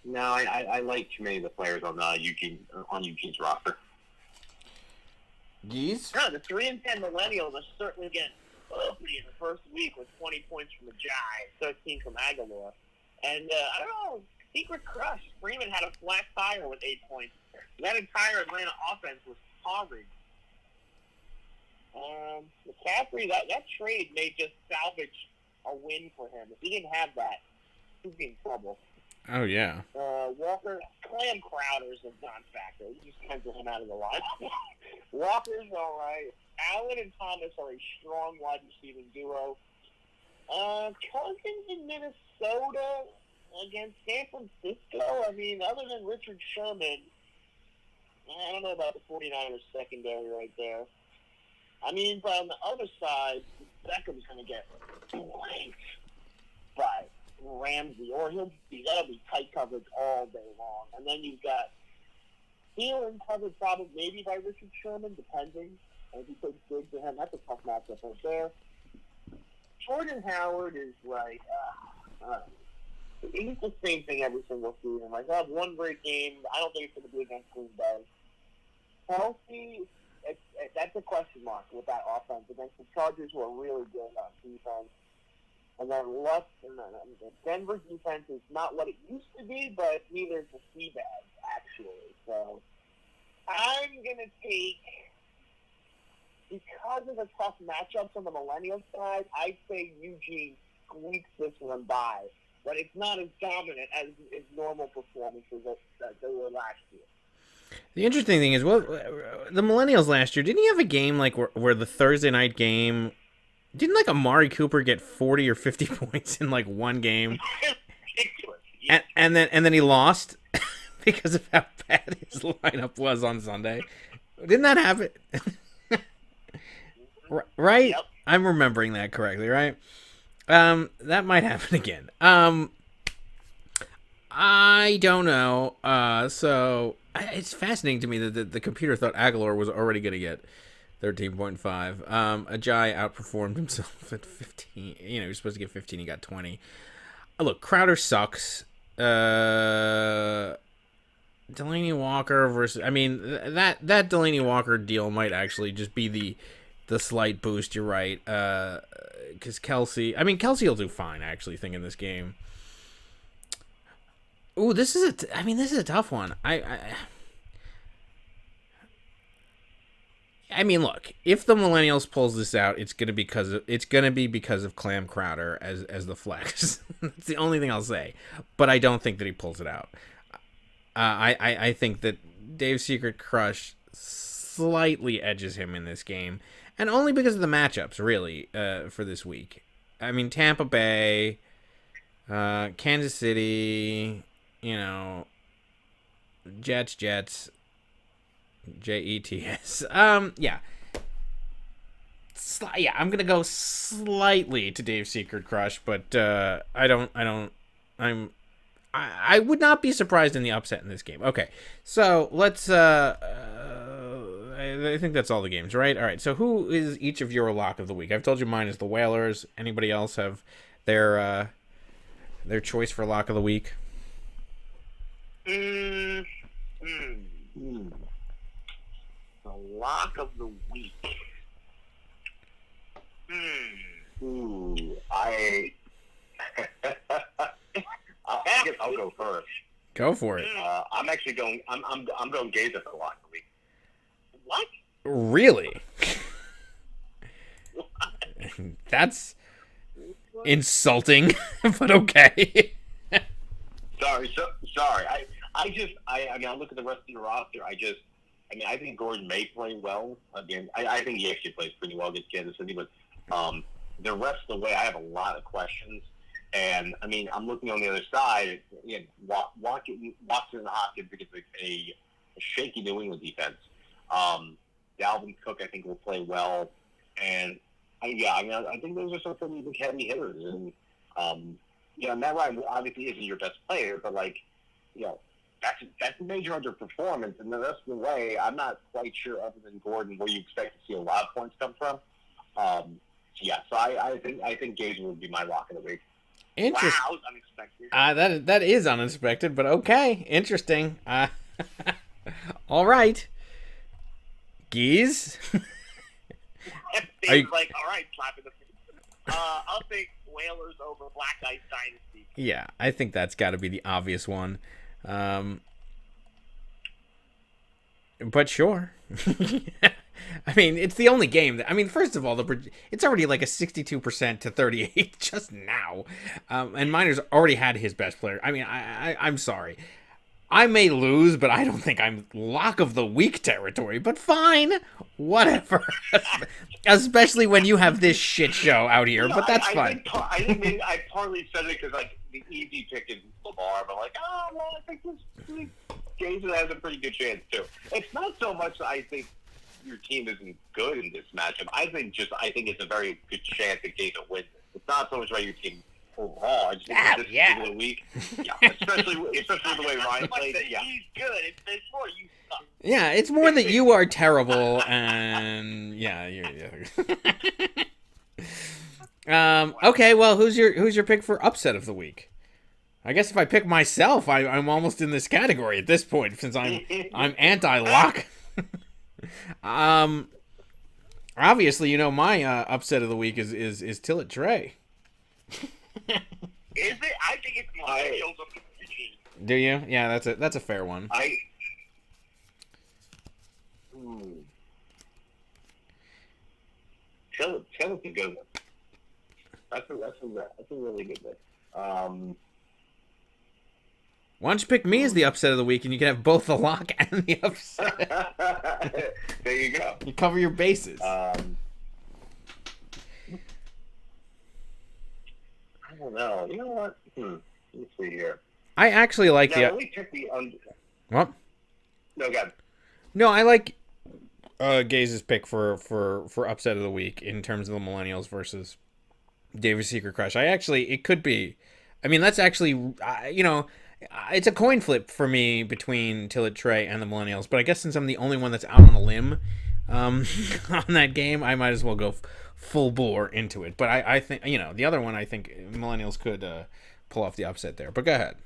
no, I like too many of the players on Eugene's roster. Geese? No, the 3-10 Millennials are certainly getting ugly in the first week with 20 points from Ajayi, 13 from Aguilar. And I don't know, Secret Crush. Freeman had a flat tire with 8 points. That entire Atlanta offense was horrid. McCaffrey, that trade may just salvage a win for him. If he didn't have that, he'd be in trouble. Oh, yeah. Walker, Clam Crowder's a non-factor. You just cancel him out of the lineup. Walker's all right. Allen and Thomas are a strong wide receiving duo. Cousins in Minnesota against San Francisco. I mean, other than Richard Sherman, I don't know about the 49ers secondary right there. I mean, but on the other side, Beckham's going to get blanked by Ramsey, or that'll be tight coverage all day long. And then you've got Thielen covered probably maybe by Richard Sherman, depending. If he plays big for him, that's a tough matchup right there. Jordan Howard is like, he's the same thing every single season. Like, he'll have one great game. I don't think it's going to be against Green Bay. Healthy, that's a question mark with that offense against the Chargers, who are really good on defense. And then the Denver defense is not what it used to be, but neither is the Seabags, actually. So I'm going to take, because of the tough matchups on the Millennial side, I'd say Eugene squeaks this one by. But it's not as dominant as his normal performances that they were last year. The interesting thing is, the Millennials last year, didn't he have a game like where the Thursday night game, didn't like Amari Cooper get 40 or 50 points in like one game? and then he lost because of how bad his lineup was on Sunday. Didn't that happen? Right? Yep. I'm remembering that correctly, right? That might happen again. I don't know. So it's fascinating to me that the computer thought Aguilar was already going to get 13.5. Ajayi outperformed himself at 15. He was supposed to get 15. He got 20. Look, Crowder sucks. Delaney Walker versus... I mean, that Delaney Walker deal might actually just be the slight boost. You're right. Because Kelsey will do fine, actually, in this game. Ooh, this is a tough one. I mean, look, if the Millennials pulls this out, it's gonna be because of Clam Crowder as the flex. That's the only thing I'll say. But I don't think that he pulls it out. I think that Dave's Secret Crush slightly edges him in this game, and only because of the matchups, really, for this week. I mean, Tampa Bay, Kansas City, Jets, Jets, yeah. I'm gonna go slightly to Dave's Secret Crush, but I would not be surprised in the upset in this game. Okay, so let's. I think that's all the games, right? All right. So who is each of your lock of the week? I've told you mine is the Whalers. Anybody else have their choice for lock of the week? lock of the week. I guess I'll go first. Go for it. I'm actually going. I'm going Gaza for the lock of the week. What? Really? That's insulting, but okay. Sorry. I mean, I look at the rest of the roster. I think Gordon may play well. Again, I think he actually plays pretty well against Kansas City, but the rest of the way, I have a lot of questions. And, I mean, I'm looking on the other side. Watson and Hopkins against a shaky New England defense. Dalvin Cook, I think, will play well. And, I think those are some pretty heavy hitters. And, Matt Ryan obviously isn't your best player, but, that's a major underperformance. And the rest of the way, I'm not quite sure, other than Gordon, where you expect to see a lot of points come from. So I think Gage would be my lock of the week. Interesting. Wow, unexpected. That is unexpected, but okay. Interesting. All right. Geese? Dave's like, all right, slap in the face. I'll take Whalers over Black Ice Dynasty. Yeah, I think that's got to be the obvious one. But sure. I mean, it's the only game first of all, it's already like a 62% to 38 just now. And Miner's already had his best player. I mean, I'm sorry. I may lose, but I don't think I'm lock of the week territory, but fine. Whatever. Especially when you have this shit show out here, but that's fine. I partly said it because, the easy pick is Lamar, but I think this Jason has a pretty good chance, too. It's not so much that I think your team isn't good in this matchup. I think it's a very good chance that Jason wins it. It's not so much about your team overall. I just think this particular week, especially with the way Ryan played. He's good. It's more you suck. Yeah, it's more that you are terrible, and okay, well, who's your pick for upset of the week? I guess if I pick myself, I'm almost in this category at this point since I'm anti-lock. Obviously, my upset of the week is Tillett Trey. Is it? I think it's Millennials of the regime. Do you? Yeah, that's a fair one. Tillett's a good one. That's a really good one. Why don't you pick me as the upset of the week, and you can have both the lock and the upset. There you go. You cover your bases. I don't know. You know what? Let's see here. I actually like Let me pick the What? No, go ahead. No, I like Gaze's pick for upset of the week in terms of the Millennials versus David's Secret Crush. It could be. I mean, that's actually, it's a coin flip for me between Tillett Trey and the Millennials, but I guess since I'm the only one that's out on a limb on that game, I might as well go full bore into it. But I think, the other one, I think Millennials could pull off the upset there. But go ahead.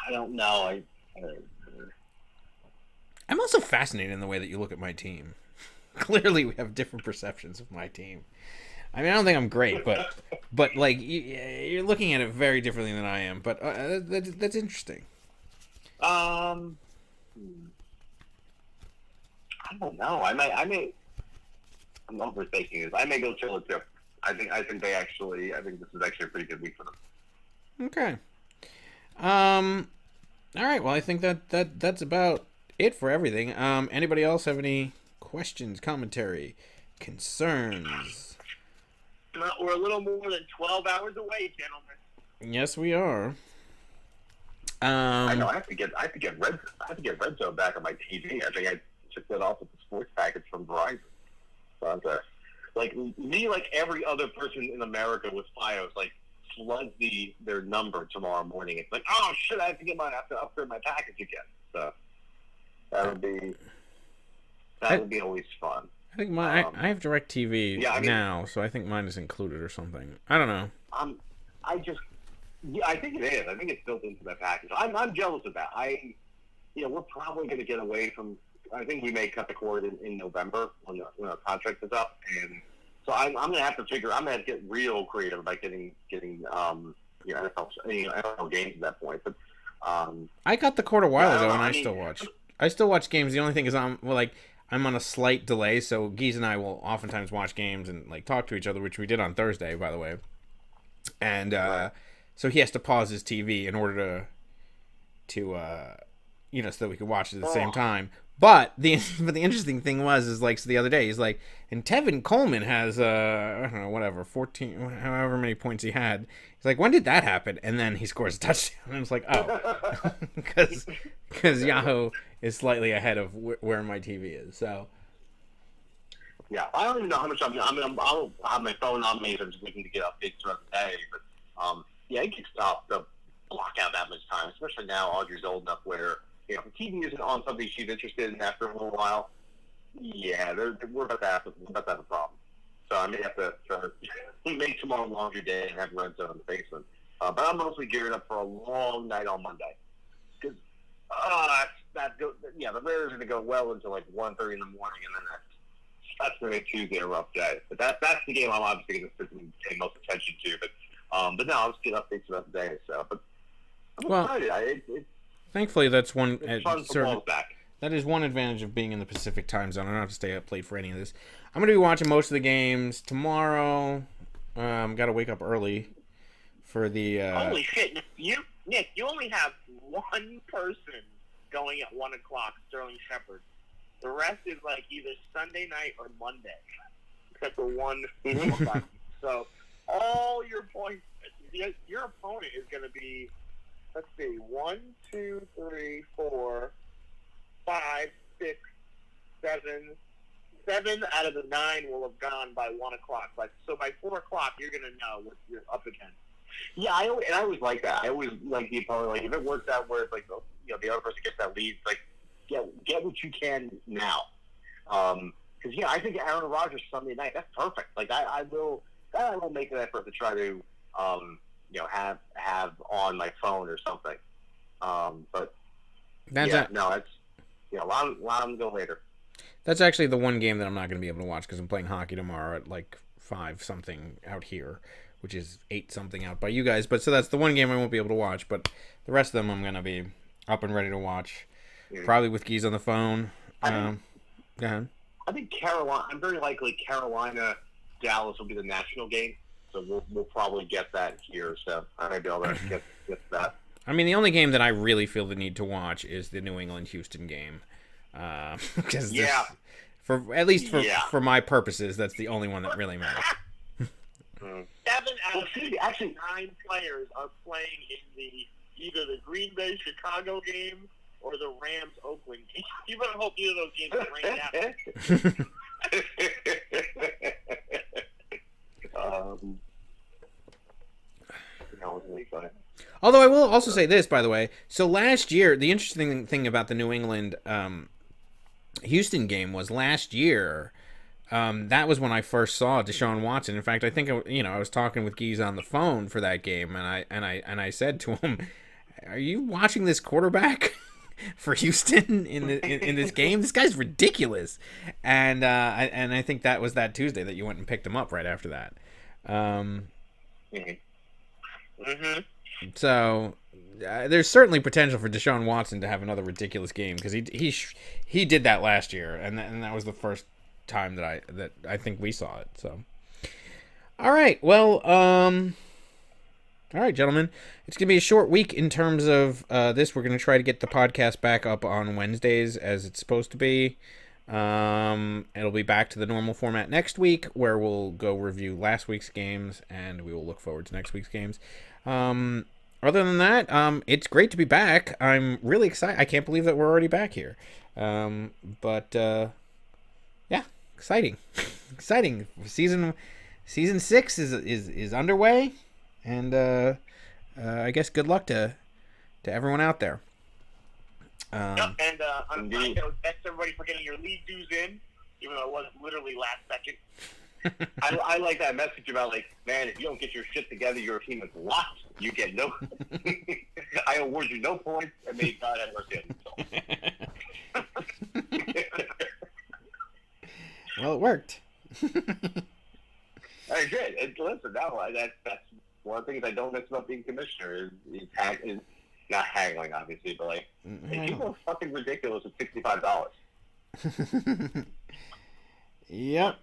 I don't know. I'm also fascinated in the way that you look at my team. Clearly, we have different perceptions of my team. I mean, I don't think I'm great, but like you're looking at it very differently than I am. But that's interesting. I don't know. I may. I'm overthinking this. I may go Tillett too. I think this is actually a pretty good week for them. Okay. All right. Well, I think that's about it for everything. Anybody else have any questions, commentary, concerns? We're a little more than 12 hours away, gentlemen. Yes, we are. I know. I have to get Red Zone back on my TV. I think I took that off with the sports package from Verizon. So like every other person in America with FiOS, floods their number tomorrow morning. It's like, oh shit, I have to upgrade my package again. So that would be always fun. I think I have DirecTV now, so I think mine is included or something. I don't know. Yeah, I think it is. I think it's built into that package. I'm jealous of that. We're probably going to get away from. I think we may cut the cord in November when our contract is up, and so I'm going to have to figure. I'm going to get real creative about getting NFL games at that point. But I got the cord a while ago, and I still watch. I still watch games. The only thing is I'm on a slight delay, so Geese and I will oftentimes watch games and like talk to each other, which we did on Thursday, by the way. And so he has to pause his TV in order to so that we could watch it at the same time. But the interesting thing is so the other day he's like, and Tevin Coleman has I don't know, whatever, 14, however many points he had. He's like, when did that happen? And then he scores a touchdown, and it's like, oh, because Yahoo is slightly ahead of where my TV is. So yeah, I don't even know how much I'll have my phone on me if I'm just looking to get updates throughout the day. But it gets tough to block out that much time, especially now Audrey's old enough where. If the TV isn't on something she's interested in after a little while, we're about to have a problem. So I may have to make tomorrow a longer day and have runs on in the basement. But I'm mostly gearing up for a long night on Monday. Because the Bears are going to go well until like 1:30 in the morning, and then that's going to make Tuesday a rough day. But that's the game I'm obviously going to pay most attention to. But no, I'll just get updates throughout the day. So, but I'm excited. Thankfully, that's one. That is one advantage of being in the Pacific time zone. I don't have to stay up late for any of this. I'm going to be watching most of the games tomorrow. Got to wake up early for the. Holy shit, Nick! You only have one person going at 1 o'clock, Sterling Shepard. The rest is like either Sunday night or Monday, except for one. So all your points, your opponent is going to be. Let's see, 1, 2, 3, 4, 5, 6, 7. 7 out of the 9 will have gone by 1 o'clock. So by 4 o'clock, you're going to know what you're up against. Yeah, I always like that. I always like the opponent. Like if it works out where it's like the other person gets that lead, like get what you can now. Because I think Aaron Rodgers Sunday night, that's perfect. Like I will make an effort to try to. Have on my phone or something. But that's a lot of them go later. That's actually the one game that I'm not going to be able to watch because I'm playing hockey tomorrow at like 5 something out here, which is 8 something out by you guys. But so that's the one game I won't be able to watch. But the rest of them I'm going to be up and ready to watch. Probably with Geese on the phone. Go ahead. I think Carolina. I'm very likely Carolina Dallas will be the national game. So we'll probably get that here. So I may be able to get that. I mean, the only game that I really feel the need to watch is the New England-Houston game. Because for my purposes, that's the only one that really matters. 7 out of 9 players are playing in either the Green Bay Chicago game or the Rams Oakland game. You better hope either of those games are rained out. Although I will also say this, by the way. So last year, the interesting thing about the New England Houston game was last year. That was when I first saw Desean Watson. In fact, I think I was talking with Geese on the phone for that game, and I said to him, "Are you watching this quarterback for Houston in this game? This guy's ridiculous." And I think that was that Tuesday that you went and picked him up right after that. So there's certainly potential for Desean Watson to have another ridiculous game because he did that last year, and that was the first time that I think we saw it. So, all right, well, all right, gentlemen, it's gonna be a short week in terms of this. We're gonna try to get the podcast back up on Wednesdays as it's supposed to be. It'll be back to the normal format next week, where we'll go review last week's games, and we will look forward to next week's games. Other than that, it's great to be back. I'm really excited. I can't believe that we're already back here. Yeah, exciting. Exciting. Season 6 is underway, and I guess good luck to everyone out there. And thanks everybody for getting your league dues in, even though it was literally last second. I like that message about, like, man, if you don't get your shit together, your team is locked. You get no. I award you no points, and may God have mercy on yourself. Well, it worked. I agree. Listen, that's one of the things I don't miss about being commissioner is not haggling, obviously, but like people are fucking ridiculous at $65. Yep.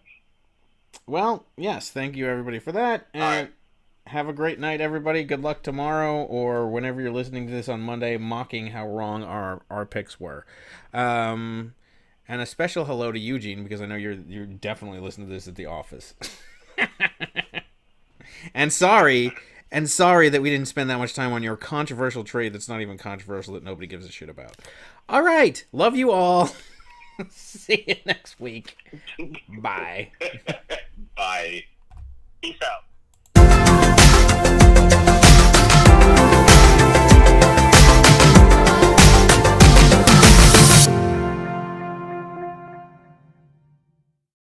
Well, yes, thank you everybody for that. And have a great night, everybody. Good luck tomorrow or whenever you're listening to this on Monday, mocking how wrong our picks were. And a special hello to Eugene, because I know you're definitely listening to this at the office. And sorry that we didn't spend that much time on your controversial trade that's not even controversial, that nobody gives a shit about. All right. Love you all. See you next week. Bye.